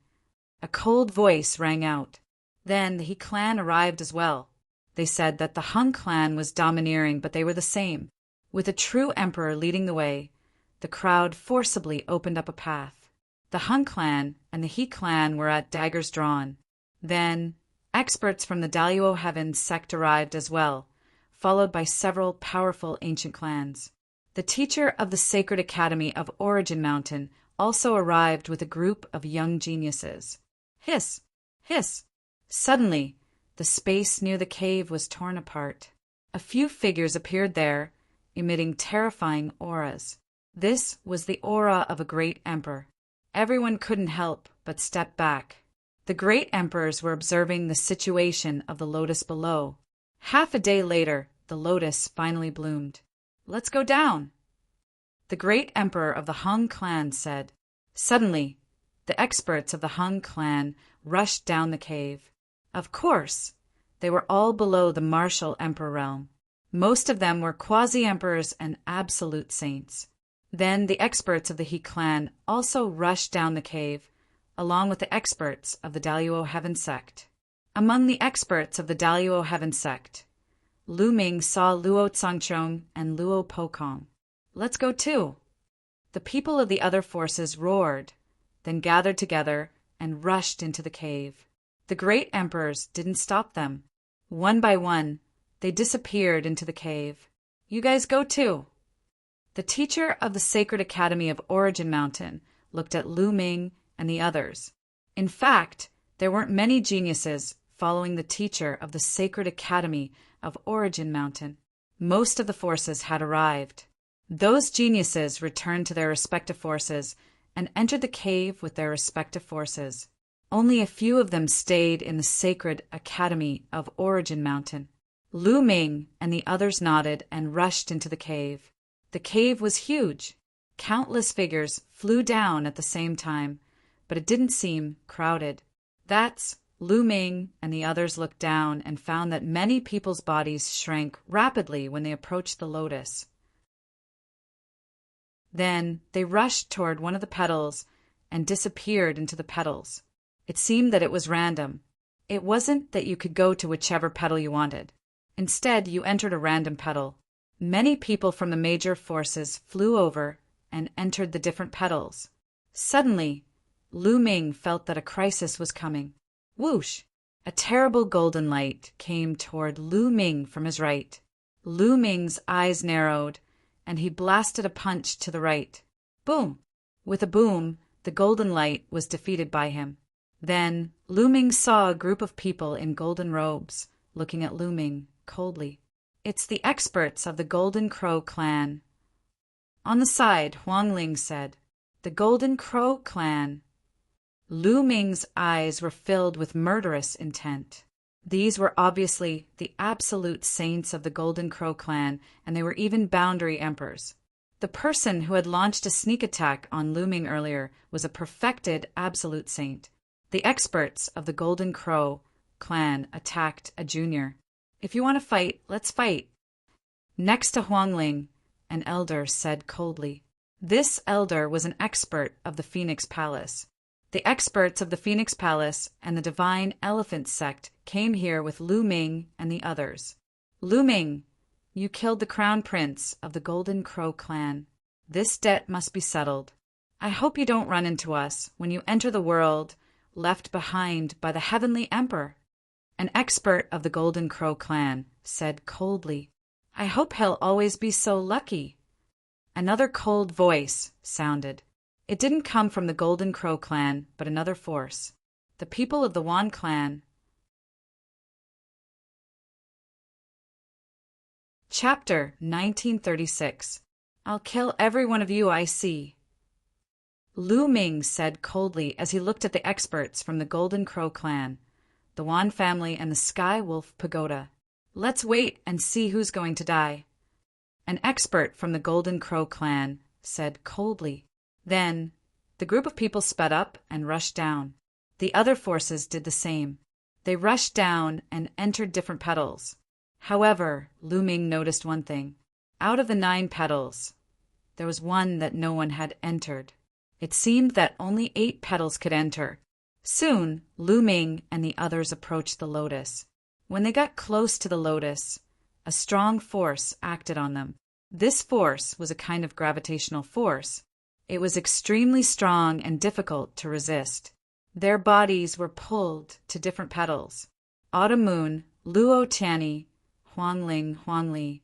Speaker 1: A cold voice rang out. Then the He clan arrived as well. They said that the Hung clan was domineering, but they were the same. With a true emperor leading the way, the crowd forcibly opened up a path. The Hung clan and the He clan were at daggers drawn. Then experts from the Daluo Heaven sect arrived as well, followed by several powerful ancient clans. The teacher of the Sacred Academy of Origin Mountain also arrived with a group of young geniuses. Hiss! Hiss! Suddenly, the space near the cave was torn apart. A few figures appeared there, emitting terrifying auras. This was the aura of a great emperor. Everyone couldn't help but step back. The great emperors were observing the situation of the lotus below. Half a day later, the lotus finally bloomed. "Let's go down," the great emperor of the Hung clan said. Suddenly, the experts of the Hung clan rushed down the cave. Of course, they were all below the martial emperor realm. Most of them were quasi-emperors and absolute saints. Then the experts of the He clan also rushed down the cave, along with the experts of the Daluo Heaven sect. Among the experts of the Daluo Heaven sect, Lu Ming saw Luo Tsangchong and Luo Pokong. "Let's go too." The people of the other forces roared, then gathered together and rushed into the cave. The great emperors didn't stop them. One by one, they disappeared into the cave. "You guys go too." The teacher of the Sacred Academy of Origin Mountain looked at Lu Ming and the others. In fact, there weren't many geniuses following the teacher of the Sacred Academy of Origin Mountain. Most of the forces had arrived. Those geniuses returned to their respective forces and entered the cave with their respective forces. Only a few of them stayed in the Sacred Academy of Origin Mountain. Lu Ming and the others nodded and rushed into the cave. The cave was huge. Countless figures flew down at the same time, but it didn't seem crowded. That's Lu Ming and the others looked down and found that many people's bodies shrank rapidly when they approached the lotus. Then they rushed toward one of the petals and disappeared into the petals. It seemed that it was random. It wasn't that you could go to whichever petal you wanted. Instead, you entered a random petal. Many people from the major forces flew over and entered the different petals. Suddenly, Lu Ming felt that a crisis was coming. Whoosh! A terrible golden light came toward Lu Ming from his right. Lu Ming's eyes narrowed, and he blasted a punch to the right. Boom! With a boom, the golden light was defeated by him. Then Lu Ming saw a group of people in golden robes, looking at Lu Ming coldly. "It's the experts of the Golden Crow clan." On the side, Huang Ling said, "The Golden Crow clan." Lu Ming's eyes were filled with murderous intent. These were obviously the absolute saints of the Golden Crow clan, and they were even boundary emperors. The person who had launched a sneak attack on Lu Ming earlier was a perfected absolute saint. The experts of the Golden Crow clan attacked a junior. "If you want to fight, let's fight." Next to Huang Ling, an elder said coldly. This elder was an expert of the Phoenix Palace. The experts of the Phoenix Palace and the Divine Elephant Sect came here with Lu Ming and the others. "Lu Ming, you killed the crown prince of the Golden Crow clan. This debt must be settled. I hope you don't run into us when you enter the world left behind by the Heavenly Emperor." An expert of the Golden Crow clan said coldly, "I hope he'll always be so lucky." Another cold voice sounded. It didn't come from the Golden Crow clan, but another force. The people of the Wan clan. Chapter 1936. "I'll kill every one of you I see." Lu Ming said coldly as he looked at the experts from the Golden Crow clan, the Wan family, and the Sky Wolf Pagoda. "Let's wait and see who's going to die." An expert from the Golden Crow clan said coldly. Then the group of people sped up and rushed down. The other forces did the same. They rushed down and entered different petals. However, Lu Ming noticed one thing. Out of the 9 petals, there was one that no one had entered. It seemed that only 8 petals could enter. Soon, Lu Ming and the others approached the lotus. When they got close to the lotus, a strong force acted on them. This force was a kind of gravitational force. It was extremely strong and difficult to resist. Their bodies were pulled to different petals. Autumn Moon, Luo Tianyi, Huang Li,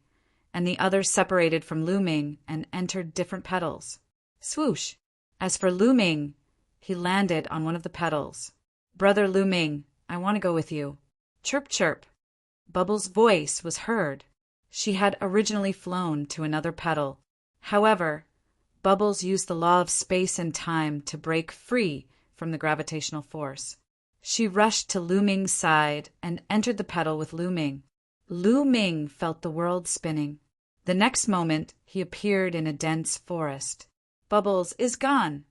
Speaker 1: and the others separated from Lu Ming and entered different petals. Swoosh! As for Lu Ming, he landed on one of the petals. "Brother Lu Ming, I want to go with you." Chirp, chirp. Bubbles' voice was heard. She had originally flown to another petal. However, Bubbles used the law of space and time to break free from the gravitational force. She rushed to Lu Ming's side and entered the petal with Lu Ming. Lu Ming felt the world spinning. The next moment, he appeared in a dense forest. "Bubbles is gone."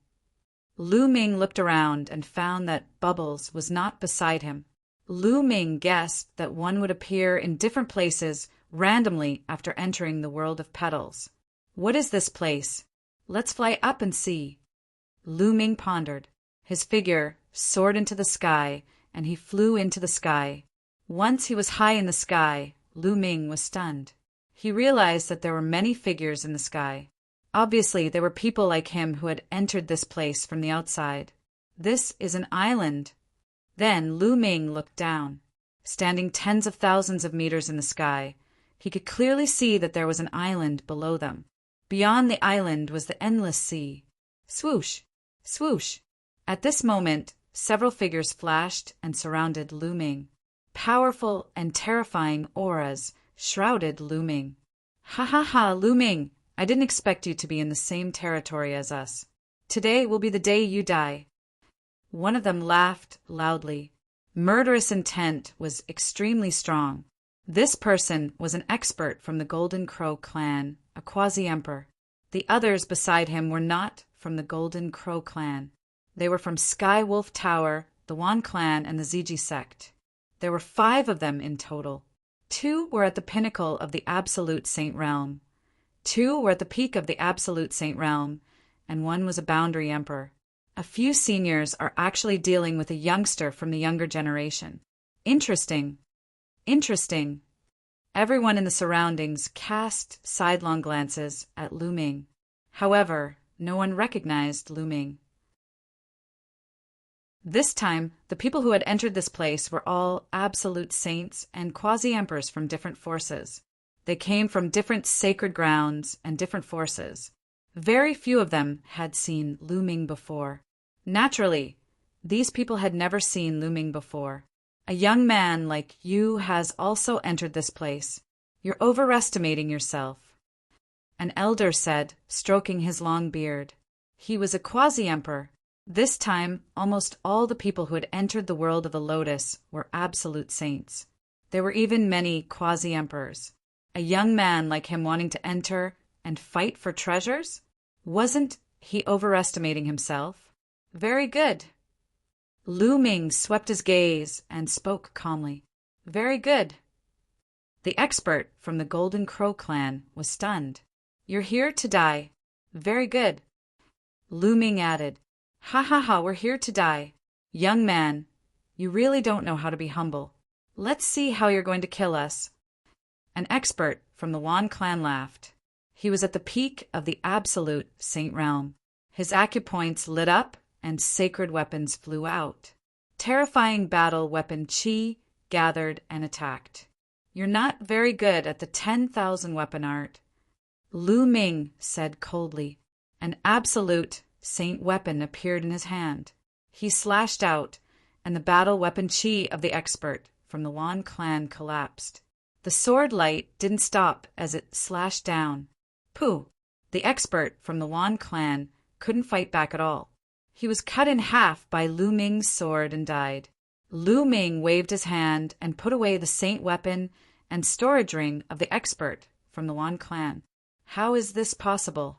Speaker 1: Lu Ming looked around and found that Bubbles was not beside him. Lu Ming guessed that one would appear in different places randomly after entering the world of petals. "What is this place? Let's fly up and see." Lu Ming pondered. His figure soared into the sky, and he flew into the sky. Once he was high in the sky, Lu Ming was stunned. He realized that there were many figures in the sky. Obviously, there were people like him who had entered this place from the outside. "This is an island." Then Lu Ming looked down. Standing tens of thousands of meters in the sky, he could clearly see that there was an island below them. Beyond the island was the endless sea. Swoosh! Swoosh! At this moment, several figures flashed and surrounded Lu Ming. Powerful and terrifying auras shrouded Lu Ming. "Ha ha ha, Lu Ming! I didn't expect you to be in the same territory as us. Today will be the day you die." One of them laughed loudly. Murderous intent was extremely strong. This person was an expert from the Golden Crow clan, a quasi-emperor. The others beside him were not from the Golden Crow clan. They were from Sky Wolf Tower, the Wan clan, and the Ziji sect. There were 5 of them in total. 2 were at the pinnacle of the Absolute Saint Realm. 2 were at the peak of the Absolute Saint Realm, and 1 was a boundary emperor. A few seniors are actually dealing with a youngster from the younger generation. Interesting. Interesting. Everyone in the surroundings cast sidelong glances at Lu Ming. However, no one recognized Lu Ming. This time, the people who had entered this place were all absolute saints and quasi-emperors from different forces. They came from different sacred grounds and different forces. Very few of them had seen Lu Ming before. Naturally, these people had never seen Lu Ming before. A young man like you has also entered this place. You're overestimating yourself." An elder said, stroking his long beard. He was a quasi-emperor. This time, almost all the people who had entered the world of the lotus were absolute saints. There were even many quasi-emperors. A young man like him wanting to enter and fight for treasures? Wasn't he overestimating himself? Very good. Lu Ming swept his gaze and spoke calmly. Very good. The expert from the Golden Crow clan was stunned. You're here to die. Very good. Lu Ming added, Ha ha ha, we're here to die. Young man, you really don't know how to be humble. Let's see how you're going to kill us. An expert from the Wan clan laughed. He was at the peak of the absolute saint realm. His acupoints lit up and sacred weapons flew out. Terrifying battle weapon Qi gathered and attacked. You're not very good at the 10,000 weapon art. Lu Ming said coldly. An absolute saint weapon appeared in his hand. He slashed out, and the battle weapon Qi of the expert from the Wan clan collapsed. The sword light didn't stop as it slashed down. Pooh! The expert from the Wan clan couldn't fight back at all. He was cut in half by Lu Ming's sword and died. Lu Ming waved his hand and put away the saint weapon and storage ring of the expert from the Wan clan. How is this possible?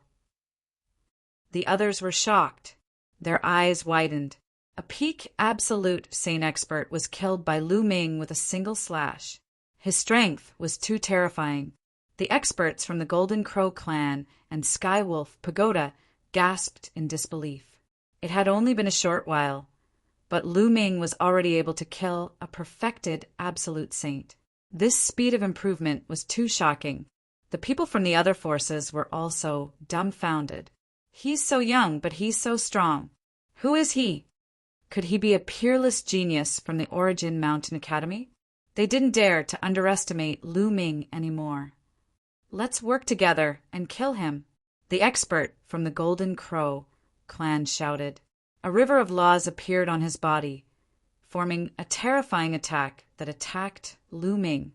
Speaker 1: The others were shocked. Their eyes widened. A peak absolute saint expert was killed by Lu Ming with a single slash. His strength was too terrifying. The experts from the Golden Crow clan and Skywolf Pagoda gasped in disbelief. It had only been a short while, but Lu Ming was already able to kill a perfected absolute saint. This speed of improvement was too shocking. The people from the other forces were also dumbfounded. He's so young, but he's so strong. Who is he? Could he be a peerless genius from the Origin Mountain Academy? They didn't dare to underestimate Lu Ming anymore. Let's work together and kill him. The expert from the Golden Crow clan shouted. A river of laws appeared on his body, forming a terrifying attack that attacked Lu Ming.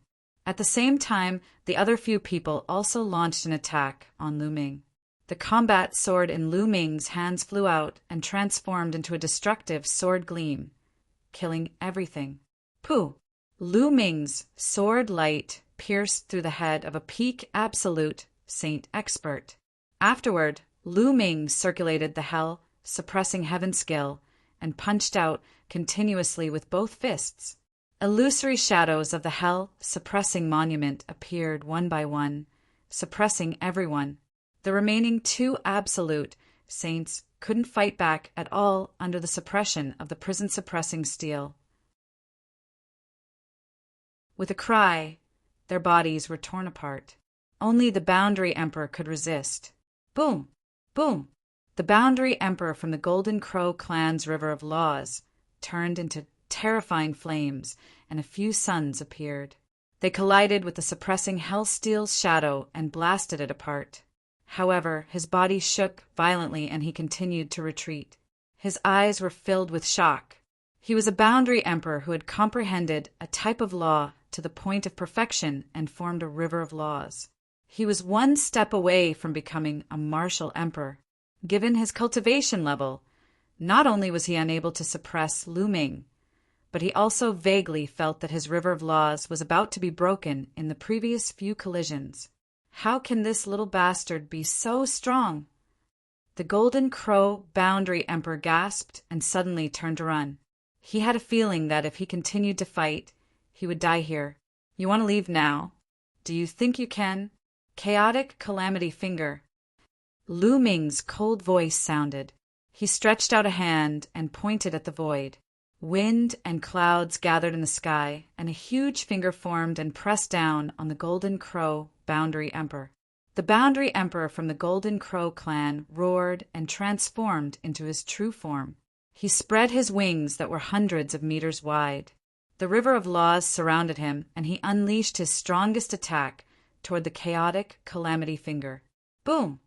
Speaker 1: At the same time, the other few people also launched an attack on Lu Ming. The combat sword in Lu Ming's hands flew out and transformed into a destructive sword gleam, killing everything. Pooh! Lu Ming's sword light pierced through the head of a peak absolute saint expert. Afterward, Lu Ming circulated the hell, suppressing heaven skill, and punched out continuously with both fists. Illusory shadows of the hell suppressing monument appeared one by one, suppressing everyone. The remaining two absolute saints couldn't fight back at all under the suppression of the prison-suppressing steel. With a cry, their bodies were torn apart. Only the Boundary Emperor could resist. Boom! Boom! The Boundary Emperor from the Golden Crow clan's River of Laws turned into terrifying flames, and a few suns appeared. They collided with the suppressing Hellsteel's shadow and blasted it apart. However, his body shook violently and he continued to retreat. His eyes were filled with shock. He was a Boundary Emperor who had comprehended a type of law to the point of perfection and formed a river of laws. He was one step away from becoming a martial emperor. Given his cultivation level, not only was he unable to suppress Lu Ming, but he also vaguely felt that his river of laws was about to be broken in the previous few collisions. How can this little bastard be so strong? The Golden Crow Boundary Emperor gasped and suddenly turned to run. He had a feeling that if he continued to fight, he would die here. You want to leave now? Do you think you can? Chaotic Calamity Finger. Lu Ming's cold voice sounded. He stretched out a hand and pointed at the void. Wind and clouds gathered in the sky, and a huge finger formed and pressed down on the Golden Crow Boundary Emperor. The Boundary Emperor from the Golden Crow clan roared and transformed into his true form. He spread his wings that were hundreds of meters wide. The River of Laws surrounded him, and he unleashed his strongest attack toward the chaotic Calamity Finger. Boom!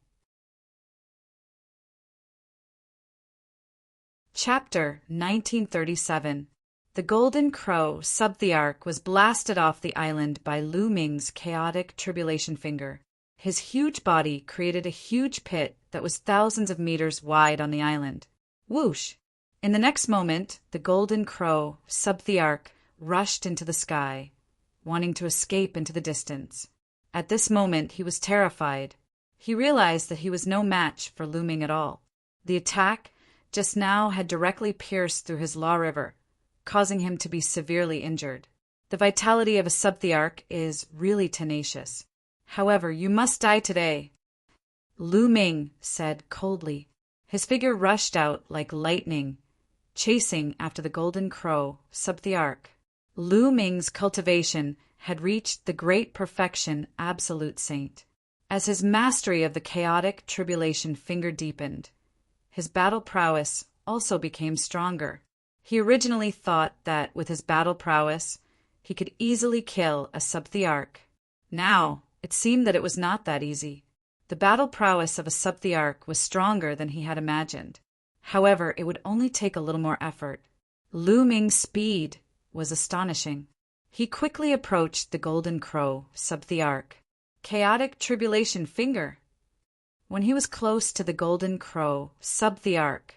Speaker 1: Chapter 1937. The Golden Crow, sub-thearch, was blasted off the island by Lu Ming's chaotic tribulation finger. His huge body created a huge pit that was thousands of meters wide on the island. Whoosh! In the next moment, the Golden Crow, sub-thearch, rushed into the sky, wanting to escape into the distance. At this moment, he was terrified. He realized that he was no match for Lu Ming at all. The attack just now had directly pierced through his law river, causing him to be severely injured. The vitality of a sub-thearch is really tenacious. However, you must die today, Lu Ming said coldly. His figure rushed out like lightning, chasing after the Golden Crow, sub-thearch. Lu Ming's cultivation had reached the great perfection absolute saint. As his mastery of the chaotic tribulation finger deepened, his battle prowess also became stronger. He originally thought that with his battle prowess, he could easily kill a sub-thearch. Now, it seemed that it was not that easy. The battle prowess of a sub-thearch was stronger than he had imagined. However, it would only take a little more effort. Lu Ming's speed was astonishing. He quickly approached the Golden Crow, sub-thearch. Chaotic tribulation finger. When he was close to the Golden Crow, sub-thearch,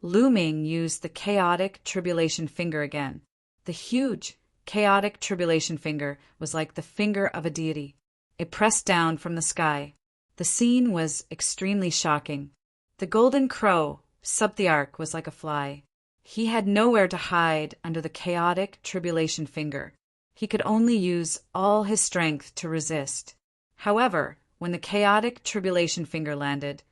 Speaker 1: Lu Ming used the chaotic tribulation finger again. The huge chaotic tribulation finger was like the finger of a deity. It pressed down from the sky. The scene was extremely shocking. The Golden Crow, sub-thearch, was like a fly. He had nowhere to hide under the chaotic tribulation finger. He could only use all his strength to resist. However, when the chaotic tribulation finger landed,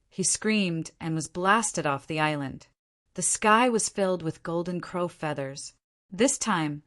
Speaker 1: he screamed and was blasted off the island. The sky was filled with Golden Crow feathers. This time,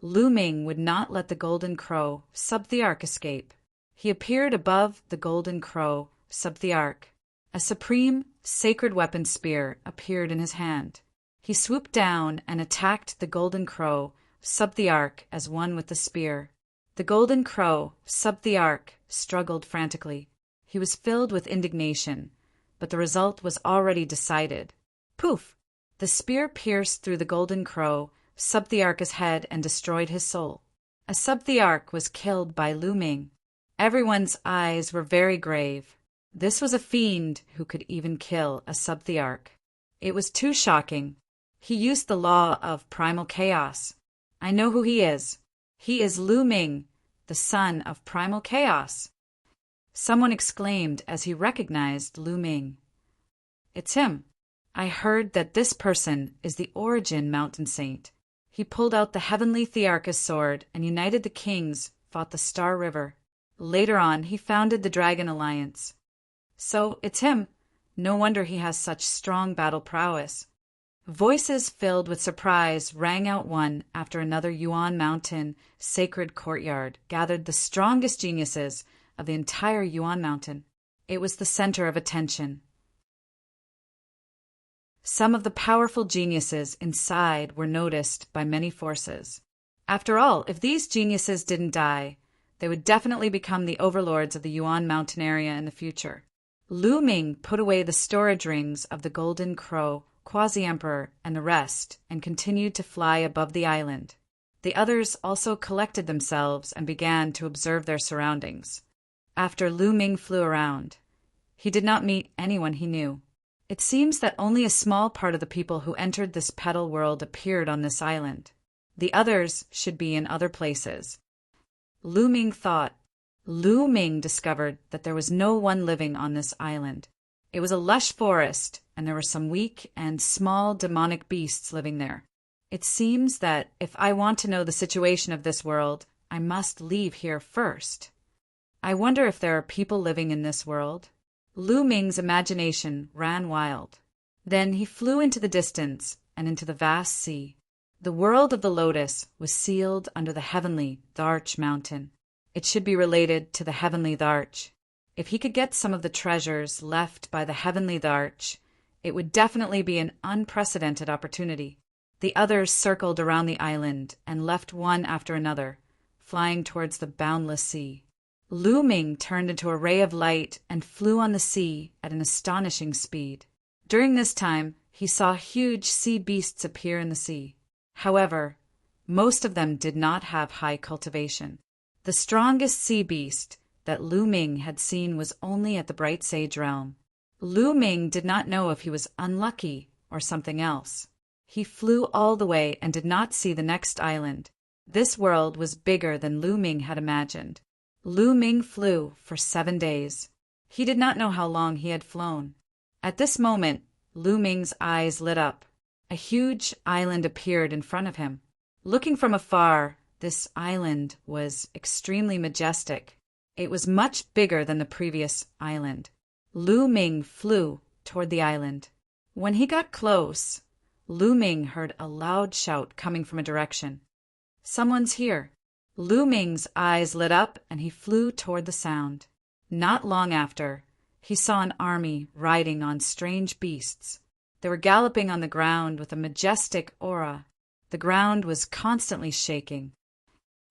Speaker 1: Lu Ming would not let the Golden Crow, sub-thearch, escape. He appeared above the Golden Crow, sub-thearch. A supreme, sacred weapon spear appeared in his hand. He swooped down and attacked the Golden Crow, sub-thearch, as one with the spear. The Golden Crow, sub-thearch, struggled frantically. He was filled with indignation, but the result was already decided. Poof! The spear pierced through the Golden Crow, sub-thearch's head and destroyed his soul. A sub-thearch was killed by Lu Ming. Everyone's eyes were very grave. This was a fiend who could even kill a sub-thearch. It was too shocking. He used the law of primal chaos. I know who he is. He is Lu Ming, the son of primal chaos. Someone exclaimed as he recognized Lu Ming. It's him. I heard that this person is the Origin Mountain Saint. He pulled out the heavenly thearch's sword and united the kings, fought the Star River. Later on, he founded the Dragon Alliance. So, it's him. No wonder he has such strong battle prowess. Voices filled with surprise rang out one after another. Yuan Mountain sacred courtyard gathered the strongest geniuses of the entire Yuan Mountain. It was the center of attention. Some of the powerful geniuses inside were noticed by many forces. After all, if these geniuses didn't die, they would definitely become the overlords of the Yuan Mountain area in the future. Lu Ming put away the storage rings of the Golden Crow, Quasi-Emperor, and the rest, and continued to fly above the island. The others also collected themselves and began to observe their surroundings. After Lu Ming flew around, he did not meet anyone he knew. It seems that only a small part of the people who entered this petal world appeared on this island. The others should be in other places. Lu Ming thought. Lu Ming discovered that there was no one living on this island. It was a lush forest, and there were some weak and small demonic beasts living there. It seems that if I want to know the situation of this world, I must leave here first. I wonder if there are people living in this world. Lu Ming's imagination ran wild. Then he flew into the distance and into the vast sea. The world of the lotus was sealed under the heavenly Dharch mountain. It should be related to the heavenly Dharch. If he could get some of the treasures left by the heavenly Dharch, it would definitely be an unprecedented opportunity. The others circled around the island and left one after another, flying towards the boundless sea. Lu Ming turned into a ray of light and flew on the sea at an astonishing speed. During this time, he saw huge sea beasts appear in the sea. However, most of them did not have high cultivation. The strongest sea beast that Lu Ming had seen was only at the Bright Sage realm. Lu Ming did not know if he was unlucky or something else. He flew all the way and did not see the next island. This world was bigger than Lu Ming had imagined. Lu Ming flew for 7 days. He did not know how long he had flown. At this moment, Lu Ming's eyes lit up. A huge island appeared in front of him. Looking from afar, this island was extremely majestic. It was much bigger than the previous island. Lu Ming flew toward the island. When he got close, Lu Ming heard a loud shout coming from a direction. "Someone's here." Lu Ming's eyes lit up and he flew toward the sound. Not long after, he saw an army riding on strange beasts. They were galloping on the ground with a majestic aura. The ground was constantly shaking.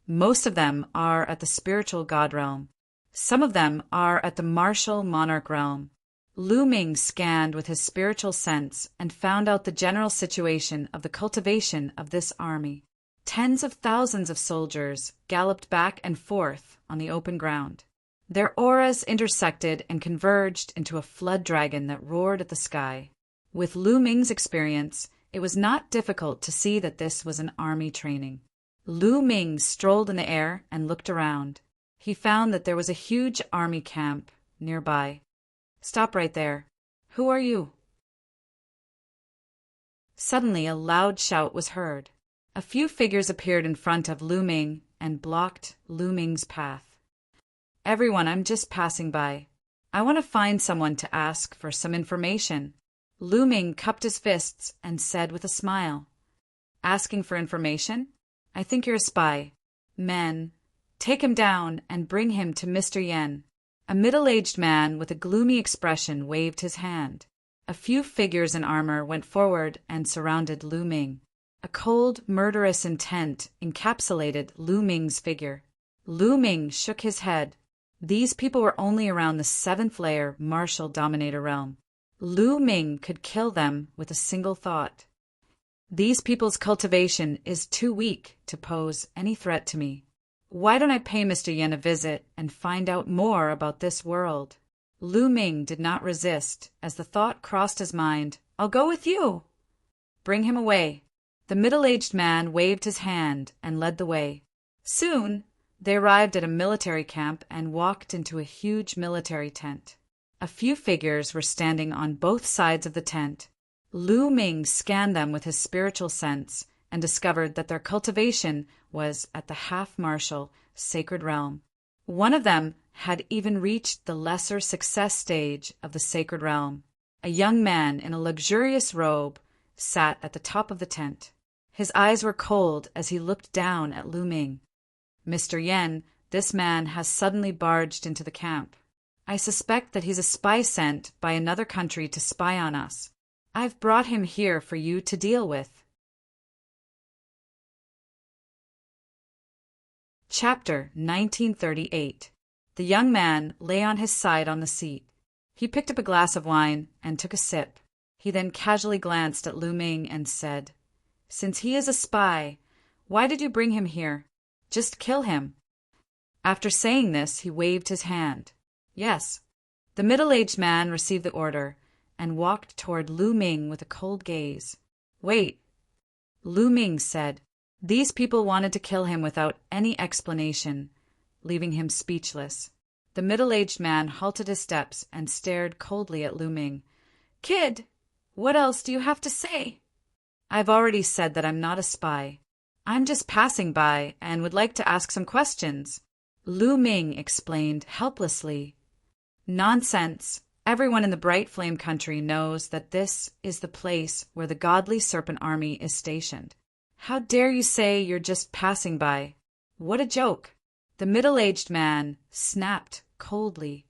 Speaker 1: Most of them are at the spiritual god realm. Some of them are at the martial monarch realm. Lu Ming scanned with his spiritual sense and found out the general situation of the cultivation of this army. Tens of thousands of soldiers galloped back and forth on the open ground. Their auras intersected and converged into a flood dragon that roared at the sky. With Lu Ming's experience, it was not difficult to see that this was an army training. Lu Ming strolled in the air and looked around. He found that there was a huge army camp nearby. "Stop right there. Who are you?" Suddenly a loud shout was heard. A few figures appeared in front of Lu Ming and blocked Lu Ming's path. "Everyone, I'm just passing by. I want to find someone to ask for some information." Lu Ming cupped his fists and said with a smile, "Asking for information? I think you're a spy. Men, take him down and bring him to Mr. Yen." A middle-aged man with a gloomy expression waved his hand. A few figures in armor went forward and surrounded Lu Ming. A cold, murderous intent encapsulated Lu Ming's figure. Lu Ming shook his head. These people were only around the 7th layer martial dominator realm. Lu Ming could kill them with a single thought. These people's cultivation is too weak to pose any threat to me. Why don't I pay Mr. Yen a visit and find out more about this world? Lu Ming did not resist as the thought crossed his mind, "I'll go with you." "Bring him away." The middle-aged man waved his hand and led the way. Soon, they arrived at a military camp and walked into a huge military tent. A few figures were standing on both sides of the tent. Lu Ming scanned them with his spiritual sense and discovered that their cultivation was at the half-martial sacred realm. One of them had even reached the lesser success stage of the sacred realm. A young man in a luxurious robe sat at the top of the tent. His eyes were cold as he looked down at Lu Ming. "Mr. Yen, this man has suddenly barged into the camp. I suspect that he's a spy sent by another country to spy on us. I've brought him here for you to deal with." Chapter 1938. The young man lay on his side on the seat. He picked up a glass of wine and took a sip. He then casually glanced at Lu Ming and said, "Since he is a spy, why did you bring him here? Just kill him." After saying this, he waved his hand. "Yes." The middle-aged man received the order and walked toward Lu Ming with a cold gaze. "Wait," Lu Ming said. These people wanted to kill him without any explanation, leaving him speechless. The middle-aged man halted his steps and stared coldly at Lu Ming. "Kid, what else do you have to say?" "I've already said that I'm not a spy. I'm just passing by and would like to ask some questions," Lu Ming explained helplessly. "Nonsense. Everyone in the Bright Flame Country knows that this is the place where the godly serpent army is stationed. How dare you say you're just passing by? What a joke." The middle-aged man snapped coldly.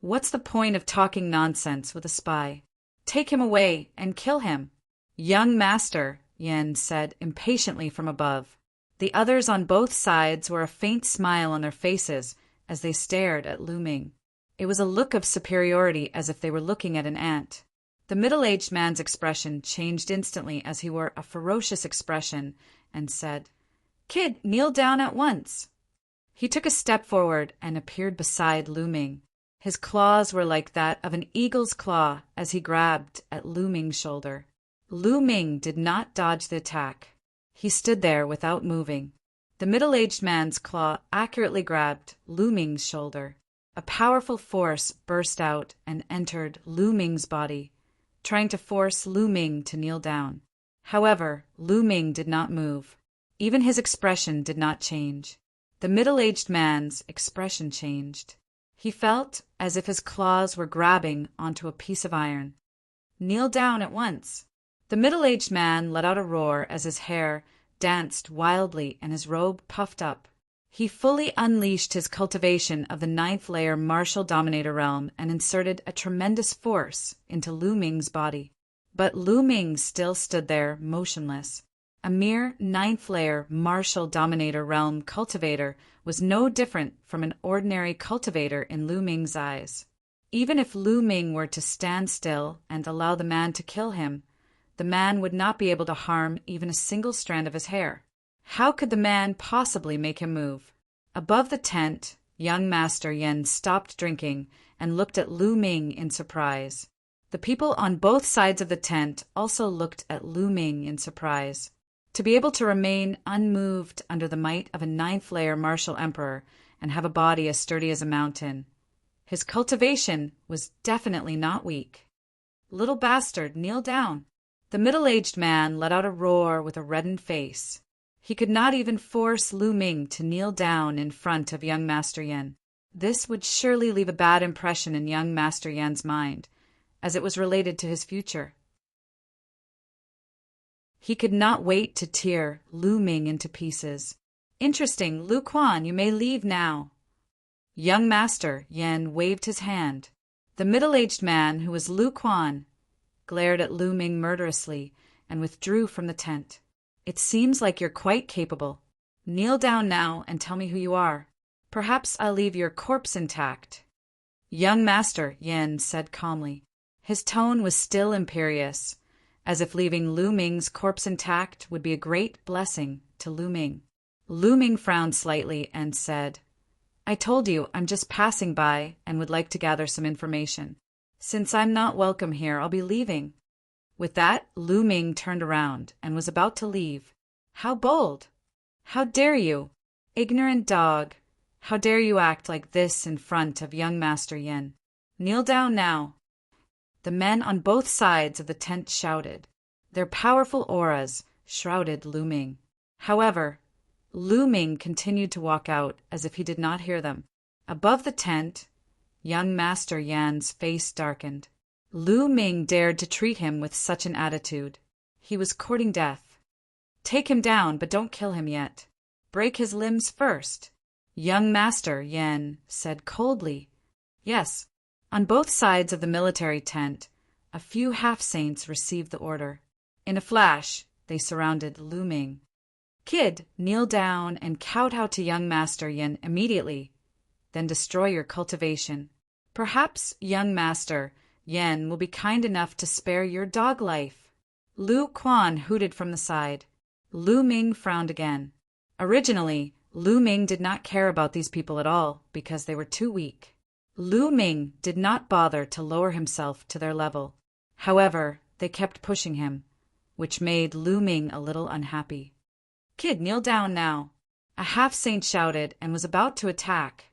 Speaker 1: "What's the point of talking nonsense with a spy? Take him away and kill him." "Young master," Yen said impatiently from above. The others on both sides wore a faint smile on their faces as they stared at Lu Ming. It was a look of superiority as if they were looking at an ant. The middle-aged man's expression changed instantly as he wore a ferocious expression and said, "Kid, kneel down at once." He took a step forward and appeared beside Lu Ming. His claws were like that of an eagle's claw as he grabbed at Lu Ming's shoulder. Lu Ming did not dodge the attack. He stood there without moving. The middle-aged man's claw accurately grabbed Lu Ming's shoulder. A powerful force burst out and entered Lu Ming's body, trying to force Lu Ming to kneel down. However, Lu Ming did not move. Even his expression did not change. The middle-aged man's expression changed. He felt as if his claws were grabbing onto a piece of iron. "Kneel down at once." The middle-aged man let out a roar as his hair danced wildly and his robe puffed up. He fully unleashed his cultivation of the 9th layer martial dominator realm and inserted a tremendous force into Lu Ming's body. But Lu Ming still stood there, motionless. A mere 9th layer martial dominator realm cultivator was no different from an ordinary cultivator in Lu Ming's eyes. Even if Lu Ming were to stand still and allow the man to kill him, the man would not be able to harm even a single strand of his hair. How could the man possibly make him move? Above the tent, young Master Yin stopped drinking and looked at Lu Ming in surprise. The people on both sides of the tent also looked at Lu Ming in surprise. To be able to remain unmoved under the might of a 9th layer martial emperor and have a body as sturdy as a mountain. His cultivation was definitely not weak. "Little bastard, kneel down." The middle-aged man let out a roar with a reddened face. He could not even force Lu Ming to kneel down in front of young Master Yin. This would surely leave a bad impression in young Master Yan's mind, as it was related to his future. He could not wait to tear Lu Ming into pieces. "Interesting, Lu Quan, you may leave now." Young Master Yin waved his hand. The middle-aged man, who was Lu Quan, glared at Lu Ming murderously and withdrew from the tent. "It seems like you're quite capable. Kneel down now and tell me who you are. Perhaps I'll leave your corpse intact." Young Master Yin said calmly. His tone was still imperious, as if leaving Lu Ming's corpse intact would be a great blessing to Lu Ming. Lu Ming frowned slightly and said, "I told you I'm just passing by and would like to gather some information. Since I'm not welcome here, I'll be leaving." With that, Lu Ming turned around and was about to leave. "How bold! How dare you! Ignorant dog! How dare you act like this in front of young Master Yin? Kneel down now." The men on both sides of the tent shouted. Their powerful auras shrouded Lu Ming. However, Lu Ming continued to walk out as if he did not hear them. Above the tent, young Master Yan's face darkened. Lu Ming dared to treat him with such an attitude. He was courting death. "Take him down, but don't kill him yet. Break his limbs first." Young Master Yin said coldly. Yes. On both sides of the military tent, a few half-saints received the order. In a flash, they surrounded Lu Ming. "Kid, kneel down and kowtow to young Master Yin immediately. Then destroy your cultivation. Perhaps young Master Yin will be kind enough to spare your dog life." Lu Quan hooted from the side. Lu Ming frowned again. Originally, Lu Ming did not care about these people at all because they were too weak. Lu Ming did not bother to lower himself to their level. However, they kept pushing him, which made Lu Ming a little unhappy. "Kid, kneel down now." A half-saint shouted and was about to attack.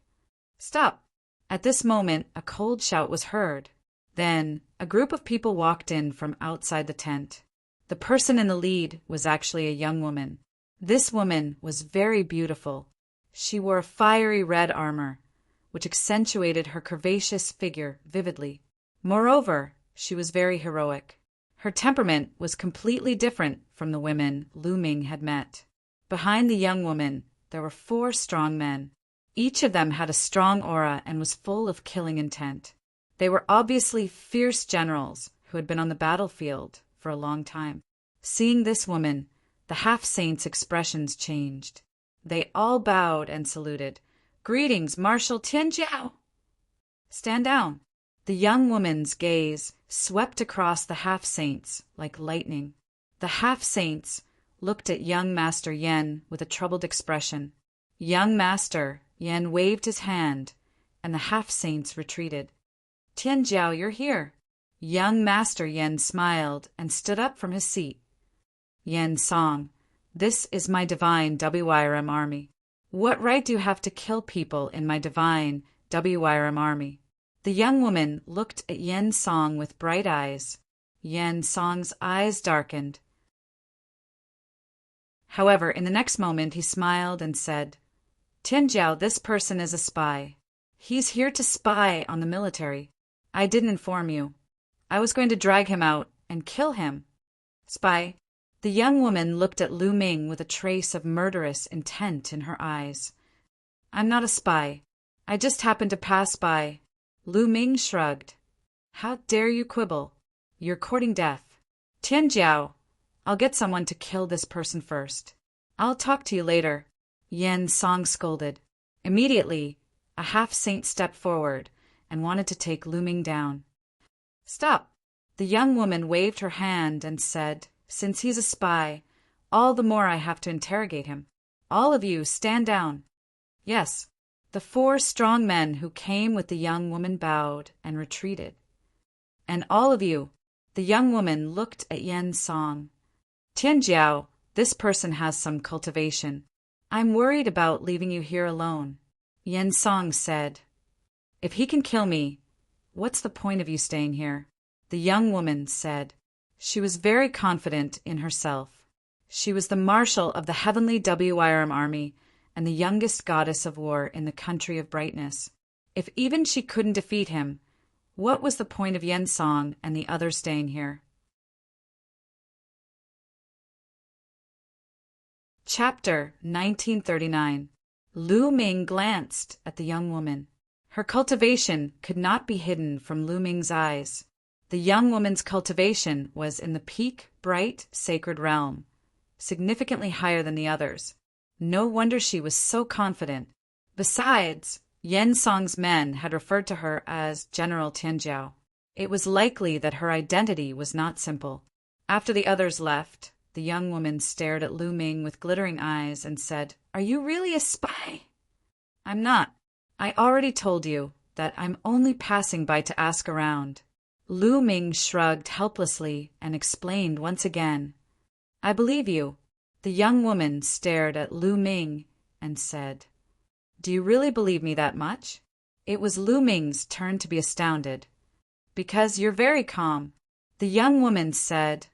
Speaker 1: "Stop." At this moment, a cold shout was heard. Then, a group of people walked in from outside the tent. The person in the lead was actually a young woman. This woman was very beautiful. She wore a fiery red armor, which accentuated her curvaceous figure vividly. Moreover, she was very heroic. Her temperament was completely different from the women Lu Ming had met. Behind the young woman, there were 4 strong men. Each of them had a strong aura and was full of killing intent. They were obviously fierce generals who had been on the battlefield for a long time. Seeing this woman, the half-saints' expressions changed. They all bowed and saluted. "Greetings, Marshal Tianjiao." "Stand down." The young woman's gaze swept across the half-saints like lightning. The half-saints looked at young Master Yen with a troubled expression. Young Master Yen waved his hand, and the half-saints retreated. "Tianjiao, you're here." Young Master Yen smiled and stood up from his seat. Yen Song, this is my divine WYRM army. What right do you have to kill people in my divine WYRM army? The young woman looked at Yen Song with bright eyes. Yen Song's eyes darkened. However, in the next moment he smiled and said, "Tianjiao, this person is a spy. He's here to spy on the military. I didn't inform you. I was going to drag him out and kill him." "Spy?" The young woman looked at Lu Ming with a trace of murderous intent in her eyes. "I'm not a spy. I just happened to pass by." Lu Ming shrugged. "How dare you quibble? You're courting death." "Tianjiao, I'll get someone to kill this person first. I'll talk to you later," Yen Song scolded. Immediately, a half-saint stepped forward and wanted to take Lu Ming down. "Stop!" The young woman waved her hand and said, "Since he's a spy, all the more I have to interrogate him. All of you stand down." Yes, the 4 strong men who came with the young woman bowed and retreated. "And all of you," the young woman looked at Yen Song. "Tianjiao, this person has some cultivation. I'm worried about leaving you here alone." Yen Song said, "If he can kill me, what's the point of you staying here?" The young woman said. She was very confident in herself. She was the marshal of the heavenly WYRM army and the youngest goddess of war in the country of brightness. If even she couldn't defeat him, what was the point of Yen Song and the others staying here? Chapter 1939. Lu Ming glanced at the young woman. Her cultivation could not be hidden from Lu Ming's eyes. The young woman's cultivation was in the peak, bright, sacred realm, significantly higher than the others. No wonder she was so confident. Besides, Yen Song's men had referred to her as General Tianjiao. It was likely that her identity was not simple. After the others left, the young woman stared at Lu Ming with glittering eyes and said, "Are you really a spy?" "I'm not. I already told you that I'm only passing by to ask around." Lu Ming shrugged helplessly and explained once again. "I believe you." The young woman stared at Lu Ming and said, "Do you really believe me that much?" It was Lu Ming's turn to be astounded. "Because you're very calm." The young woman said,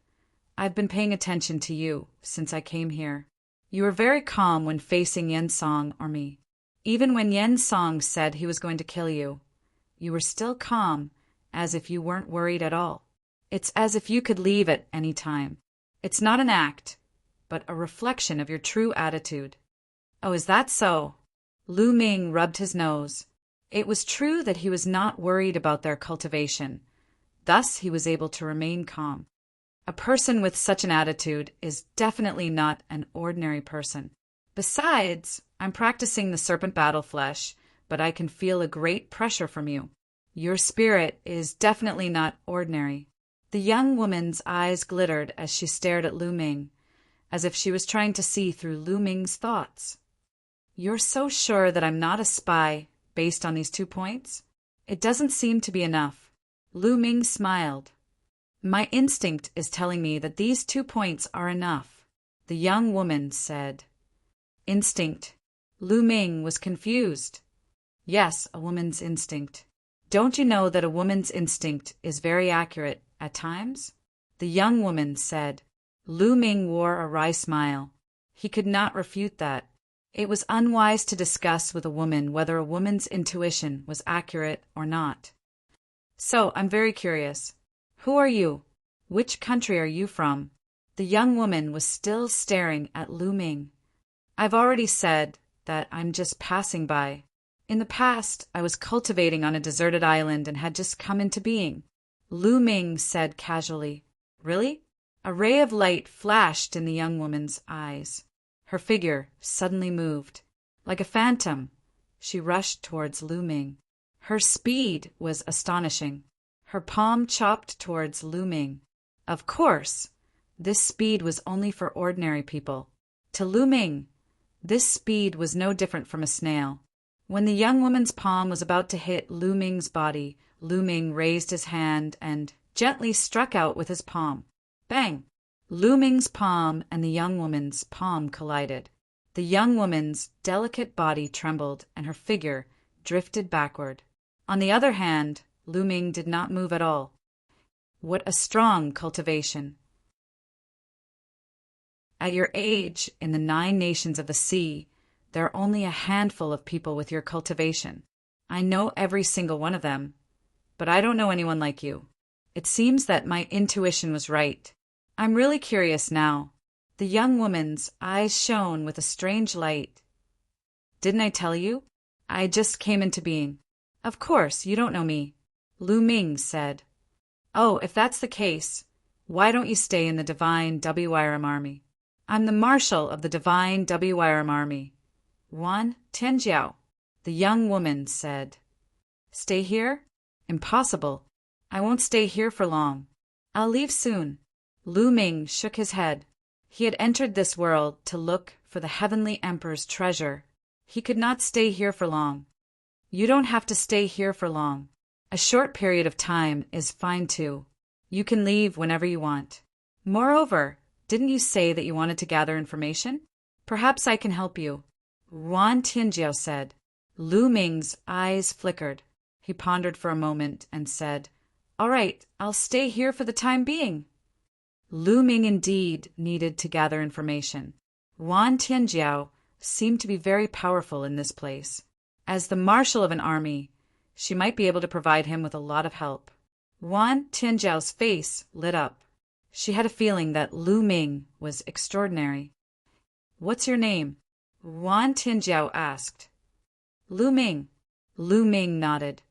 Speaker 1: "I've been paying attention to you since I came here. You were very calm when facing Yen Song or me. Even when Yen Song said he was going to kill you, you were still calm, as if you weren't worried at all. It's as if you could leave at any time. It's not an act, but a reflection of your true attitude." "Oh, is that so?" Lu Ming rubbed his nose. It was true that he was not worried about their cultivation. Thus he was able to remain calm. A person with such an attitude is definitely not an ordinary person. "Besides, I'm practicing the serpent battle flesh, but I can feel a great pressure from you. Your spirit is definitely not ordinary." The young woman's eyes glittered as she stared at Lu Ming, as if she was trying to see through Lu Ming's thoughts. "You're so sure that I'm not a spy based on these 2 points? It doesn't seem to be enough." Lu Ming smiled. "My instinct is telling me that these 2 points are enough," the young woman said. "Instinct?" Lu Ming was confused. "Yes, a woman's instinct. Don't you know that a woman's instinct is very accurate at times?" the young woman said. Lu Ming wore a wry smile. He could not refute that. It was unwise to discuss with a woman whether a woman's intuition was accurate or not. "So, I'm very curious. Who are you? Which country are you from?" The young woman was still staring at Lu Ming. "I've already said that I'm just passing by. In the past, I was cultivating on a deserted island and had just come into being," Lu Ming said casually. "Really?" A ray of light flashed in the young woman's eyes. Her figure suddenly moved. Like a phantom, she rushed towards Lu Ming. Her speed was astonishing. Her palm chopped towards Lu Ming. Of course, this speed was only for ordinary people. To Lu Ming, this speed was no different from a snail. When the young woman's palm was about to hit Lu Ming's body, Lu Ming raised his hand and gently struck out with his palm. Bang! Lu Ming's palm and the young woman's palm collided. The young woman's delicate body trembled and her figure drifted backward. On the other hand, Lu Ming did not move at all. What a strong cultivation! At your age, in the 9 nations of the sea, there are only a handful of people with your cultivation. I know every single one of them, but I don't know anyone like you. It seems that my intuition was right. I'm really curious now. The young woman's eyes shone with a strange light. Didn't I tell you? I just came into being. Of course, you don't know me, Lu Ming said. Oh, if that's the case, why don't you stay in the Divine WIRM Army? I'm the Marshal of the Divine WIRM Army. Wan Tianjiao, the young woman said. Stay here? Impossible. I won't stay here for long. I'll leave soon. Lu Ming shook his head. He had entered this world to look for the Heavenly Emperor's treasure. He could not stay here for long. You don't have to stay here for long. A short period of time is fine too. You can leave whenever you want. Moreover, didn't you say that you wanted to gather information? Perhaps I can help you. Wan Tianjiao said. Lu Ming's eyes flickered. He pondered for a moment and said, All right, I'll stay here for the time being. Lu Ming indeed needed to gather information. Wan Tianjiao seemed to be very powerful in this place. As the marshal of an army, she might be able to provide him with a lot of help. Wan Tianjiao's face lit up. She had a feeling that Lu Ming was extraordinary. What's your name? Wan Tianjiao asked. Lu Ming. Lu Ming nodded.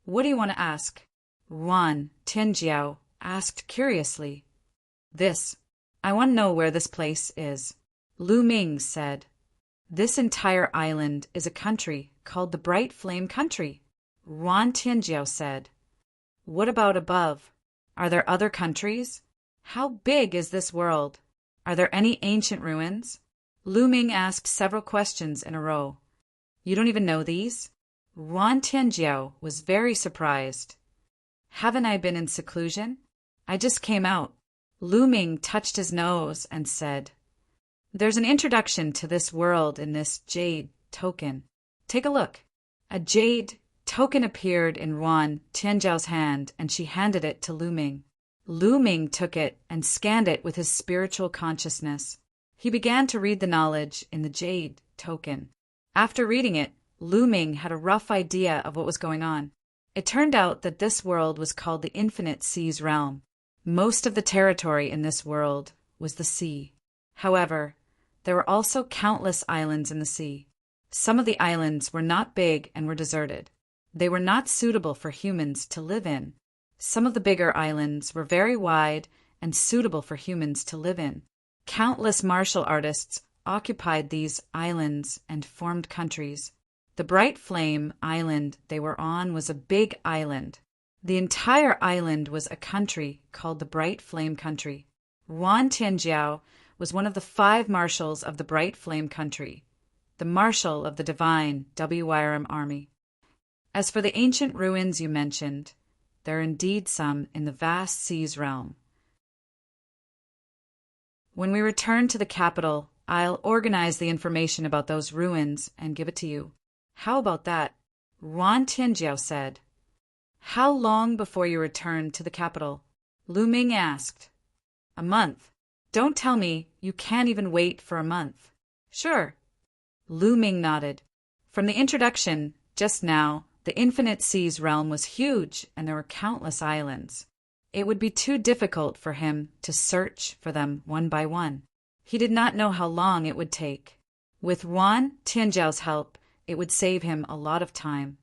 Speaker 1: What do you want to ask? Wan Tianjiao asked curiously. This. I want to know where this place is. Lu Ming said. This entire island is a country called the Bright Flame Country. Wan Tianjiao said. What about above? Are there other countries? How big is this world? Are there any ancient ruins? Lu Ming asked several questions in a row. You don't even know these? Wan Tianjiao was very surprised. Haven't I been in seclusion? I just came out. Lu Ming touched his nose and said, There's an introduction to this world in this jade token. Take a look. A jade token appeared in Wan Tianjiao's hand and she handed it to Lu Ming. Lu Ming took it and scanned it with his spiritual consciousness. He began to read the knowledge in the jade token. After reading it, Lu Ming had a rough idea of what was going on. It turned out that this world was called the Infinite Seas Realm. Most of the territory in this world was the sea. However, there were also countless islands in the sea. Some of the islands were not big and were deserted. They were not suitable for humans to live in. Some of the bigger islands were very wide and suitable for humans to live in. Countless martial artists occupied these islands and formed countries. The Bright Flame Island they were on was a big island. The entire island was a country called the Bright Flame Country. Wan Tianjiao was one of the 5 marshals of the Bright Flame Country, the marshal of the Divine WIRM Army. As for the ancient ruins you mentioned, there are indeed some in the vast seas realm. When we return to the capital, I'll organize the information about those ruins and give it to you. How about that? Wan Tianjiao said. How long before you return to the capital? Lu Ming asked. A month. Don't tell me you can't even wait for a month. Sure. Lu Ming nodded. From the introduction, just now, the Infinite Seas realm was huge and there were countless islands. It would be too difficult for him to search for them one by one. He did not know how long it would take. With Wan Tianjiao's help, it would save him a lot of time.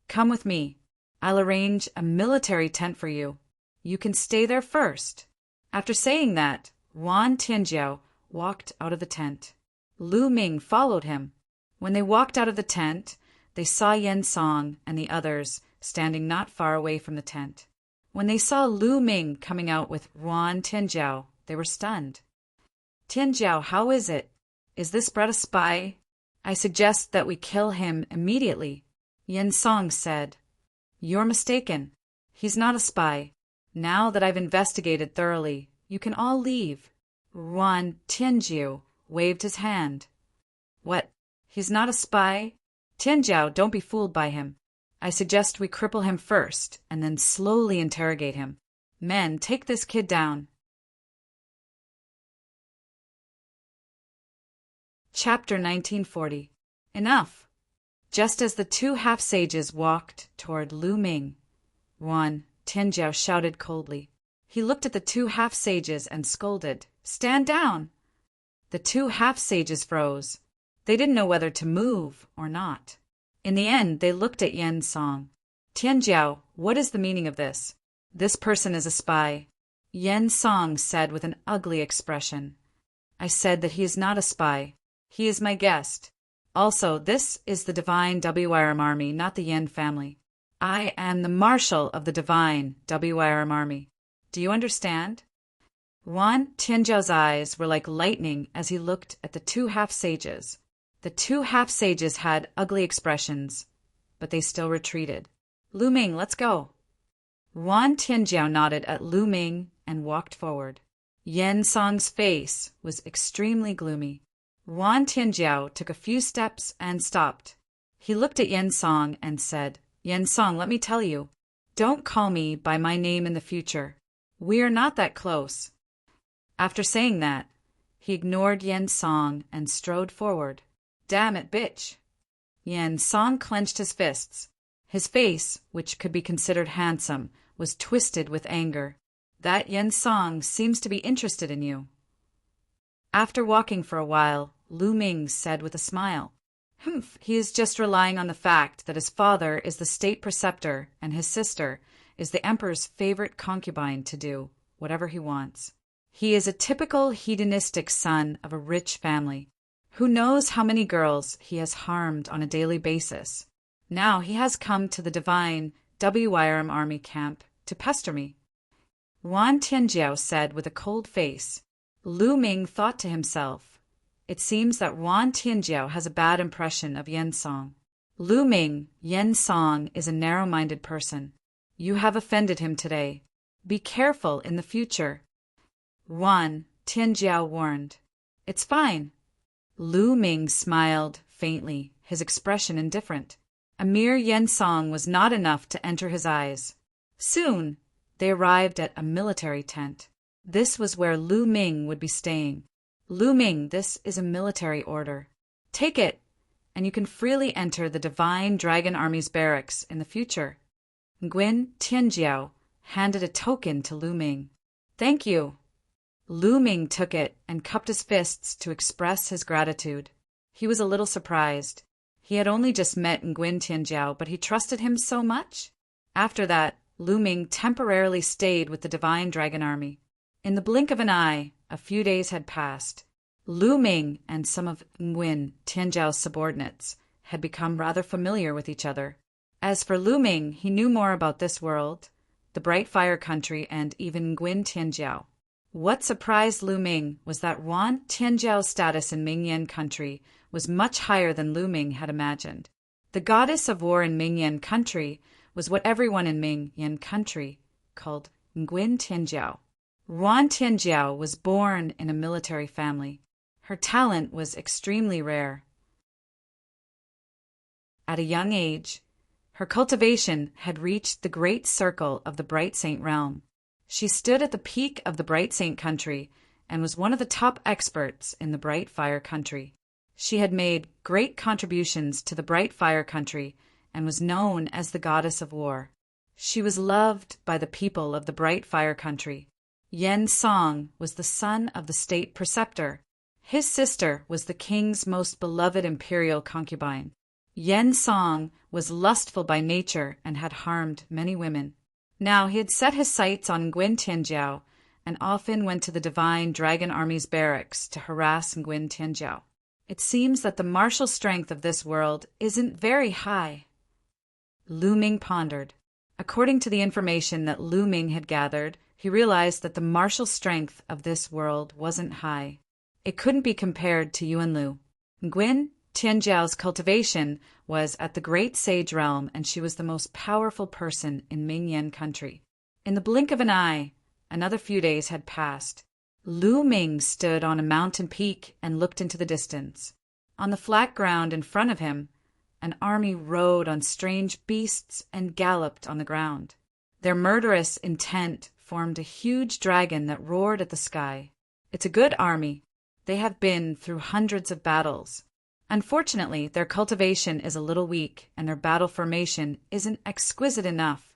Speaker 1: Come with me. I'll arrange a military tent for you. You can stay there first. After saying that, Wan Tianjiao walked out of the tent. Lu Ming followed him. When they walked out of the tent, they saw Yen Song and the others standing not far away from the tent. When they saw Lu Ming coming out with Yuan Tianjiao, they were stunned. Tianjiao, how is it? Is this brat a spy? I suggest that we kill him immediately. Yen Song said. You're mistaken. He's not a spy. Now that I've investigated thoroughly, you can all leave. Yuan Tianjiao waved his hand. What? He's not a spy? Tianjiao, don't be fooled by him. I suggest we cripple him first, and then slowly interrogate him. Men, take this kid down. Chapter 1940. Enough! Just as the two half-sages walked toward Lu Ming, Yuan Tianjiao shouted coldly. He looked at the two half-sages and scolded, Stand down! The two half-sages froze. They didn't know whether to move or not. In the end, they looked at Yen Song. Tianjiao, what is the meaning of this? This person is a spy. Yen Song said with an ugly expression. I said that he is not a spy. He is my guest. Also, this is the divine WIRM army, not the Yen family. I am the marshal of the divine WIRM army. Do you understand? Yuan Tianjiao's eyes were like lightning as he looked at the two half-sages. The two half-sages had ugly expressions, but they still retreated. Lu Ming, let's go. Yuan Tianjiao nodded at Lu Ming and walked forward. Yen Song's face was extremely gloomy. Yuan Tianjiao took a few steps and stopped. He looked at Yen Song and said, Yen Song, let me tell you, don't call me by my name in the future. We are not that close. After saying that, he ignored Yen Song and strode forward. Damn it, bitch! Yen Song clenched his fists. His face, which could be considered handsome, was twisted with anger. That Yen Song seems to be interested in you. After walking for a while, Lu Ming said with a smile, Humph, he is just relying on the fact that his father is the state preceptor and his sister is the emperor's favorite concubine to do whatever he wants. He is a typical hedonistic son of a rich family. Who knows how many girls he has harmed on a daily basis? Now he has come to the divine WIRM army camp to pester me. Yuan Tianjiao said with a cold face. Lu Ming thought to himself, It seems that Yuan Tianjiao has a bad impression of Yen Song. Lu Ming, Yen Song is a narrow-minded person. You have offended him today. Be careful in the future. Yuan Tianjiao warned. It's fine. Lu Ming smiled faintly, his expression indifferent. A mere Yen Song was not enough to enter his eyes. Soon, they arrived at a military tent. This was where Lu Ming would be staying. Lu Ming, this is a military order. Take it, and you can freely enter the Divine Dragon Army's barracks in the future. Nguyen Tianjiao handed a token to Lu Ming. Thank you. Lu Ming took it and cupped his fists to express his gratitude. He was a little surprised. He had only just met Nguyen Tianjiao, but he trusted him so much. After that, Lu Ming temporarily stayed with the Divine Dragon Army. In the blink of an eye, a few days had passed. Lu Ming and some of Nguyen Tianjiao's subordinates had become rather familiar with each other. As for Lu Ming, he knew more about this world, the Bright Fire Country, and even Nguyen Tianjiao. What surprised Lu Ming was that Yuan Tianjiao's status in Mingyan country was much higher than Lu Ming had imagined. The goddess of war in Mingyan country was what everyone in Mingyan country called Nguyen Tianjiao. Yuan Tianjiao was born in a military family. Her talent was extremely rare. At a young age, her cultivation had reached the great circle of the Bright Saint realm. She stood at the peak of the Bright Saint country and was one of the top experts in the Bright Fire country. She had made great contributions to the Bright Fire country and was known as the goddess of war. She was loved by the people of the Bright Fire country. Yen Song was the son of the state preceptor. His sister was the king's most beloved imperial concubine. Yen Song was lustful by nature and had harmed many women. Now he had set his sights on Nguyen Tianjiao and often went to the Divine Dragon Army's barracks to harass Nguyen Tianjiao. It seems that the martial strength of this world isn't very high. Lu Ming pondered. According to the information that Lu Ming had gathered, he realized that the martial strength of this world wasn't high. It couldn't be compared to Yuan Lu. Nguyen Tianjiao's cultivation was at the Great Sage Realm, and she was the most powerful person in Ming Yan country. In the blink of an eye, another few days had passed. Lu Ming stood on a mountain peak and looked into the distance. On the flat ground in front of him, an army rode on strange beasts and galloped on the ground. Their murderous intent formed a huge dragon that roared at the sky. It's a good army. They have been through hundreds of battles. Unfortunately, their cultivation is a little weak, and their battle formation isn't exquisite enough.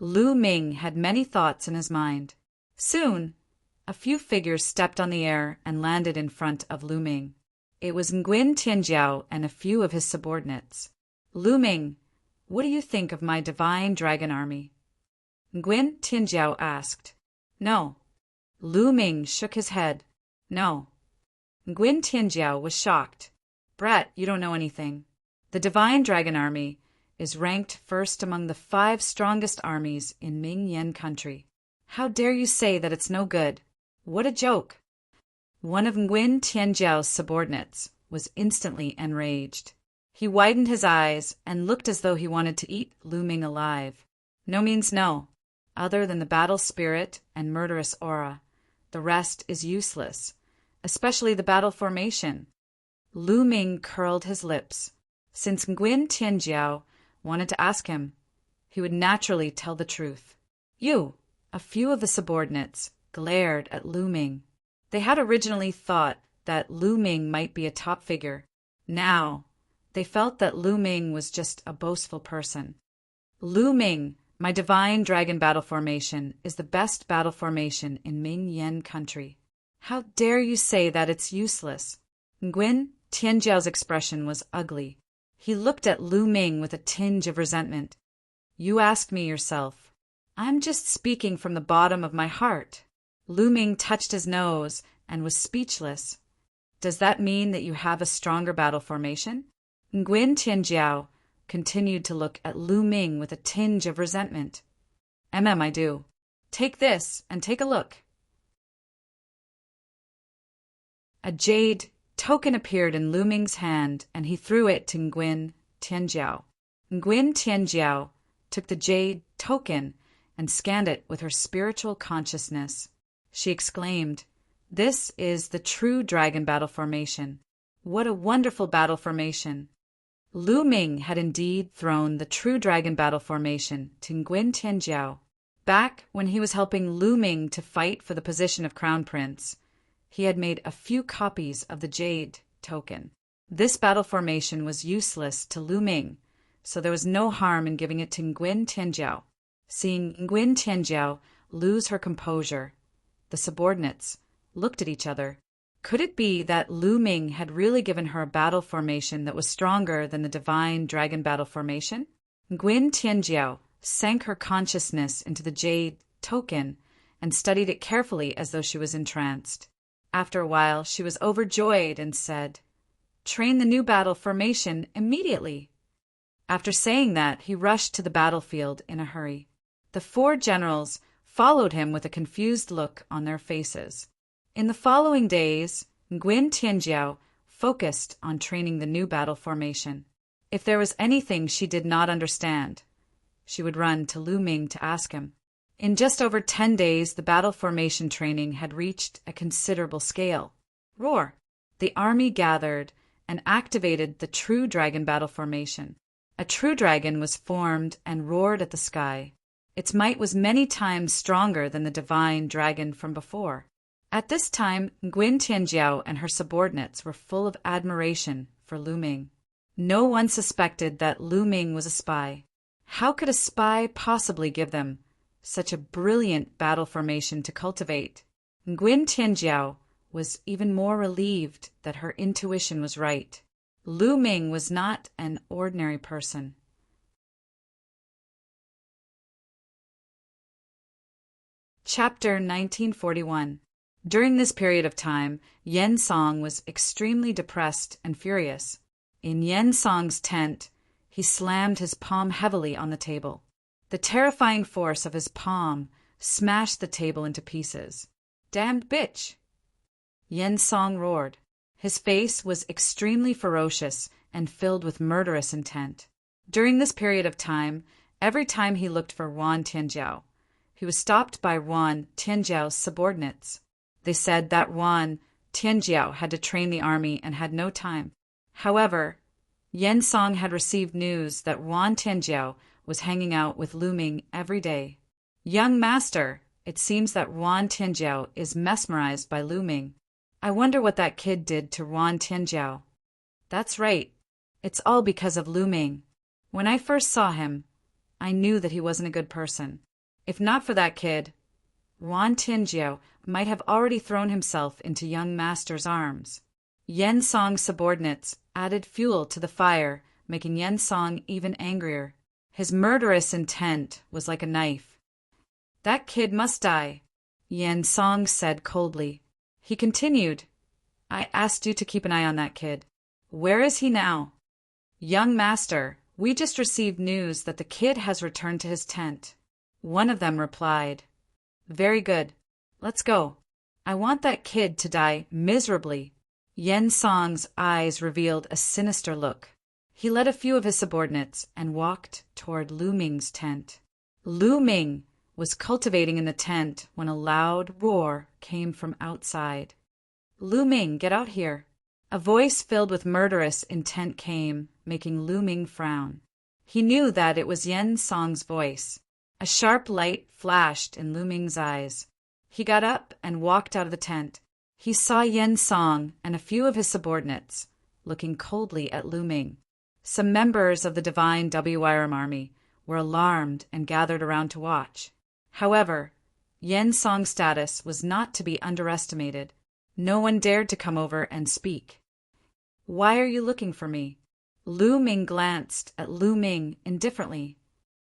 Speaker 1: Lu Ming had many thoughts in his mind. Soon, a few figures stepped on the air and landed in front of Lu Ming. It was Nguyen Tianjiao and a few of his subordinates. Lu Ming, what do you think of my divine dragon army? Nguyen Tianjiao asked. No. Lu Ming shook his head. No. Nguyen Tianjiao was shocked. Brat, you don't know anything. The divine dragon army is ranked first among the 5 strongest armies in Ming Yan country. How dare you say that it's no good? What a joke! One of Nguyen Tianjiao's subordinates was instantly enraged. He widened his eyes and looked as though he wanted to eat Lu Ming alive. No means no. Other than the battle spirit and murderous aura, the rest is useless, especially the battle formation. Lu Ming curled his lips. Since Nguyen Tianjiao wanted to ask him, he would naturally tell the truth. A few of the subordinates glared at Lu Ming. They had originally thought that Lu Ming might be a top figure. Now, they felt that Lu Ming was just a boastful person. Lu Ming, my divine dragon battle formation, is the best battle formation in Ming Yan country. How dare you say that it's useless? Nguyen Tianjiao's expression was ugly. He looked at Lu Ming with a tinge of resentment. You asked me yourself. I'm just speaking from the bottom of my heart. Lu Ming touched his nose and was speechless. Does that mean that you have a stronger battle formation? Nguyen Tianjiao continued to look at Lu Ming with a tinge of resentment. I do. Take this and take a look. A jade token appeared in Lu Ming's hand, and he threw it to Nguyen Tianjiao. Nguyen Tianjiao took the jade token and scanned it with her spiritual consciousness. She exclaimed, "This is the true dragon battle formation. What a wonderful battle formation!" Lu Ming had indeed thrown the true dragon battle formation to Nguyen Tianjiao. Back when he was helping Lu Ming to fight for the position of crown prince, he had made a few copies of the jade token. This battle formation was useless to Lu Ming, so there was no harm in giving it to Nguyen Tianjiao. Seeing Nguyen Tianjiao lose her composure, the subordinates looked at each other. Could it be that Lu Ming had really given her a battle formation that was stronger than the divine dragon battle formation? Nguyen Tianjiao sank her consciousness into the jade token and studied it carefully as though she was entranced. After a while, she was overjoyed and said, "Train the new battle formation immediately." After saying that, he rushed to the battlefield in a hurry. The 4 generals followed him with a confused look on their faces. In the following days, Nguyen Tianjiao focused on training the new battle formation. If there was anything she did not understand, she would run to Lu Ming to ask him. In just over 10 days, the battle formation training had reached a considerable scale. Roar! The army gathered and activated the true dragon battle formation. A true dragon was formed and roared at the sky. Its might was many times stronger than the divine dragon from before. At this time, Nguyen Tianjiao and her subordinates were full of admiration for Lu Ming. No one suspected that Lu Ming was a spy. How could a spy possibly give them such a brilliant battle formation to cultivate? Nguyen Tianjiao was even more relieved that her intuition was right. Lu Ming was not an ordinary person. Chapter 1941. During this period of time, Yen Song was extremely depressed and furious. In Yen Song's tent, he slammed his palm heavily on the table. The terrifying force of his palm smashed the table into pieces. "Damned bitch!" Yen Song roared. His face was extremely ferocious and filled with murderous intent. During this period of time, every time he looked for Wan Tianjiao, he was stopped by Wan Tianjiao's subordinates. They said that Wan Tianjiao had to train the army and had no time. However, Yen Song had received news that Wan Tianjiao was hanging out with Lu Ming every day. "Young master, it seems that Wan Tianjiao is mesmerized by Lu Ming. I wonder what that kid did to Wan Tianjiao." "That's right. It's all because of Lu Ming. When I first saw him, I knew that he wasn't a good person. If not for that kid, Wan Tianjiao might have already thrown himself into young master's arms." Yen Song's subordinates added fuel to the fire, making Yen Song even angrier. His murderous intent was like a knife. "That kid must die," Yen Song said coldly. He continued, "I asked you to keep an eye on that kid. Where is he now?" "Young master, we just received news that the kid has returned to his tent." One of them replied, "Very good. Let's go. I want that kid to die miserably." Yen Song's eyes revealed a sinister look. He led a few of his subordinates and walked toward Lu Ming's tent. Lu Ming was cultivating in the tent when a loud roar came from outside. "Lu Ming, get out here." A voice filled with murderous intent came, making Lu Ming frown. He knew that it was Yen Song's voice. A sharp light flashed in Lu Ming's eyes. He got up and walked out of the tent. He saw Yen Song and a few of his subordinates looking coldly at Lu Ming. Some members of the Divine WIRM army were alarmed and gathered around to watch. However, Yen Song's status was not to be underestimated. No one dared to come over and speak. "Why are you looking for me?" Lu Ming glanced at Lu Ming indifferently.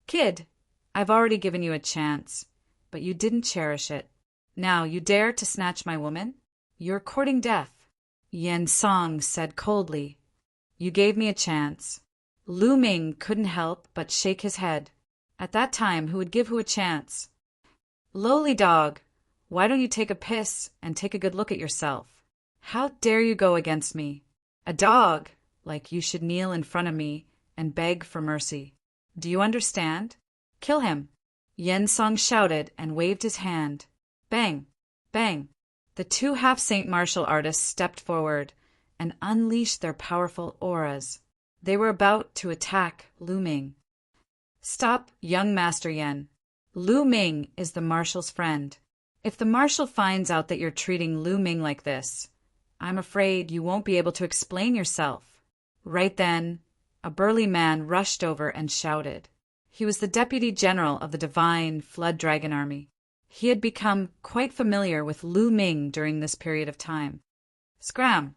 Speaker 1: "Kid, I've already given you a chance, but you didn't cherish it. Now you dare to snatch my woman? You're courting death." Yen Song said coldly, "You gave me a chance." Lu Ming couldn't help but shake his head. At that time, who would give who a chance? "Lowly dog, why don't you take a piss and take a good look at yourself? How dare you go against me? A dog, like you should kneel in front of me and beg for mercy. Do you understand? Kill him." Yen Song shouted and waved his hand. Bang! Bang! The two half-saint martial artists stepped forward and unleashed their powerful auras. They were about to attack Lu Ming. "Stop, young Master Yen. Lu Ming is the marshal's friend. If the marshal finds out that you're treating Lu Ming like this, I'm afraid you won't be able to explain yourself." Right then, a burly man rushed over and shouted. He was the Deputy General of the Divine Flood Dragon Army. He had become quite familiar with Lu Ming during this period of time. "Scram!"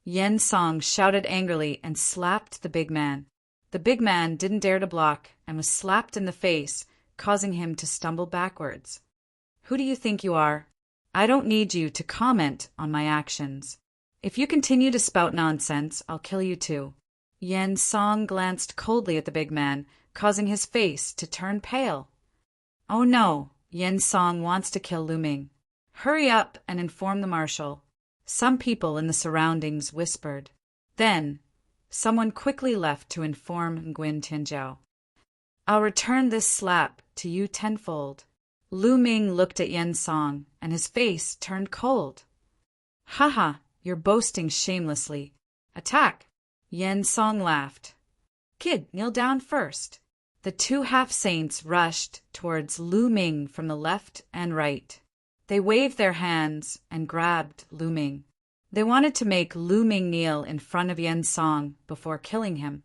Speaker 1: Yen Song shouted angrily and slapped the big man. The big man didn't dare to block and was slapped in the face, causing him to stumble backwards. "Who do you think you are? I don't need you to comment on my actions. If you continue to spout nonsense, I'll kill you too." Yen Song glanced coldly at the big man, causing his face to turn pale. "Oh no, Yen Song wants to kill Lu Ming. Hurry up and inform the marshal." Some people in the surroundings whispered. Then, someone quickly left to inform Nguyen Tianjiao. "I'll return this slap to you tenfold." Lu Ming looked at Yen Song, and his face turned cold. "Haha, you're boasting shamelessly. Attack!" Yen Song laughed. "Kid, kneel down first." The two half-saints rushed towards Lu Ming from the left and right. They waved their hands and grabbed Lu Ming. They wanted to make Lu Ming kneel in front of Yen Song before killing him.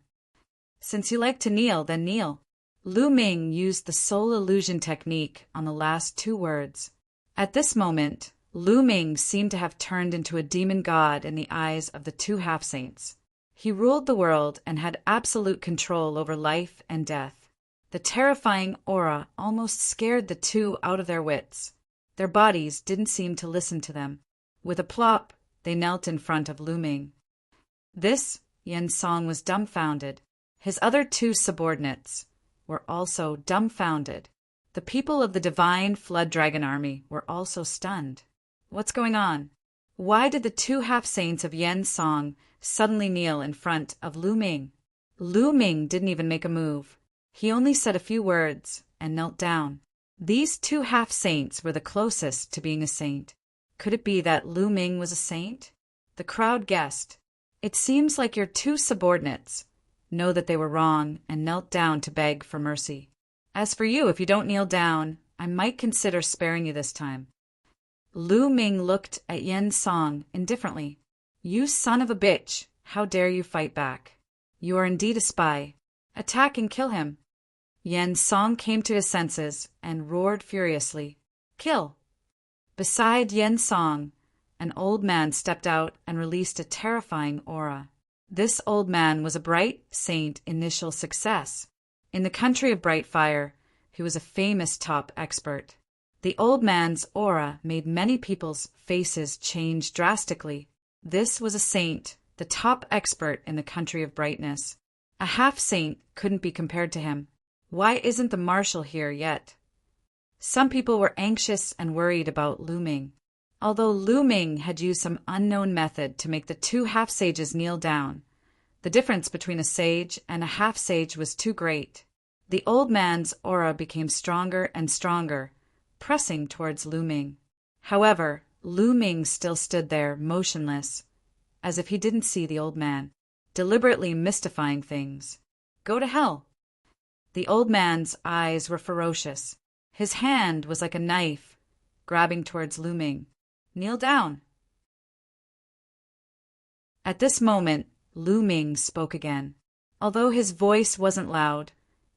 Speaker 1: "Since you like to kneel, then kneel." Lu Ming used the soul illusion technique on the last two words. At this moment, Lu Ming seemed to have turned into a demon god in the eyes of the two half-saints. He ruled the world and had absolute control over life and death. The terrifying aura almost scared the two out of their wits. Their bodies didn't seem to listen to them. With a plop, they knelt in front of Lu Ming. This, Yen Song was dumbfounded. His other two subordinates were also dumbfounded. The people of the divine flood dragon army were also stunned. What's going on? Why did the two half-saints of Yen Song suddenly kneel in front of Lu Ming? Lu Ming didn't even make a move. He only said a few words and knelt down. These two half-saints were the closest to being a saint. Could it be that Lu Ming was a saint? The crowd guessed. It seems like your two subordinates know that they were wrong and knelt down to beg for mercy. As for you, if you don't kneel down, I might consider sparing you this time. Lu Ming looked at Yen Song indifferently. You son of a bitch, how dare you fight back? You are indeed a spy. Attack and kill him. Yen Song came to his senses and roared furiously. Kill! Beside Yen Song, an old man stepped out and released a terrifying aura. This old man was a bright saint initial success. In the country of bright fire, he was a famous top expert. The old man's aura made many people's faces change drastically. This was a saint, the top expert in the country of brightness. A half-saint couldn't be compared to him. Why isn't the marshal here yet? Some people were anxious and worried about Lu Ming. Although Lu Ming had used some unknown method to make the two half-sages kneel down, the difference between a sage and a half-sage was too great. The old man's aura became stronger and stronger, pressing towards Lu Ming. However, Lu Ming still stood there, motionless, as if he didn't see the old man, deliberately mystifying things. Go to hell! The old man's eyes were ferocious. His hand was like a knife, grabbing towards Lu Ming. Kneel down! At this moment, Lu Ming spoke again. Although his voice wasn't loud,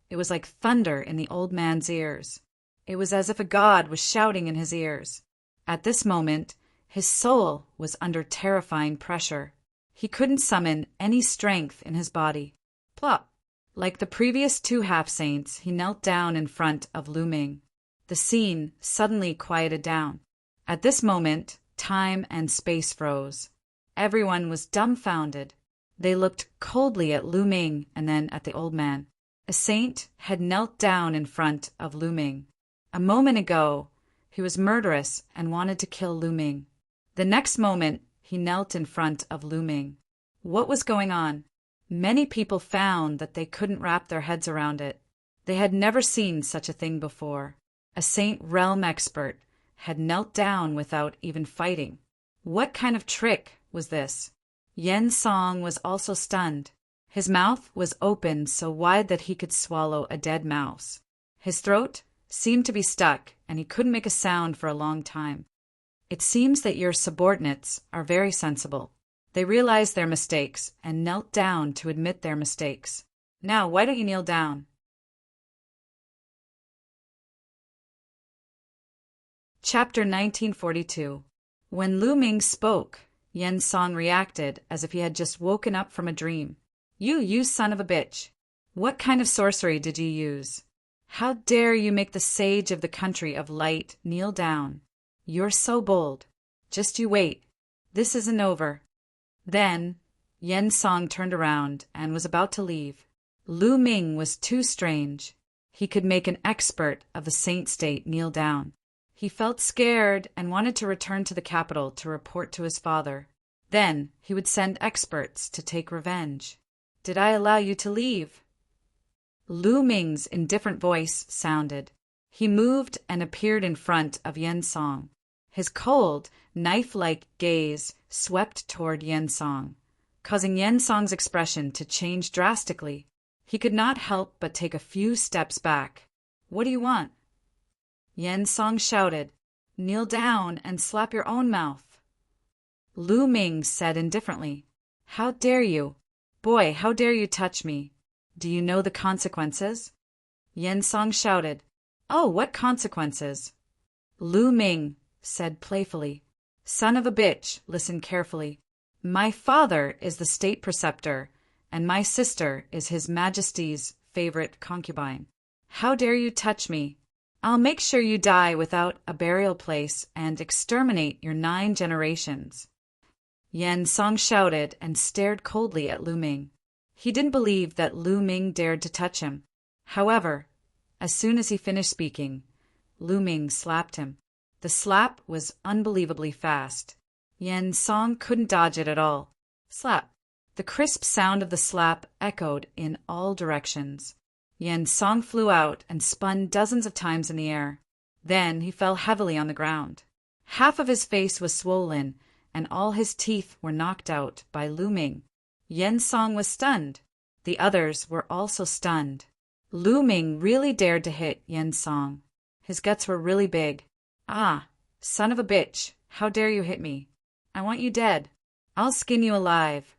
Speaker 1: it was like thunder in the old man's ears. It was as if a god was shouting in his ears. At this moment, his soul was under terrifying pressure. He couldn't summon any strength in his body. Plop! Like the previous two half-saints, he knelt down in front of Lu Ming. The scene suddenly quieted down. At this moment, time and space froze. Everyone was dumbfounded. They looked coldly at Lu Ming and then at the old man. A saint had knelt down in front of Lu Ming. A moment ago, he was murderous and wanted to kill Lu Ming. The next moment, he knelt in front of Lu Ming. What was going on? Many people found that they couldn't wrap their heads around it. They had never seen such a thing before. A Saint Realm expert had knelt down without even fighting. What kind of trick was this? Yen Song was also stunned. His mouth was open so wide that he could swallow a dead mouse. His throat seemed to be stuck, and he couldn't make a sound for a long time. It seems that your subordinates are very sensible. They realized their mistakes and knelt down to admit their mistakes. Now, why don't you kneel down? Chapter 1942. When Lu Ming spoke, Yen Song reacted as if he had just woken up from a dream. You son of a bitch! What kind of sorcery did you use? How dare you make the sage of the country of light kneel down? You're so bold. Just you wait. This isn't over. Then, Yen Song turned around and was about to leave. Lu Ming was too strange. He could make an expert of the saint state kneel down. He felt scared and wanted to return to the capital to report to his father. Then he would send experts to take revenge. Did I allow you to leave? Lu Ming's indifferent voice sounded. He moved and appeared in front of Yen Song. His cold, knife-like gaze swept toward Yen Song, causing Yen Song's expression to change drastically. He could not help but take a few steps back. What do you want? Yen Song shouted, Kneel down and slap your own mouth. Lu Ming said indifferently, How dare you? Boy, how dare you touch me? Do you know the consequences? Yen Song shouted, Oh, what consequences? Lu Ming said playfully, Son of a bitch, listen carefully. My father is the state preceptor, and my sister is His Majesty's favorite concubine. How dare you touch me? I'll make sure you die without a burial place and exterminate your 9 generations. Yen Song shouted and stared coldly at Lu Ming. He didn't believe that Lu Ming dared to touch him. However, as soon as he finished speaking, Lu Ming slapped him. The slap was unbelievably fast. Yen Song couldn't dodge it at all. Slap. The crisp sound of the slap echoed in all directions. Yen Song flew out and spun dozens of times in the air. Then he fell heavily on the ground. Half of his face was swollen, and all his teeth were knocked out by Lu Ming. Yen Song was stunned. The others were also stunned. Lu Ming really dared to hit Yen Song. His guts were really big. "Ah, son of a bitch, how dare you hit me? I want you dead. I'll skin you alive."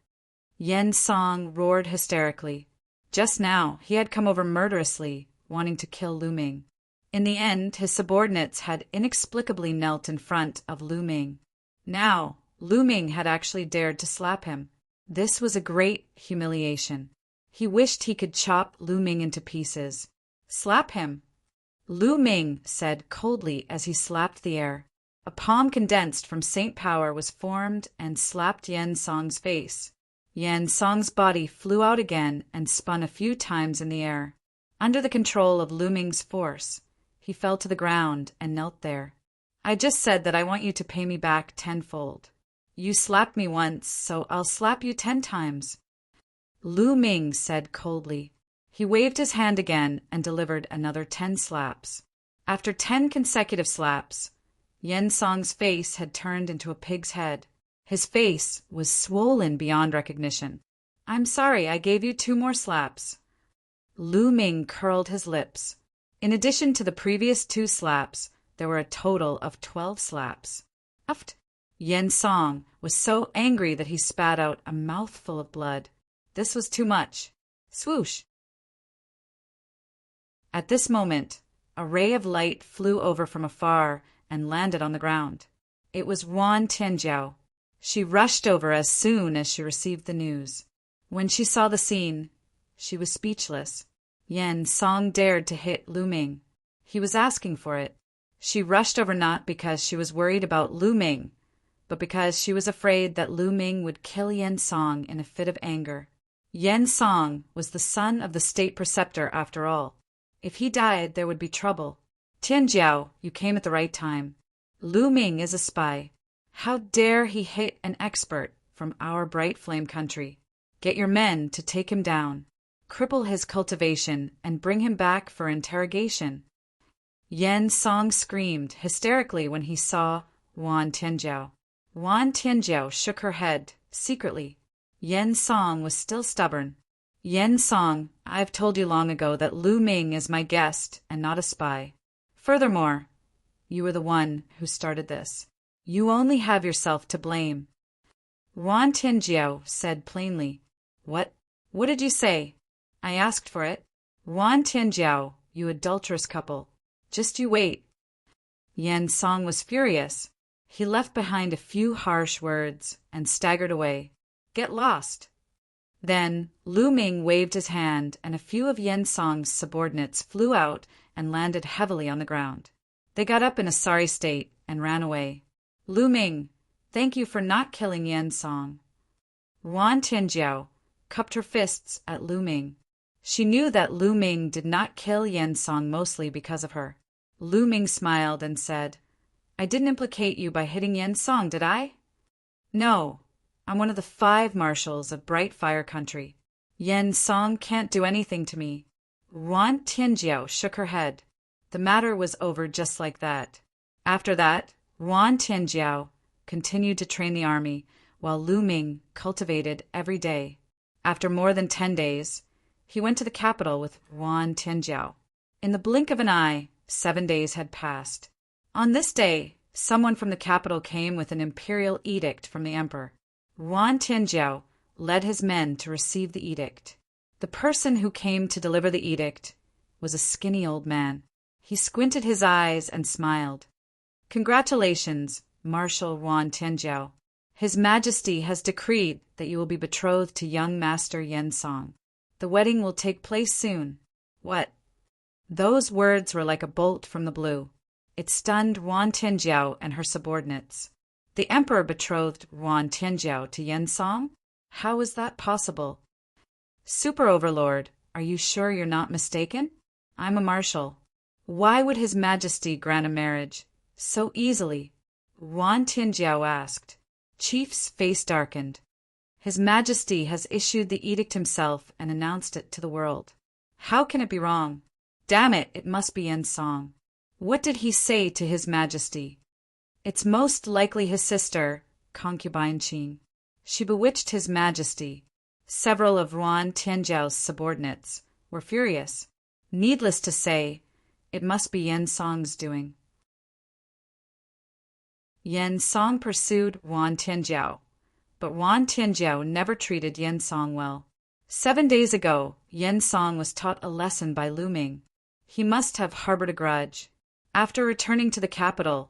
Speaker 1: Yen Song roared hysterically. Just now, he had come over murderously, wanting to kill Lu Ming. In the end, his subordinates had inexplicably knelt in front of Lu Ming. Now, Lu Ming had actually dared to slap him. This was a great humiliation. He wished he could chop Lu Ming into pieces. "Slap him," Lu Ming said coldly as he slapped the air. A palm condensed from Saint Power was formed and slapped Yen Song's face. Yen Song's body flew out again and spun a few times in the air. Under the control of Lu Ming's force, he fell to the ground and knelt there. "I just said that I want you to pay me back tenfold. You slapped me once, so I'll slap you 10 times. Lu Ming said coldly. He waved his hand again and delivered another 10 slaps. After 10 consecutive slaps, Yen Song's face had turned into a pig's head. His face was swollen beyond recognition. "I'm sorry, I gave you 2 more slaps." Lu Ming curled his lips. In addition to the previous 2 slaps, there were a total of 12 slaps. Uft! Yen Song was so angry that he spat out a mouthful of blood. This was too much. Swoosh! At this moment, a ray of light flew over from afar and landed on the ground. It was Wan Tianjiao. She rushed over as soon as she received the news. When she saw the scene, she was speechless. Yen Song dared to hit Lu Ming. He was asking for it. She rushed over not because she was worried about Lu Ming, but because she was afraid that Lu Ming would kill Yen Song in a fit of anger. Yen Song was the son of the state preceptor after all. If he died, there would be trouble. "Tianjiao, you came at the right time. Lu Ming is a spy. How dare he hit an expert from our Bright Flame country? Get your men to take him down, cripple his cultivation, and bring him back for interrogation." Yen Song screamed hysterically when he saw Wan Tianjiao. Wan Tianjiao shook her head, secretly. Yen Song was still stubborn. "Yen Song, I've told you long ago that Lu Ming is my guest and not a spy. Furthermore, you were the one who started this. You only have yourself to blame." Wan Tianjiao said plainly. What did you say?" "I asked for it." "Wan Tianjiao, you adulterous couple. Just you wait." Yen Song was furious. He left behind a few harsh words and staggered away. "Get lost." Then Lu Ming waved his hand, and a few of Yen Song's subordinates flew out and landed heavily on the ground. They got up in a sorry state and ran away. "Lu Ming, thank you for not killing Yen Song." Wan Tianjiao cupped her fists at Lu Ming. She knew that Lu Ming did not kill Yen Song mostly because of her. Lu Ming smiled and said, "I didn't implicate you by hitting Yen Song, did I?" "No. I'm one of the 5 marshals of Bright Fire Country. Yen Song can't do anything to me." Wan Tianjiao shook her head. The matter was over just like that. After that, Wan Tianjiao continued to train the army, while Lu Ming cultivated every day. After more than 10 days, he went to the capital with Wan Tianjiao. In the blink of an eye, 7 days had passed. On this day, someone from the capital came with an imperial edict from the emperor. Wan Tianjiao led his men to receive the edict. The person who came to deliver the edict was a skinny old man. He squinted his eyes and smiled. "Congratulations, Marshal Wan Tianjiao. His Majesty has decreed that you will be betrothed to young Master Yen Song. The wedding will take place soon." "What?" Those words were like a bolt from the blue. It stunned Wan Tianjiao and her subordinates. The emperor betrothed Wan Tianjiao to Yen Song? How was that possible? Super Overlord, are you sure you're not mistaken? I'm a marshal. Why would His Majesty grant a marriage so easily? Yuan Tianjiao asked. Chief's face darkened. His Majesty has issued the edict himself and announced it to the world. How can it be wrong? Damn it, it must be Yin Song. What did he say to His Majesty? It's most likely his sister, concubine Qing. She bewitched His Majesty. Several of Yuan Tianjiao's subordinates were furious. Needless to say, it must be Yin Song's doing. Yin Song pursued Yuan Tianjiao, but Yuan Tianjiao never treated Yin Song well. 7 days ago, Yin Song was taught a lesson by Lu Ming. He must have harbored a grudge. After returning to the capital,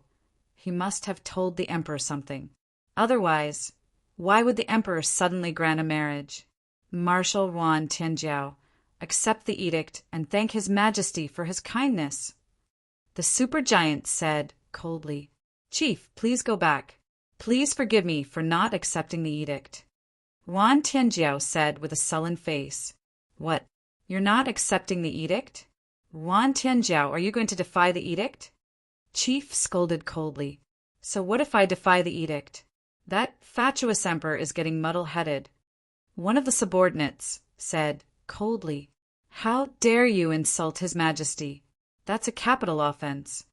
Speaker 1: he must have told the emperor something. Otherwise, why would the emperor suddenly grant a marriage? Marshal Yuan Tianjiao, accept the edict and thank His Majesty for his kindness. The supergiant said coldly, Chief, please go back. Please forgive me for not accepting the edict. Yuan Tianjiao said with a sullen face, What? You're not accepting the edict? Yuan Tianjiao, are you going to defy the edict? Chief scolded coldly. So what if I defy the edict? That fatuous emperor is getting muddle-headed. One of the subordinates said coldly, How dare you insult His Majesty? That's a capital offense.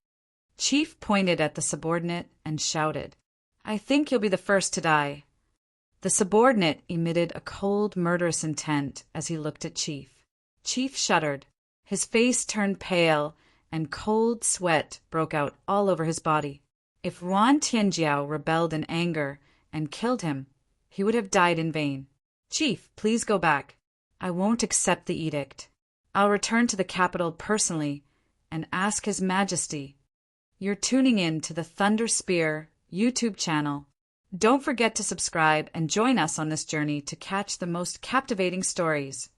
Speaker 1: Chief pointed at the subordinate and shouted, I think you'll be the first to die. The subordinate emitted a cold, murderous intent as he looked at Chief. Chief shuddered. His face turned pale, and cold sweat broke out all over his body. If Yuan Tianjiao rebelled in anger and killed him, he would have died in vain. Chief, please go back. I won't accept the edict. I'll return to the capital personally and ask His Majesty. You're tuning in to the Thunder Spear YouTube channel. Don't forget to subscribe and join us on this journey to catch the most captivating stories.